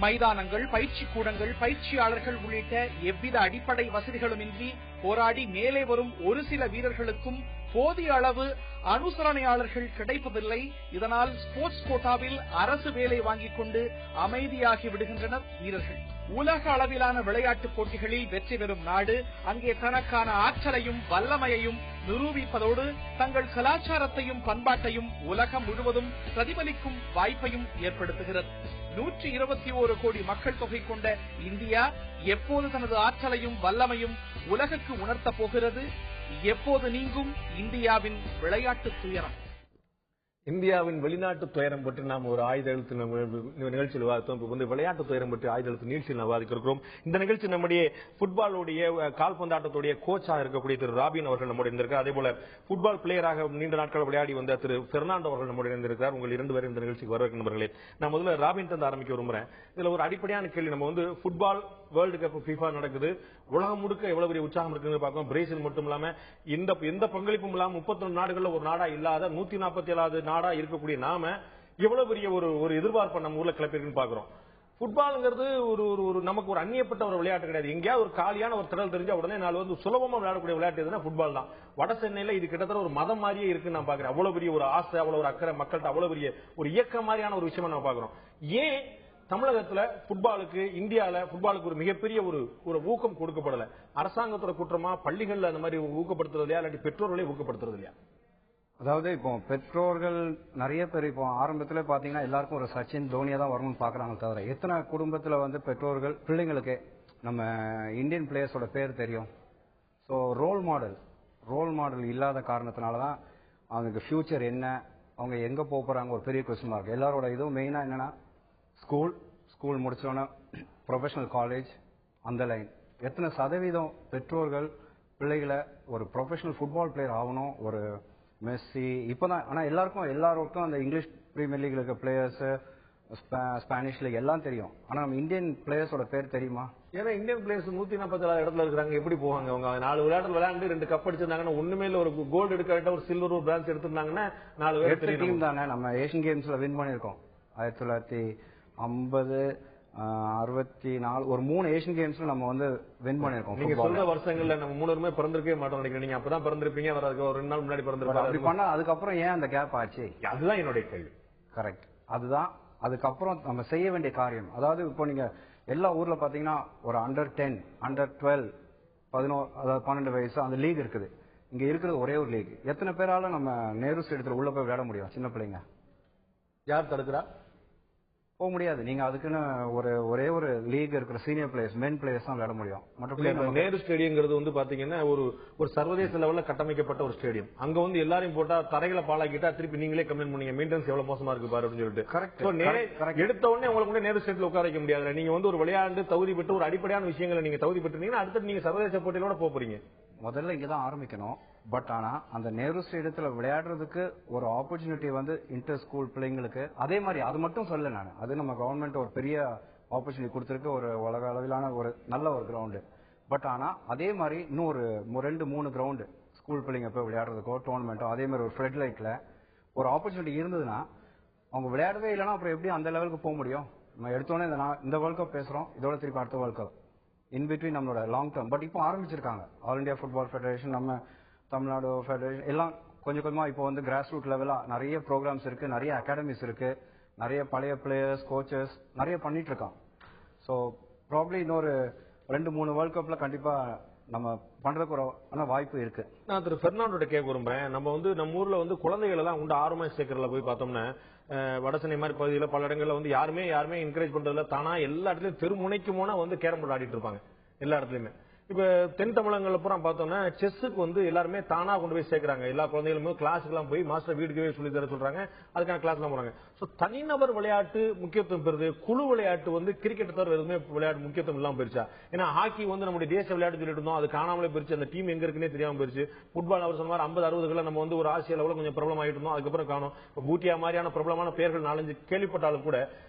மைதானங்கள், பயிற்சி கூடங்கள், பயிற்சியாளர்கள் உள்ளிட்ட எவ்வித அடிப்படை வசதிகளுமின்றி போராடி மேலே வரும் ஒரு சில வீரர்களுக்கும் போதிய அளவு அனுசரணையாளர்கள் கிடைப்பதில்லை. இதனால் ஸ்போர்ட்ஸ் கோட்டாவில் அரசு வேலை வாங்கிக் கொண்டு அமைதியாகி விடுகின்றனர் வீரர்கள். உலக அளவிலான விளையாட்டுப் போட்டிகளில் வெற்றி பெறும் நாடு அங்கே தனக்கான ஆற்றலையும் வல்லமையையும் நிரூபிப்பதோடு தங்கள் கலாச்சாரத்தையும் பண்பாட்டையும் உலகம் முழுவதும் பிரதிபலிக்கும் வாய்ப்பையும் ஏற்படுத்துகிறது. 121 கோடி மக்கள் தொகை கொண்ட இந்தியா எப்போது தனது ஆற்றலையும் வல்லமையும் உலகுக்கு உணர்த்தப் போகிறது? எப்போது நீங்கும் இந்தியாவின் விளையாட்டு துயரம்? இந்தியாவின் வெளிநாட்டு துயரம் பற்றி நாம் ஒரு ஆயுத எழுத்து நிகழ்ச்சியில் விவாதித்தோம். இப்போ வந்து விளையாட்டு துயரம் பற்றி ஆயுத எழுத்து நிகழ்ச்சியில் விவாதிக்க இருக்கிறோம். இந்த நிகழ்ச்சி நம்முடைய ஃபுட்பாலுடைய கால்பந்தாட்டத்துடைய கோச்சாக இருக்கக்கூடிய திரு ராபின் அவர்கள் நம்முடைய இருந்திருக்கிறார். அதே போல ஃபுட்பால் பிளேயராக நீண்ட நாட்கள் விளையாடி வந்த திரு பெர்னாண்டோ அவர்கள் நம்முடைய இருந்திருக்கிறார். உங்கள் 2 பேரும் இந்த நிகழ்ச்சிக்கு வரவேற்கும் நண்பர்களே. நான் முதல்ல ராபின் தந்து ஆரம்பிக்க விரும்புறேன். இதுல ஒரு அடிப்படையான கேள்வி, நம்ம வந்து ஃபுட்பால் வேர்ல்டு கப் FIFA நடக்குது, உலகம் முழுக்க எவ்வளவு பெரிய உற்சாகம் இருக்குன்னு பார்க்கணும். பிரேசில் மட்டும் இல்லாம எந்த பங்களிப்பும் இல்லாம 32 நாடுகள்ல ஒரு நாடா இல்லாத 147வது நாடா இருக்கக்கூடிய நாம எவ்வளவு பெரிய ஒரு எதிர்பார்ப்பை நம்ம ஊர்ல கிளப்பிருக்குன்னு பாக்குறோம். ஃபுட்பால்ங்கிறது ஒரு நமக்கு ஒரு அந்நியப்பட்ட ஒரு விளையாட்டு கிடையாது. எங்கேயாவது ஒரு காலியான ஒரு திடல் தெரிஞ்சா உடனே நாலு வந்து சுலபமா விளையாடக்கூடிய விளையாட்டு எதுனா ஃபுட்பால் தான். வட சென்னையில இது கிட்டத்தட்ட ஒரு மதம் மாதிரியே இருக்குன்னு நான் பாக்குறேன். அவ்வளவு பெரிய ஒரு ஆசை, அவ்வளவு ஒரு அக்கறை, மக்கள்கிட்ட அவ்வளவு பெரிய ஒரு இயக்கம் மாதிரியான ஒரு விஷயமா நான் பாக்குறோம். ஏன் தமிழகத்துல ஃபுட்பாலுக்கு, இந்தியால ஃபுட்பாலுக்கு ஒரு மிகப்பெரிய ஒரு ஊக்கம் கொடுக்கப்படல? அரசாங்கத்தோட குற்றமா, பள்ளிகள்ல அந்த மாதிரி ஊக்கப்படுத்துறது இல்லையா, இல்லாட்டி பெற்றோர்களே ஊக்கப்படுத்துறது இல்லையா? அதாவது இப்போ பெற்றோர்கள் நிறைய பேர் இப்போ ஆரம்பத்துல பாத்தீங்கன்னா எல்லாருக்கும் ஒரு சச்சின், தோனியா தான் வரணும்னு பாக்குறாங்க. தவிர எத்தனை குடும்பத்துல வந்து பெற்றோர்கள் பிள்ளைங்களுக்கு நம்ம இந்தியன் பிளேயர்ஸோட பேர் தெரியும். ஸோ ரோல் மாடல் இல்லாத காரணத்தினாலதான் அவங்களுக்கு ஃபியூச்சர் என்ன, அவங்க எங்க போறாங்க ஒரு பெரிய கொஸ்டின் மார்க். எல்லாரோட இதுவும் மெயினா என்னன்னா ஸ்கூல் முடிச்சோன்னா ப்ரொஃபஷனல் காலேஜ், அந்த லைன். எத்தனை சதவீதம் பெற்றோர்கள் பிள்ளைகளை ஒரு ப்ரொஃபஷனல் ஃபுட்பால் பிளேயர் ஆகணும், ஒரு மெஸ்ஸி இப்பதான். ஆனா எல்லாருக்கும் அந்த இங்கிலீஷ் பிரீமியர் லீக்ல இருக்க பிளேயர்ஸ், ஸ்பானிஷ் லீக் எல்லாம் தெரியும். ஆனா நம்ம இந்தியன் பிளேயர்ஸோட பேர் தெரியுமா? ஏன்னா இந்தியன் பிளேயர்ஸ் 147 இடத்துல இருக்காங்க. எப்படி போவாங்க அவங்க? 4 விளையாட்டு விளையாண்டு 2 கப் அடிச்சிருந்தாங்கன்னா ஒண்ணுமே இல்ல, ஒரு கோல்டு எடுக்க ஒரு சில்வர், ஒரு பிரான்ஸ் எடுத்திருந்தாங்கன்னா 4 பேர் டீம் தானே. நம்ம ஏசியன் கேம்ஸ்ல வின் பண்ணிருக்கோம் 1950, 64, ஒரு 3 ஏசியன் கேம்ஸ்ல நம்ம வந்து வின் பண்ணிருக்கோம். நீங்க சொல்ற வருஷங்கள்ல நம்ம 3 பேருமே பிறந்திருக்கவே மாட்டோம் நினைக்கிறேன். நீங்க அப்பதான் பிறந்திருப்பீங்க, ஒரு 2 நாள் முன்னாடி பிறந்திருப்பாங்க. அப்படி பண்ணா அதுக்கப்புறம் ஏன் அந்த கேப் ஆச்சு? அதுதான் என்னுடைய கேள்வி. கரெக்ட். அதுதான் அதுக்கப்புறம் நம்ம செய்ய வேண்டிய காரியம். அதாவது இப்போ நீங்க எல்லா ஊர்ல பாத்தீங்கன்னா ஒரு அண்டர் 10, அண்டர் 12, 11, அதாவது 12 வயசு அந்த லீக் இருக்குது. இங்க இருக்கிறது ஒரே ஒரு லீக். எத்தனை பேரால நம்ம நேரு ஸ்டேடியத்துல உள்ள போய் விளையாட முடியும்? சின்ன பிள்ளைங்க யார் தடுக்கிறா? போக முடியாது. நீங்க அதுக்குன்னு ஒரே ஒரு லீக் இருக்கிற சீனியர் பிளேயர்ஸ், மென் பிளேயர்ஸ் தான் விளையாட முடியும். மற்ற நேரு ஸ்டேடியம்ங்கிறது வந்து பாத்தீங்கன்னா ஒரு சர்வதேச லெவல்ல கட்டமைக்கப்பட்ட ஒரு ஸ்டேடியம். அங்க வந்து எல்லாரையும் போட்டா தரைகளை பாலாக்கிட்டா திருப்பி நீங்களே கம்ப்ளைண்ட் பண்ணீங்க, மெயின்டெனன்ஸ் எவ்வளவு மோசமா இருக்கு பாரு அப்படின்னு சொல்லிட்டு. கரெக்ட். எடுத்த உடனே உங்களுக்கு நேரு ஸ்டேட்ல உட்கார வைக்க முடியாது. நீங்க வந்து ஒரு விளையாண்டு தகுதி பெற்று ஒரு அடிப்படையான விஷயங்களை நீங்க தகுதி பெற்றீங்கன்னா அடுத்து நீங்க சர்வதேச போட்டியிலோட போறீங்க. முதல்ல இங்கதான் ஆரம்பிக்கணும். பட் ஆனா அந்த நேரு ஸ்டேடியத்துல விளையாடுறதுக்கு ஒரு ஆப்பர்ச்சுனிட்டி வந்து இன்டர் ஸ்கூல் பிள்ளைங்களுக்கு, அதே மாதிரி அது மட்டும் சொல்ல நான், அது நம்ம கவர்மெண்ட் ஒரு பெரிய ஆப்பர்ச்சுனிட்டி கொடுத்திருக்கு, ஒரு உலக அளவிலான ஒரு நல்ல ஒரு கிரவுண்டு. பட் ஆனா அதே மாதிரி இன்னும் ஒரு 2-3 கிரவுண்டு ஸ்கூல் பிள்ளைங்க போய் விளையாடுறதுக்கோ டோர்னமெண்ட்டோ, அதே மாதிரி ஒரு ஃபிளட் லைட்ல ஒரு ஆப்பர்ச்சுனிட்டி இருந்ததுன்னா, அவங்க விளையாடவே இல்லைன்னா அப்புறம் எப்படி அந்த லெவலுக்கு போக முடியும்? நம்ம எடுத்தோன்னே இந்த வேர்ல்ட் கப் பேசுறோம், இதோட திருப்பி அடுத்த வேர்ல்ட் கப் இன் பிட்வீன் நம்மளோட லாங் டேர்ம். பட் இப்போ ஆரம்பிச்சிருக்காங்க ஆல் இண்டியா ஃபுட்பால் ஃபெடரேஷன், நம்ம தமிழ்நாடு ஃபெடரேஷன் எல்லாம் கொஞ்சம் கொஞ்சமா இப்போ வந்து கிராஸ் ரூட் லெவலா நிறைய ப்ரோக்ராம்ஸ் இருக்கு, நிறைய அகாடமிஸ் இருக்கு, நிறைய பழைய பிளேயர்ஸ், கோச்சஸ் நிறைய பண்ணிட்டு இருக்கான். ஸோ ப்ராப்ளி இன்னொரு 2-3 வேர்ல்ட் கப்ல கண்டிப்பா நம்ம பண்றதுக்கு ஒரு வாய்ப்பு இருக்கு. நான் திரு பெர்னாண்டோட கேட்க விரும்புறேன். நம்ம வந்து நம்ம ஊர்ல வந்து குழந்தைகள் எல்லாம் உண்டு 6 மாசம் சேர்க்கறதுல போய் பார்த்தோம்னா, வடசென்னை மாதிரி பகுதியில பல இடங்கள்ல வந்து யாருமே என்கரேஜ் பண்றதுல, தானா எல்லா இடத்துலயும் தெருமுனைக்கு போனா வந்து கேரம் போர்டு ஆடிட்டு இருப்பாங்க எல்லா இடத்துலயுமே. இப்ப தென் தமிழகங்கள்ல பூரா பார்த்தோம்னா செஸ்ஸுக்கு வந்து எல்லாருமே தானா கொண்டு போய் சேர்க்கிறாங்க. எல்லா குழந்தைகளுமே கிளாஸுக்கு எல்லாம் போய் மாஸ்டர் வீட்டுக்கே சொல்லி தர சொல்றாங்க, அதுக்கான கிளாஸ் எல்லாம் போறாங்க. சோ தனிநபர் விளையாட்டு முக்கியத்துவம் பெறுது, குழு விளையாட்டு வந்து கிரிக்கெட் தவிர எதுவுமே விளையாட்டு முக்கியத்துவம் இல்லாம போயிருச்சா? ஏன்னா ஹாக்கி வந்து நம்முடைய தேச விளையாட்டு சொல்லிட்டு இருந்தோம், அது காணாமலே போயிருச்சு, அந்த டீம் எங்க இருக்குன்னே தெரியாம போயிருச்சு. ஃபுட்பால் அவர் சொன்ன 50-60களில் நம்ம வந்து ஒரு ஆசிய லெவலில் கொஞ்சம் பிரபலம் ஆகிட்டு இருந்தோம், அதுக்கப்புறம் காணும். பூட்டியா மாதிரியான பிரபலமான பேர்கள் 4-5 கேள்விப்பட்டாலும் கூட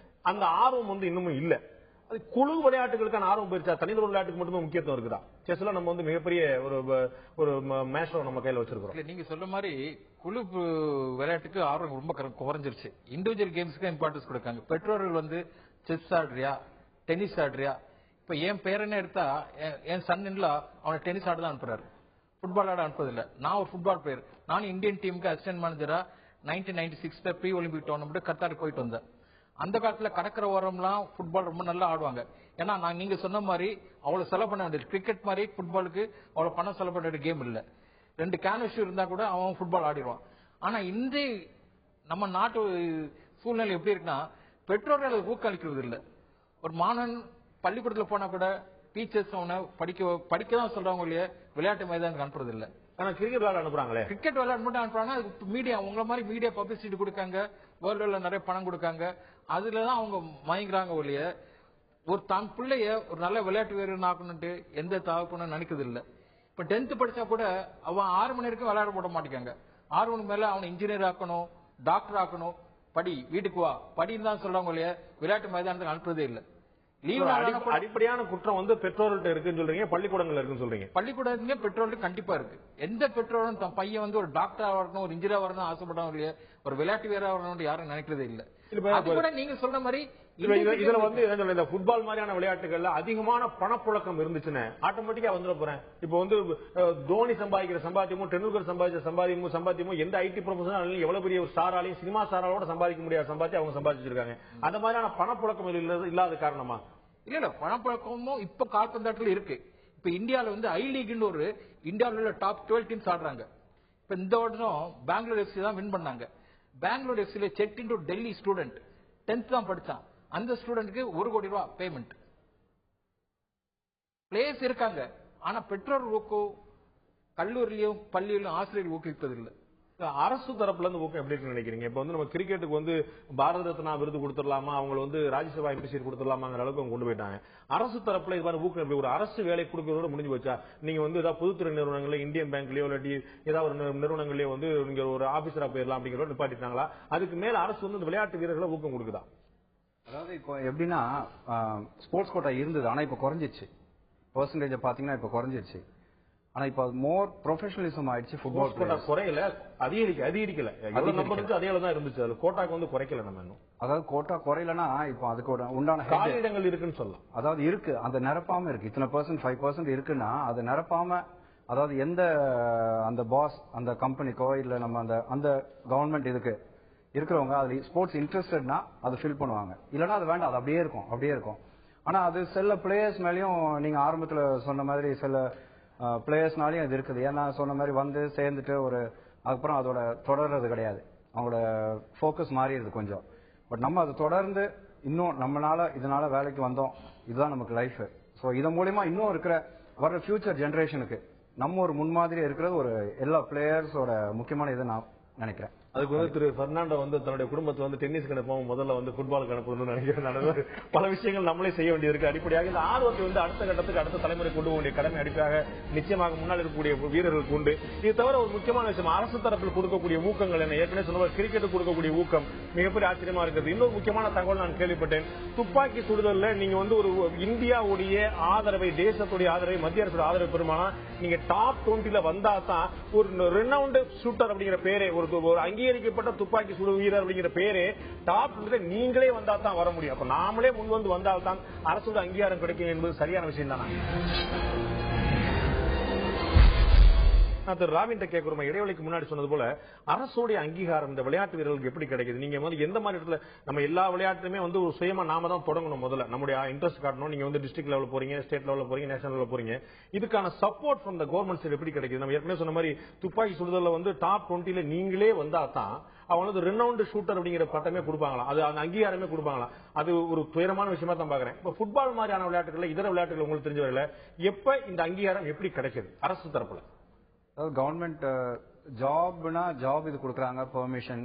அந்த ஆர்வம் வந்து இன்னமும் இல்ல. அது குழு விளையாட்டுகளுக்கான ஆர்வம் போயிருச்சா? தனிநபர் விளையாட்டுக்கு மட்டுமே முக்கியத்துவம் இருக்குதா? செஸ்ல நம்ம வந்து மிகப்பெரிய ஒரு மேட்ச் நம்ம கையில வச்சிருக்கோம். நீங்க சொல்ற மாதிரி குழு விளையாட்டுக்கு ஆர்வம் ரொம்ப குறைஞ்சிருச்சு. இண்டிவிஜுவல் கேம்ஸ்க்கு இம்பார்ட்டன்ஸ் கொடுக்காங்க. பெற்றோர்கள் வந்து செஸ் ஆடுறியா, டென்னிஸ் ஆடுறியா? இப்ப என் பேரனே எடுத்தா என் சன்னின்ல அவனை டென்னிஸ் ஆட தான் அனுப்புறாரு, ஃபுட்பால் ஆட அனுப்புறதில்ல. நான் ஒரு ஃபுட்பால் பிளேயர். நான் இந்தியன் டீமுக்கு அசிஸ்டன்ட் மேனேஜரா 1996 ப்ரீ ஒலிம்பிக் டோர்னமெண்ட் கத்தாருக்கு போயிட்டு வந்தேன். அந்த காலத்துல கடற்கரை ஓரம்லாம் ஃபுட்பால் ரொம்ப நல்லா ஆடுவாங்க. ஏன்னா நான் நீங்க சொன்ன மாதிரி அவ்வளவு செலவு பண்ண வேண்டியது, கிரிக்கெட் மாதிரி ஃபுட்பாலுக்கு அவ்வளவு பணம் செலவு பண்ண வேண்டிய கேம் இல்ல. 2 கேன்வஸ் இருந்தா கூட அவன் ஃபுட்பால் ஆடிடுவான். ஆனா இந்த நம்ம நாட்டு சூழ்நிலை எப்படி இருக்குன்னா, பெற்றோர்கள் அதை ஊக்களிக்கிறது இல்ல. ஒரு மாணவன் பள்ளிக்கூடத்துல போனா கூட டீச்சர்ஸ் அவனை படிக்க தான் சொல்றாங்க இல்லையா, விளையாட்டு மைதானுக்கு அனுப்புறது இல்ல. ஆனா கிரிக்கெட் விளையாட அனுப்புறாங்களே, கிரிக்கெட் விளையாட மட்டும் அனுப்புறாங்க. அதுக்கு மீடியா உங்களை மாதிரி மீடியா பப்ளிசிட்டி கொடுக்காங்க, வேர்ல்டுல நிறைய பணம் கொடுக்காங்க, அதுலதான் அவங்க மயங்குறாங்க ஒழிய ஒரு தான் பிள்ளைய ஒரு நல்ல விளையாட்டு வீரன் ஆக்கணும்ட்டு எந்த தகப்பனும் நினைக்கிறது இல்ல. இப்ப 10th படிச்சா கூட அவன் 6 மணி வரைக்கும் விளையாட போட மாட்டேங்காங்க. 6 மணிக்கு மேல அவனை இன்ஜினியர் ஆக்கணும், டாக்டர் ஆக்கணும், படி வீட்டுக்கு வா படின்னு தான் சொல்றாங்க இல்லையா, விளையாட்டு மைதானத்துக்கு அனுப்புறதே இல்ல. அடிப்படையான குற்றம் வந்து பெற்றோர்கள்ட்ட இருக்குன்னு சொல்றீங்க, பள்ளிக்கூடங்கள் இருக்குன்னு சொல்றீங்க. பள்ளிக்கூடத்துல பெற்றோர்கள் கண்டிப்பா இருக்கு. எந்த பெற்றோரும் தன் பையன் வந்து ஒரு டாக்டரா வரணும், ஒரு இன்ஜினியரா வரணும் ஆசைப்படாம இல்லையா, ஒரு விளையாட்டு வீரரா வரணும் யாரும் நினைக்கிறதே இல்ல. அது கூட நீங்க சொல்ற மாதிரி இதுல வந்து இந்த ஃபுட்பால் மாதிரியான விளையாட்டுகள்ல அதிகமான பணப்புழக்கம் இருந்துச்சுன்னு ஆட்டோமேட்டிக்கா வந்துட போறேன். இப்ப வந்து தோனி சம்பாதிக்கிற சம்பாத்தியமும் டெண்டுல்கர் சம்பாதிச்ச சம்பாத்தியமும் எந்த ஐடி ப்ரொஃபஷனல் எவ்வளவு பெரிய ஸ்டாராலையும் சினிமா ஸ்டாராலோட சம்பாதிக்க முடியாத சம்பாத்தி அவங்க சம்பாதிச்சிருக்காங்க. அந்த மாதிரியான பணப்புழக்கம் இல்லாத காரணமா? இல்ல பணப்புழக்கமும் இப்ப கால்பந்தாட்டில் இருக்கு. இப்ப இந்தியாவில வந்து ஐ லீக்னு ஒரு இந்தியாவில டாப் 12 டீம்ஸ் ஆடுறாங்க. இப்ப இந்த வருஷம் பெங்களூர் எஃப்சி தான் வின் பண்ணாங்க. பெங்களூர் எஃப்சில check into Delhi student 10th தான் படிச்சான். அந்த ஸ்டூடெண்ட்க்கு 1 கோடி ரூபாய் பேமெண்ட். பிளேயர்ஸ் இருக்காங்க, ஆனா பெற்றோர் கல்லூரியிலும் பள்ளியிலும் ஆசிரியர் ஊக்குவிப்பதில்லை. அரசு தரப்புல இருந்து ஊக்கம் எப்படி இருக்குன்னு நினைக்கிறீங்க? இப்ப வந்து நம்ம கிரிக்கெட்டுக்கு வந்து பாரத ரத்னா விருது கொடுத்துடலாமா, அவங்க வந்து ராஜ்யசபா எம்பி சீட் கொடுத்துடலாமாங்கிற அளவுக்கு அவங்க கொண்டு போயிட்டாங்க. அரசு தரப்புல இது மாதிரி ஊக்கம் எப்படி? ஒரு அரசு வேலை கொடுக்கறதோட முடிஞ்சு வச்சா நீங்க வந்து ஏதாவது பொதுத்துறை நிறுவனங்களோ இந்தியன் பேங்க்லயோ இல்லாட்டி ஏதாவது ஒரு நிறுவனங்களோ வந்து நீங்க ஒரு ஆபீசரா போயிடலாம் அப்படிங்கிற நிப்பாட்டிட்டாங்களா? அதுக்கு மேல அரசு வந்து விளையாட்டு வீரர்களை ஊக்கம் கொடுக்குதா? அதாவது இப்போ எப்படின்னா ஸ்போர்ட்ஸ் கோட்டா இருந்தது, ஆனா இப்ப குறைஞ்சிருச்சு. பெர்சன்டேஜ் பாத்தீங்கன்னா இப்ப குறைஞ்சிருச்சு. ஆனா இப்ப மோர் ப்ரொஃபஷனலிசம் ஆயிடுச்சு. ஃபுட்பால் கோட்டா குறையல, அதிகரிக்கல. எவ்வளவு நம்பர் இருந்துச்சு அதே தான் இருந்துச்சு. அது கோட்டாக்கு வந்து குறைக்கல நம்ம இன்னும். அதாவது கோட்டா குறையலன்னா இப்போ அதுக்கு உண்டான காலியிடங்கள் இருக்குன்னு சொல்லலாம். அதாவது இருக்கு, அந்த நிரப்பாம இருக்கு. இத்தனை % 5% இருக்குன்னா அது நிரப்பாம, அதாவது எந்த அந்த பாஸ் அந்த கம்பெனிக்கோ இல்ல நம்ம அந்த கவர்மெண்ட் இதுக்கு இருக்கிறவங்க அது ஸ்போர்ட்ஸ் இன்ட்ரெஸ்டட்னா அதை ஃபில் பண்ணுவாங்க. இல்லைன்னா அது வேண்டாம், அது அப்படியே இருக்கும். ஆனா அது சில பிளேயர்ஸ் மேலயும் நீங்க ஆரம்பத்துல சொன்ன மாதிரி சில பிளேயர்ஸ்னாலையும் அது இருக்குது. ஏன்னா சொன்ன மாதிரி வந்து சேர்ந்துட்டு அதுக்கப்புறம் அதோட தொடர்றது கிடையாது, அவங்களோட ஃபோக்கஸ் மாறிடுது கொஞ்சம். பட் நம்ம அதை தொடர்ந்து இன்னும் இதனால வேலைக்கு வந்தோம், இதுதான் நமக்கு லைஃப். ஸோ இதன் மூலியமா இன்னும் இருக்கிற வர ஃபியூச்சர் ஜெனரேஷனுக்கு நம்ம ஒரு முன்மாதிரியா இருக்கிறது ஒரு எல்லா பிளேயர்ஸோட முக்கியமான இதை நான் நினைக்கிறேன். அதுக்கு வந்து திரு பெர்னாண்டோ வந்து தன்னுடைய குடும்பத்தை வந்து டென்னிஸ்க்கு அனுப்பவும் முதல்ல வந்து ஃபுட்பாலுக்கு அனுப்பணும்னு நினைக்கிறேன். பல விஷயங்கள் நம்மளே செய்ய வேண்டியிருக்கு. அடிப்படையாக இந்த ஆர்வத்தை வந்து அடுத்த கட்டத்துக்கு அடுத்த தலைமுறை கொண்டு போக வேண்டிய கடமை அடிப்படையாக நிச்சயமாக முன்னால் இருக்கக்கூடிய வீரர்களுக்கு உண்டு. இது தவிர ஒரு முக்கியமான விஷயம் அரசு தரப்பில் கொடுக்கக்கூடிய ஊக்கங்கள் என்ன, ஏற்கனவே சொன்ன கிரிக்கெட்டுக்கு கொடுக்கக்கூடிய ஊக்கம் மிகப்பெரிய ஆச்சரியமா இருக்கிறது. இன்னொரு முக்கியமான தகவல் நான் கேள்விப்பட்டேன். துப்பாக்கி சுடுதல்ல நீங்க வந்து ஒரு இந்தியாவுடைய ஆதரவை, தேசத்துடைய ஆதரவை, மத்திய அரசு ஆதரவு பெருமானா நீங்க டாப் 20 வந்தா தான் ஒரு ரெனவுண்ட் ஷூட்டர் அப்படிங்கிற பேரே, ஒரு அங்கீகரிக்கப்பட்ட துப்பாக்கி சுடு வீரர் அப்படிங்கிற பேரே டாப் நீங்களே வந்தா தான் வர முடியும். அப்ப நாமளே முன் வந்து வந்தால் தான் அரசோட அங்கீகாரம் கிடைக்கும் என்பது சரியான விஷயம் தானே? நான் திரு ராவின் கேட்கிறோம், இடைவெளிக்கு முன்னாடி சொன்னது போல அரசோடைய அங்கீகாரம் இந்த விளையாட்டு வீரர்களுக்கு எப்படி கிடைக்குது? நீங்க வந்து எந்த மாதிரி இடத்துல நம்ம எல்லா விளையாட்டுமே வந்து ஒரு சுயமா நாம தான் தொடங்கணும். முதல்ல நம்முடைய இன்ட்ரெஸ்ட் காட்டணும். நீங்க வந்து டிஸ்ட்ரிக்ட் லெவல் போறீங்க, ஸ்டேட் லெவல் போறீங்க, நேஷனல் லெவல் போறீங்க. இதுக்கான support from the government side எப்படி கிடைக்குது? நம்ம ஏற்கனவே சொன்ன மாதிரி துப்பாக்கி சுடுதல்ல வந்து டாப் 20 நீங்களே வந்தா தான் அவங்க வந்து ரெனவுண்ட் ஷூட்டர் அப்படிங்கிற பட்டமே கொடுப்பாங்களா, அது அந்த அங்கீகாரமே கொடுப்பாங்களா? அது ஒரு துயரமான விஷயமா தான் பாக்குறேன். இப்ப ஃபுட்பால் மாதிரியான விளையாட்டுகள், இதர விளையாட்டுகள் உங்களுக்கு தெரிஞ்ச வரையில எப்ப இந்த அங்கீகாரம் எப்படி கிடைக்குது அரசு தரப்புல? அதாவது கவர்மெண்ட் ஜாப் இது கொடுக்குறாங்க, பெர்மிஷன்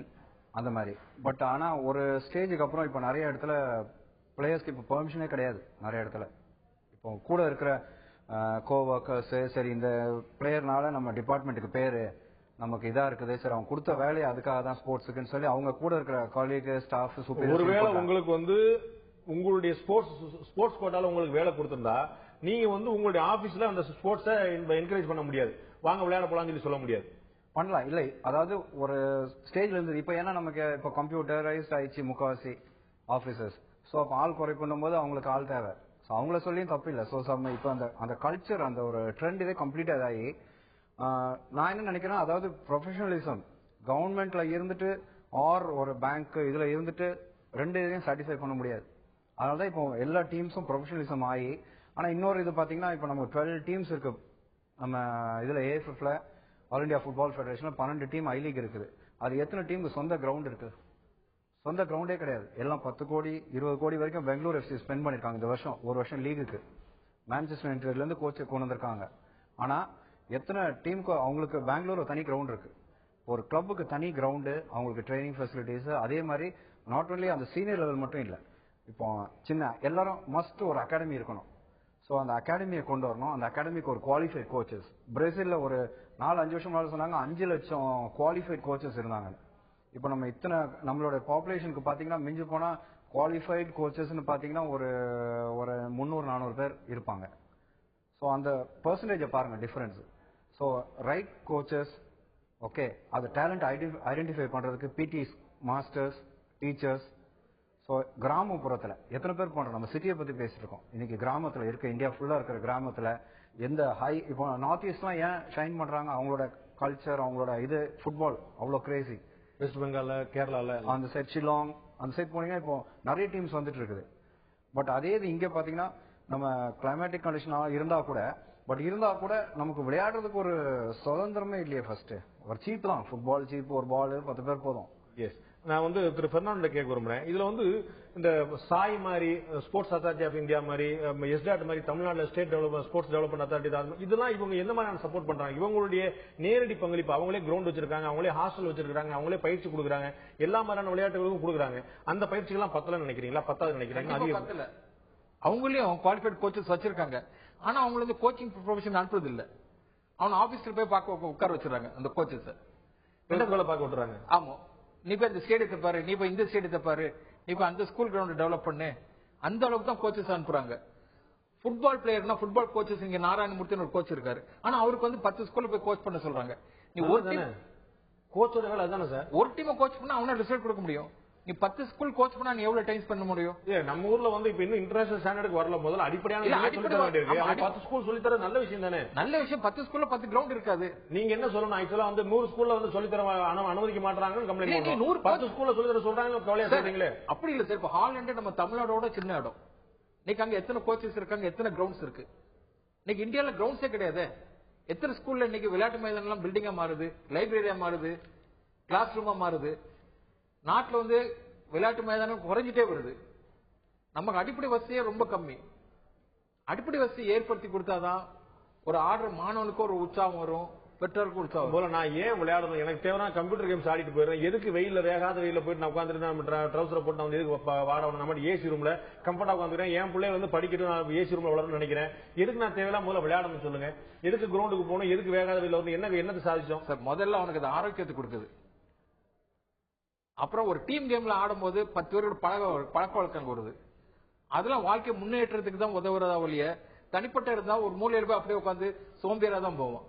அந்த மாதிரி. பட் ஆனா ஒரு ஸ்டேஜுக்கு அப்புறம் இப்ப நிறைய இடத்துல பிளேயர்ஸ்க்கு இப்ப பெர்மிஷனே கிடையாது. நிறைய இடத்துல இப்போ கூட இருக்கிற கோவர்க்கர்ஸ், சரி இந்த பிளேயர்னால நம்ம டிபார்ட்மெண்ட்டுக்கு பேரு நமக்கு இதா இருக்குது, சரி அவங்க கொடுத்த வேலையை அதுக்காக தான் ஸ்போர்ட்ஸுக்குன்னு சொல்லி அவங்க கூட இருக்கிற காலீக், ஸ்டாஃப், சூப்பர். ஒருவேளை உங்களுக்கு வந்து உங்களுடைய ஸ்போர்ட்ஸ் கோட்டால உங்களுக்கு வேலை கொடுத்திருந்தா நீங்க வந்து உங்களுடைய ஆபீஸ்ல அந்த ஸ்போர்ட்ஸை என்கரேஜ் பண்ண முடியாது, வாங்க விளையாட போலாம்னு சொல்லி சொல்ல முடியாது. பண்ணலாம் இல்லை, அதாவது ஒரு ஸ்டேஜ்ல இருந்து இப்ப ஏன்னா நமக்கு இப்ப கம்ப்யூட்டரைஸ்ட் ஆயிடுச்சு முக்காவாசி ஆபீசர்ஸ். ஸோ அப்போ ஆள் குறைக்கணும் போது அவங்களுக்கு ஆள் தேவை. ஸோ அவங்கள சொல்லியும் தப்பு இல்லை. ஸோ இப்போ அந்த கல்ச்சர், அந்த ஒரு ட்ரெண்ட் இதே கம்ப்ளீட் இதாகி நான் என்ன நினைக்கிறேன், அதாவது ப்ரொஃபஷனலிசம் கவர்மெண்ட்ல இருந்துட்டு ஆர் ஒரு பேங்க் இதுல இருந்துட்டு ரெண்டு இதையும் சாட்டிஸ்ஃபை பண்ண முடியாது. அதனாலதான் இப்போ எல்லா டீம்ஸும் ப்ரொஃபஷனலிசம் ஆகி. ஆனா இன்னொரு இது பாத்தீங்கன்னா, இப்போ நம்ம 12 டீம்ஸ் இருக்கு நம்ம இதுல AFFல, ஆல் இண்டியா ஃபுட்பால் ஃபெடரேஷன்ல 12 டீம் ஐ லீக் இருக்குது. அது எத்தனை டீமுக்கு சொந்த கிரவுண்ட் இருக்கு? சொந்த கிரவுண்டே கிடையாது. எல்லாம் 10 கோடி 20 கோடி வரைக்கும் பெங்களூர் FC ஸ்பெண்ட் பண்ணிருக்காங்க இந்த வருஷம், ஒரு வருஷம் லீகுக்கு. மான்செஸ்டர் யுனைட்டட்ல இருந்து கோச்சை கொண்டு வந்திருக்காங்க. ஆனா எத்தனை டீமுக்கு அவங்களுக்கு பெங்களூர் தனி கிரவுண்ட் இருக்கு. ஒரு கிளப்புக்கு தனி கிரவுண்டு, அவங்களுக்கு ட்ரைனிங் ஃபெசிலிட்டிஸ். அதே மாதிரி நாட் ஒன்லி அந்த சீனியர் லெவல் மட்டும் இல்ல, இப்போ சின்ன எல்லாரும் மஸ்ட் ஒரு அகாடமி இருக்கணும். ஸோ அந்த அகாடமியை கொண்டு வரணும். அந்த அகாடமிக்கு ஒரு குவாலிஃபைட் கோச்சஸ். பிரேசில்ல ஒரு 4-5 வருஷம் முன்னாடி சொன்னாங்க 5 லட்சம் குவாலிஃபைட் கோச்சஸ் இருந்தாங்க. இப்போ நம்ம இத்தனை நம்மளோட பாப்புலேஷனுக்கு பாத்தீங்கன்னா மிஞ்சி போனா குவாலிஃபைட் கோச்சஸ்ன்னு பாத்தீங்கன்னா ஒரு 300-400 பேர் இருப்பாங்க. ஸோ அந்த பெர்சன்டேஜை பாருங்க difference. So right coaches, okay, அது டேலண்ட் ஐடென்டிஃபை பண்றதுக்கு பிடிஸ், மாஸ்டர்ஸ், டீச்சர்ஸ். ஸோ கிராமப்புறத்துல எத்தனை பேர் பண்றோம்? நம்ம சிட்டியை பத்தி பேசிட்டு இருக்கோம். இன்னைக்கு கிராமத்துல இருக்க, இந்தியா ஃபுல்லா இருக்கிற கிராமத்துல எந்த இப்போ நார்த் ஈஸ்ட்லாம் ஏன் ஷைன் பண்றாங்க? அவங்களோட கல்ச்சர், அவங்களோட இது ஃபுட்பால் அவ்வளோ கிரேசி. வெஸ்ட் பெங்கால்ல, கேரளால, அந்த சைட் ஷில்லாங் அந்த சைட் போனீங்கன்னா இப்போ நிறைய டீம்ஸ் வந்துட்டு இருக்குது. பட் அதே இது இங்க பாத்தீங்கன்னா நம்ம கிளைமேட்டிக் கண்டிஷன் இருந்தா கூட நமக்கு விளையாடுறதுக்கு ஒரு சுதந்திரமே இல்லையே. ஃபர்ஸ்ட் ஒரு சீப் தான், ஃபுட்பால் சீப், ஒரு பால் 10 பேர் போதும். எஸ், நான் திரு பெர்னாண்டோ கேட்க விரும்புறேன். இதுல இந்த சாய் மாதிரி, ஸ்போர்ட்ஸ் அத்தாரிட்டி ஆஃப் இந்தியா மாதிரி, எஸ்டாட் மாதிரி, தமிழ்நாடுல state development sports development authority, இதெல்லாம் இவங்க எந்த மாதிரியான சப்போர்ட் பண்றாங்க? இவங்களுடைய நேரடி பங்களிப்பு, அவங்களே கிரவுண்ட் வச்சிருக்காங்க, அவங்களே ஹாஸ்டல் வச்சிருக்காங்க, அவங்களே பயிற்சி கொடுக்குறாங்க, எல்லா மாதிரியான விளையாட்டுகளுக்கும் கொடுக்குறாங்க. அந்த பயிற்சிகள்லாம் பத்தல நினைக்கிறீங்களா? பத்தாது நினைக்கிறீங்க? அவங்களையும் குவாலிஃபைட் கோச்சஸ் வச்சிருக்காங்க. ஆனா அவங்களுக்கு கோச்சிங் ப்ரொஃபஷன் அனுப்புறது இல்ல. அவன் ஆபீஸ்ல போய் பார்க்க உட்கார வச்சிருக்காங்க அந்த கோச்சஸ். பார்க்க விட்டுறாங்க. ஆமா, நீ போய் இந்த ஸ்டேடியத்தை பாரு, நீ போய் இந்த ஸ்டேடியத்தை பாரு, நீ போய் அந்த ஸ்கூல் கிரவுண்ட் டெவலப் பண்ணு. அந்த அளவுக்கு தான் கோச்சஸ் அனுப்புறாங்க. ஃபுட்பால் பிளேயர்னா ஃபுட்பால் கோச்சஸ் இங்க நாராயணமூர்த்தின்னு ஒரு கோச் இருக்காரு. ஆனா அவருக்கு 10 ஸ்கூல்ல போய் கோச் பண்ண சொல்றாங்க. நீ ஒரு கோச்சோட வேலை அதானே சார்? ஒரு டீமை கோச் பண்ணா அவனால ரிசல்ட் கொடுக்க முடியும். நீ 10 ஸ்கூல் கோச் பண்ணா நீ எவ்வளவு டைம் பண்ண முடியும்? நம்ம ஊர்ல இப்ப இன்னும் இன்டர்நேஷனல் ஸ்டாண்டர்டுக்கு வரல. முதல்ல அடிப்படையான 10 ஸ்கூல் சொல்லி தர நல்ல விஷயம் தானே. நல்ல விஷயம். 10 ஸ்கூல்ல 10 கிரவுண்ட் இருக்காது. நீங்க என்ன சொல்லணும்? ஆக்சுவலா 100 ஸ்கூல்ல சொல்லி தர அனுமதிக்க மாட்டாங்கன்னு கம்ப்ளைண்ட் பண்ணுவோம். 10 ஸ்கூல்ல சொல்லி தர சொல்றாங்க, கவலையா சொல்றீங்களே. அப்படி இல்ல சார். இப்ப ஹாலண்ட் நம்ம தமிழ்நாடோட சின்ன இடம். இன்னைக்கு அங்க எத்தனை கோச்சஸ் இருக்காங்க, எத்தனை கிரவுண்ட்ஸ் இருக்கு? இன்னைக்கு இந்தியால கிரவுண்ட்ஸே கிடையாது. எத்தனை ஸ்கூல்ல இன்னைக்கு விளையாட்டு மைதானம் எல்லாம் பில்டிங்கா மாறுது, லைப்ரரியா மாறுது, கிளாஸ் ரூமா மாறுது. நாட்டுல விளையாட்டு மைதானம் குறைஞ்சிட்டே வருது. நமக்கு அடிப்படை வசதியே ரொம்ப கம்மி. அடிப்படை வசதி ஏற்படுத்தி கொடுத்தாதான் ஒரு ஆர்டர் மாணவனுக்கு ஒரு உற்சாகம் வரும், பெற்றோருக்கு உற்சாகம் போல. நான் ஏன் விளையாடணும்? எனக்கு தேவையான கம்ப்யூட்டர் கேம்ஸ் ஆடிட்டு போயிடுறேன். எதுக்கு வெயில வேகாத வெயில போயிட்டு நான் உட்காந்துட்டு ட்ரௌசரை போட்டு நான் எதுக்கு வாடணும்? நம்ம ஏசி ரூம்ல கம்ஃபர்டா உட்காந்துக்கிறேன். என் பிள்ளை படிக்கிட்டு நான் ஏசி ரூம்ல வளரணும்னு நினைக்கிறேன். எதுக்கு நான் தேவையில்லாம் முதல்ல விளையாடணும்னு சொல்லுங்க. எதுக்கு கிரவுண்டுக்கு போகணும்? எதுக்கு வேகாத வெயில வரணும்? என்னது சாதிச்சோம் சார்? முதல்ல அவனுக்கு அது ஆரோக்கியத்தை கொடுக்குது. அப்புறம் ஒரு டீம் கேம்ல ஆடும்போது 10 பேரோட பழக்க வழக்கம் வருது. அதெல்லாம் வாழ்க்கை முன்னேற்றத்துக்கு தான் உதவுறதா ஒழிய தனிப்பட்ட இருந்தா ஒரு மூலையில போய் அப்படியே உட்காந்து சோம்பேறா தான் போவோம்.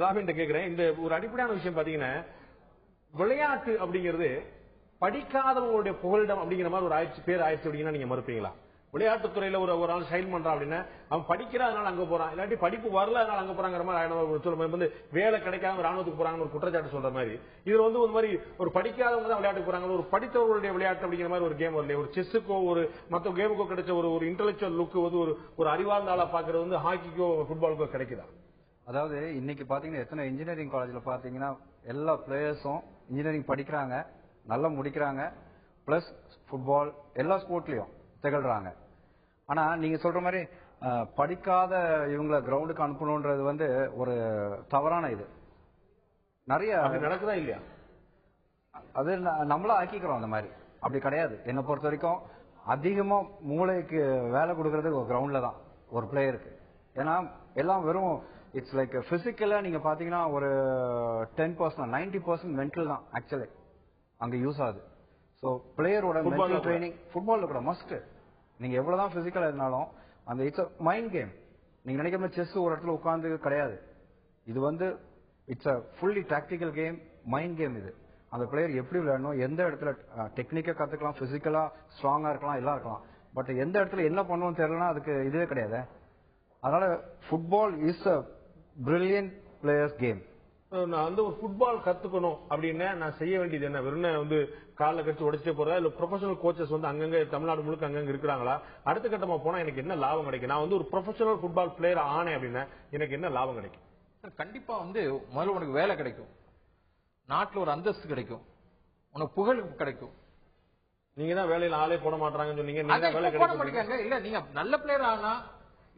ராபின் கேக்குறேன், இந்த ஒரு அடிப்படையான விஷயம் பாத்தீங்கன்னா, விளையாட்டு அப்படிங்கிறது படிக்காதவங்களுடைய புகலிடம் அப்படிங்கிற மாதிரி ஒரு பேர் ஆயிடுச்சு அப்படின்னா நீங்க மறுப்பீங்களா? விளையாட்டுத்துறையில ஒரு ஆள் ஷைன் பண்றான் அப்படின்னா அவன் படிக்கிறதுனால அங்க போறான், இல்லாட்டி படிப்பு வரல அதனால அங்க போறாங்கிற மாதிரி வேலை கிடைக்காம ராணுவத்துக்கு போறாங்க ஒரு குற்றச்சாட்டு சொல்ற மாதிரி. இது ஒரு மாதிரி ஒரு படிக்காதவங்க தான் விளையாட்டுக்கு போறாங்க, ஒரு படித்தவர்களுடைய விளையாட்டு அப்படிங்கிற மாதிரி ஒரு கேம் வரல. ஒரு செஸ்ஸுக்கோ ஒரு மற்ற கேமுக்கோ கிடைச்ச ஒரு இன்டெலக்சுவல் லுக் ஒரு அறிவார்ந்த ஆளா பாக்குறது ஹாக்கிக்கோ ஃபுட்பாலுக்கோ கிடைக்குதா? அதாவது இன்னைக்கு பாத்தீங்கன்னா எத்தனை இன்ஜினியரிங் காலேஜ்ல பாத்தீங்கன்னா எல்லா பிளேயர்ஸும் இன்ஜினியரிங் படிக்கிறாங்க, நல்லா முடிக்கிறாங்க, பிளஸ் ஃபுட்பால் எல்லா ஸ்போர்ட்லயும் திகழ்றாங்க. ஆனா நீங்க சொல்ற மாதிரி படிக்காத இவங்களை கிரவுண்டுக்கு அனுப்பணும்ன்றது ஒரு தவறான இது. நிறைய நடக்குதா இல்லையா? அது நம்மளா ஆக்கிக்கிறோம். அந்த மாதிரி அப்படி கிடையாது. என்னை பொறுத்த வரைக்கும் அதிகமா மூளைக்கு வேலை கொடுக்கறது ஒரு கிரவுண்ட்ல தான் ஒரு பிளேயருக்கு. ஏன்னா எல்லாம் வெறும் இட்ஸ் லைக் பிசிக்கலா நீங்க பாத்தீங்கன்னா ஒரு 10% 90% மென்டல் தான் ஆக்சுவலி அங்க யூஸ் ஆகுது. சோ பிளேயரோட மென்டல் ட்ரைனிங் ஃபுட்பால்ல கூட மஸ்ட். நீங்க எவ்வளவுதான் பிசிக்கலா இருந்தாலும் அந்த இட்ஸ் மைண்ட் கேம். நீங்க நினைக்கிற செஸ் ஒரு இடத்துல உட்கார்ந்து கிடையாது. இது it's a fully tactical game, mind game. இது அந்த பிளேயர் எப்படி விளையாடணும், எந்த இடத்துல டெக்னிக்கா கத்துக்கலாம், பிசிக்கலா ஸ்ட்ராங்கா இருக்கலாம், எல்லாம் இருக்கலாம். பட் எந்த இடத்துல என்ன பண்ணணும்னு தெரியலன்னா அதுக்கு இதுவே கிடையாது. அதனால football is a brilliant players game. நான் வந்து ஒரு ஃபுட்பால் கத்துக்கணும் அப்படின்னா நான் செய்ய வேண்டியது என்ன? வெறும் வந்து கால கட்சி உடைச்சே போறதா இல்ல ப்ரொஃபஷனல் கோச்சஸ் வந்து அங்கங்க தமிழ்நாடு முழுக்க அங்கங்க இருக்கிறாங்களா? அடுத்த கட்டமா போனா எனக்கு என்ன லாபம் கிடைக்கும்? நான் வந்து ஒரு ப்ரொஃபஷனல் ஃபுட்பால் பிளேயர் ஆனேன் அப்படின்னா எனக்கு என்ன லாபம் கிடைக்கும்? கண்டிப்பா வந்து முதல்ல உனக்கு வேலை கிடைக்கும், நாட்டுல ஒரு அந்தஸ்து கிடைக்கும், உனக்கு புகழ் கிடைக்கும். நீங்க தான் வேலையில ஆளே போட மாட்டாங்கன்னு சொன்னீங்க, நீங்க வேலை போட மாட்டேங்க. இல்ல நீங்க நல்ல பிளேயர் ஆனா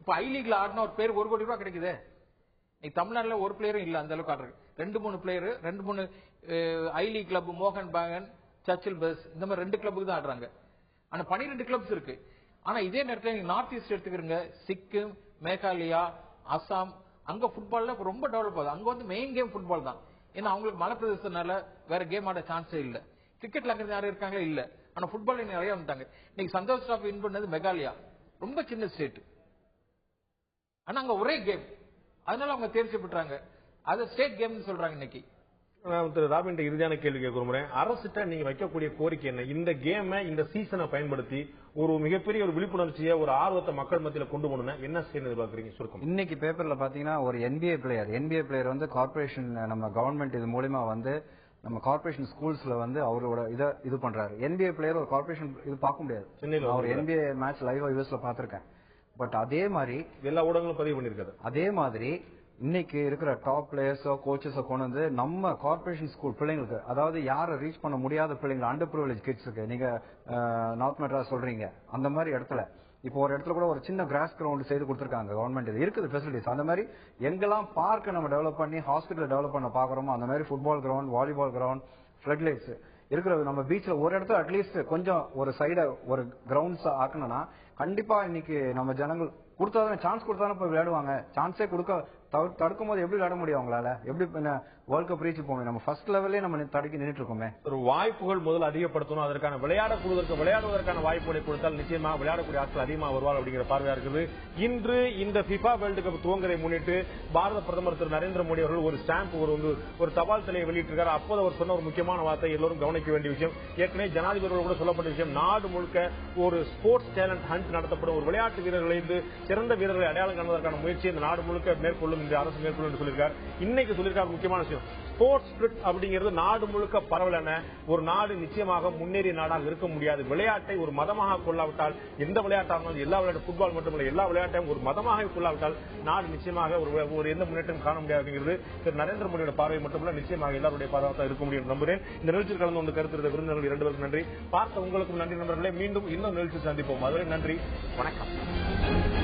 இப்ப ஐ லீக்ல ஆடினா ஒரு பேர் 1 கோடி ரூபாய் கிடைக்குது. நீ தமிழ்நாடுல ஒரு பிளேயரும் இல்ல அந்த அளவுக்கு ஆடுறது. 2-3 பிளேயர் 2-3 ஐ லீக் கிளப், மோகன் பேகன், சர்ச்சில் பஸ், இந்த மாதிரி 2 கிளப்புக்கு தான் ஆடுறாங்க. ஆனா 12 கிளப்ஸ் இருக்கு. ஆனா இதே நேரத்தில் நீங்க நார்த் ஈஸ்ட் எடுத்துக்கிறீங்க, சிக்கிம், மேகாலயா, அசாம், அங்க ஃபுட்பால்ல ரொம்ப டெவலப் ஆகுது. அங்க வந்து மெயின் கேம் ஃபுட்பால் தான். ஏன்னா அவங்களுக்கு மலை பிரதேசத்தினால வேற கேம் ஆட சான்ஸே இல்ல. கிரிக்கெட்ல அங்க யாரும் இருக்காங்களா? இல்ல. ஆனா ஃபுட்பால் நிறைய வந்துட்டாங்க. இன்னைக்கு சந்தோஷ் டிராபி வின் பண்ணது மெகாலயா, ரொம்ப சின்ன ஸ்டேட், ஆனா அங்க ஒரே கேம், அதனால அவங்க தேர்ச்சி பெற்றாங்க. அது ஸ்டேட் கேம்னு சொல்றாங்க. இன்னைக்கு திரு ராபின் இறுதியான கேள்வி கேட்க விரும்புறேன். அரசிட்ட நீங்க வைக்கக்கூடிய கோரிக்கை என்ன? இந்த கேமை இந்த சீசனை பயன்படுத்தி ஒரு மிகப்பெரிய ஒரு விழிப்புணர்ச்சியை, ஒரு ஆர்வத்தை மக்கள் மத்தியில கொண்டு போகணும்னா என்ன செய்ய எதிர்பார்க்கறீங்க? சுருக்கம். இன்னைக்கு பேப்பர்ல பாத்தீங்கன்னா ஒரு NBA பிளேயர் வந்து கார்பரேஷன் நம்ம கவர்மெண்ட் இது மூலமா வந்து நம்ம கார்பரேஷன் ஸ்கூல்ஸ்ல வந்து அவரோட இது பண்றாரு. NBA பிளேயர் ஒரு கார்பரேஷன் இது பார்க்க முடியாது. ஒரு NBA மேட்ச் லைவ் யூஎஸ்ல பாத்திருக்கேன். பட் அதே மாதிரி எல்லா ஊடகங்களும் பதிவு பண்ணிருக்காரு. அதே மாதிரி இன்னைக்கு இருக்கிற டாப் பிளேயர்ஸோ கோச்சஸோ கொண்டு வந்து நம்ம கார்பரேஷன் ஸ்கூல் பிள்ளைங்களுக்கு, அதாவது யாரை ரீச் பண்ண முடியாத பிள்ளைங்க, அண்டர் பிரிவிலேஜ் கிட்ஸுக்கு, நீங்க நார்த் மெட்ராஸ் சொல்றீங்க, அந்த மாதிரி இடத்துல இப்போ ஒரு இடத்துல கூட ஒரு சின்ன கிராஸ் கிரவுண்ட் செய்து கொடுத்திருக்காங்க கவர்மெண்ட். இது இருக்குது ஃபெசிலிட்டிஸ். அந்த மாதிரி எங்கெல்லாம் பார்க்க நம்ம டெவலப் பண்ணி ஹாஸ்பிட்டல் டெவலப் பண்ண பாக்குறோமோ அந்த மாதிரி football ground, volleyball ground, flood lights இருக்கிற நம்ம பீச்ல ஒரு இடத்துல அட்லீஸ்ட் கொஞ்சம் ஒரு சைட ஒரு கிரவுண்ட்ஸ் ஆக்கணும்னா கண்டிப்பா இன்னைக்கு நம்ம ஜனங்கள் கொடுத்தாதானே, சான்ஸ் கொடுத்தாதானே போய் விளையாடுவாங்க. சான்ஸே கொடுக்க தடுக்கும் போது எப்படி விளையாட முடியும் அவங்களால? எப்படி வேர்ல்ட் கப் ரீச் போங்க? நம்ம ஃபர்ஸ்ட் லெவல்லே நம்ம தடுக்கி நின்றுட்டு இருக்கோமே. ஒரு வாய்ப்புகள் முதல் அதிகப்படுத்தணும், அதற்கான விளையாடுவதற்கான வாய்ப்புகளை கொடுத்தால் நிச்சயமா விளையாடக்கூடிய ஆட்கள் அதிகமாக வருவாங்க அப்படிங்கிற பார்வையா இருக்குது. இன்று இந்த FIFA வேர்ல்டு கப் துவங்கதை முன்னிட்டு பாரத பிரதமர் திரு நரேந்திர மோடி அவர்கள் ஒரு ஸ்டாம்ப் ஒரு தபால் தலையை வெளியிட்டிருக்காரு. அப்போது அவர் சொன்ன ஒரு முக்கியமான வார்த்தை எல்லோரும் கவனிக்க வேண்டிய விஷயம், ஏற்கனவே ஜனாதிபதி கூட சொல்லப்பட்ட விஷயம், நாடு முழுக்க ஒரு ஸ்போர்ட்ஸ் டேலண்ட் ஹண்ட் நடத்தப்படும். ஒரு விளையாட்டு வீரர்களை சிறந்த வீரர்களை அடையாளம் காணுவதற்கான முயற்சி இந்த நாடு முழுக்க மேற்கொள்ளும், இந்த அரசு மேற்கொள்ளும் சொல்லியிருக்காரு. இன்னைக்கு சொல்லியிருக்காரு முக்கியமான விஷயம், ஸ்போர்ட்ஸ் ஸ்பிரிட் அப்படிங்கிறது நாடு முழுக்க பரவலான ஒரு நாடு நிச்சயமாக முன்னேறிய நாடாக இருக்க முடியாது. விளையாட்டை ஒரு மதமாக கொள்ளாவிட்டால், எந்த விளையாட்டாக எல்லா விளையாட்டு, ஃபுட்பால் மட்டுமல்ல எல்லா விளையாட்டையும் ஒரு மதமாக கொள்ளாவிட்டால் நாடு நிச்சயமாக ஒரு எந்த முன்னேற்றம் காண முடியாது அப்படிங்கிறது திரு நரேந்திர மோடியோட பார்வை மட்டுமல்ல, நிச்சயமாக எல்லாருடைய பார்வையாக இருக்க முடியும் நம்புகிறேன். இந்த நிகழ்ச்சியில் கலந்து கொண்டு கருத்து விருந்தினர்கள் 2 பேருக்கும் நன்றி. பார்த்த உங்களுக்கும் நன்றி நண்பர்களே. மீண்டும் இன்னும் நிகழ்ச்சி சந்திப்போம். அதுவரை நன்றி, வணக்கம்.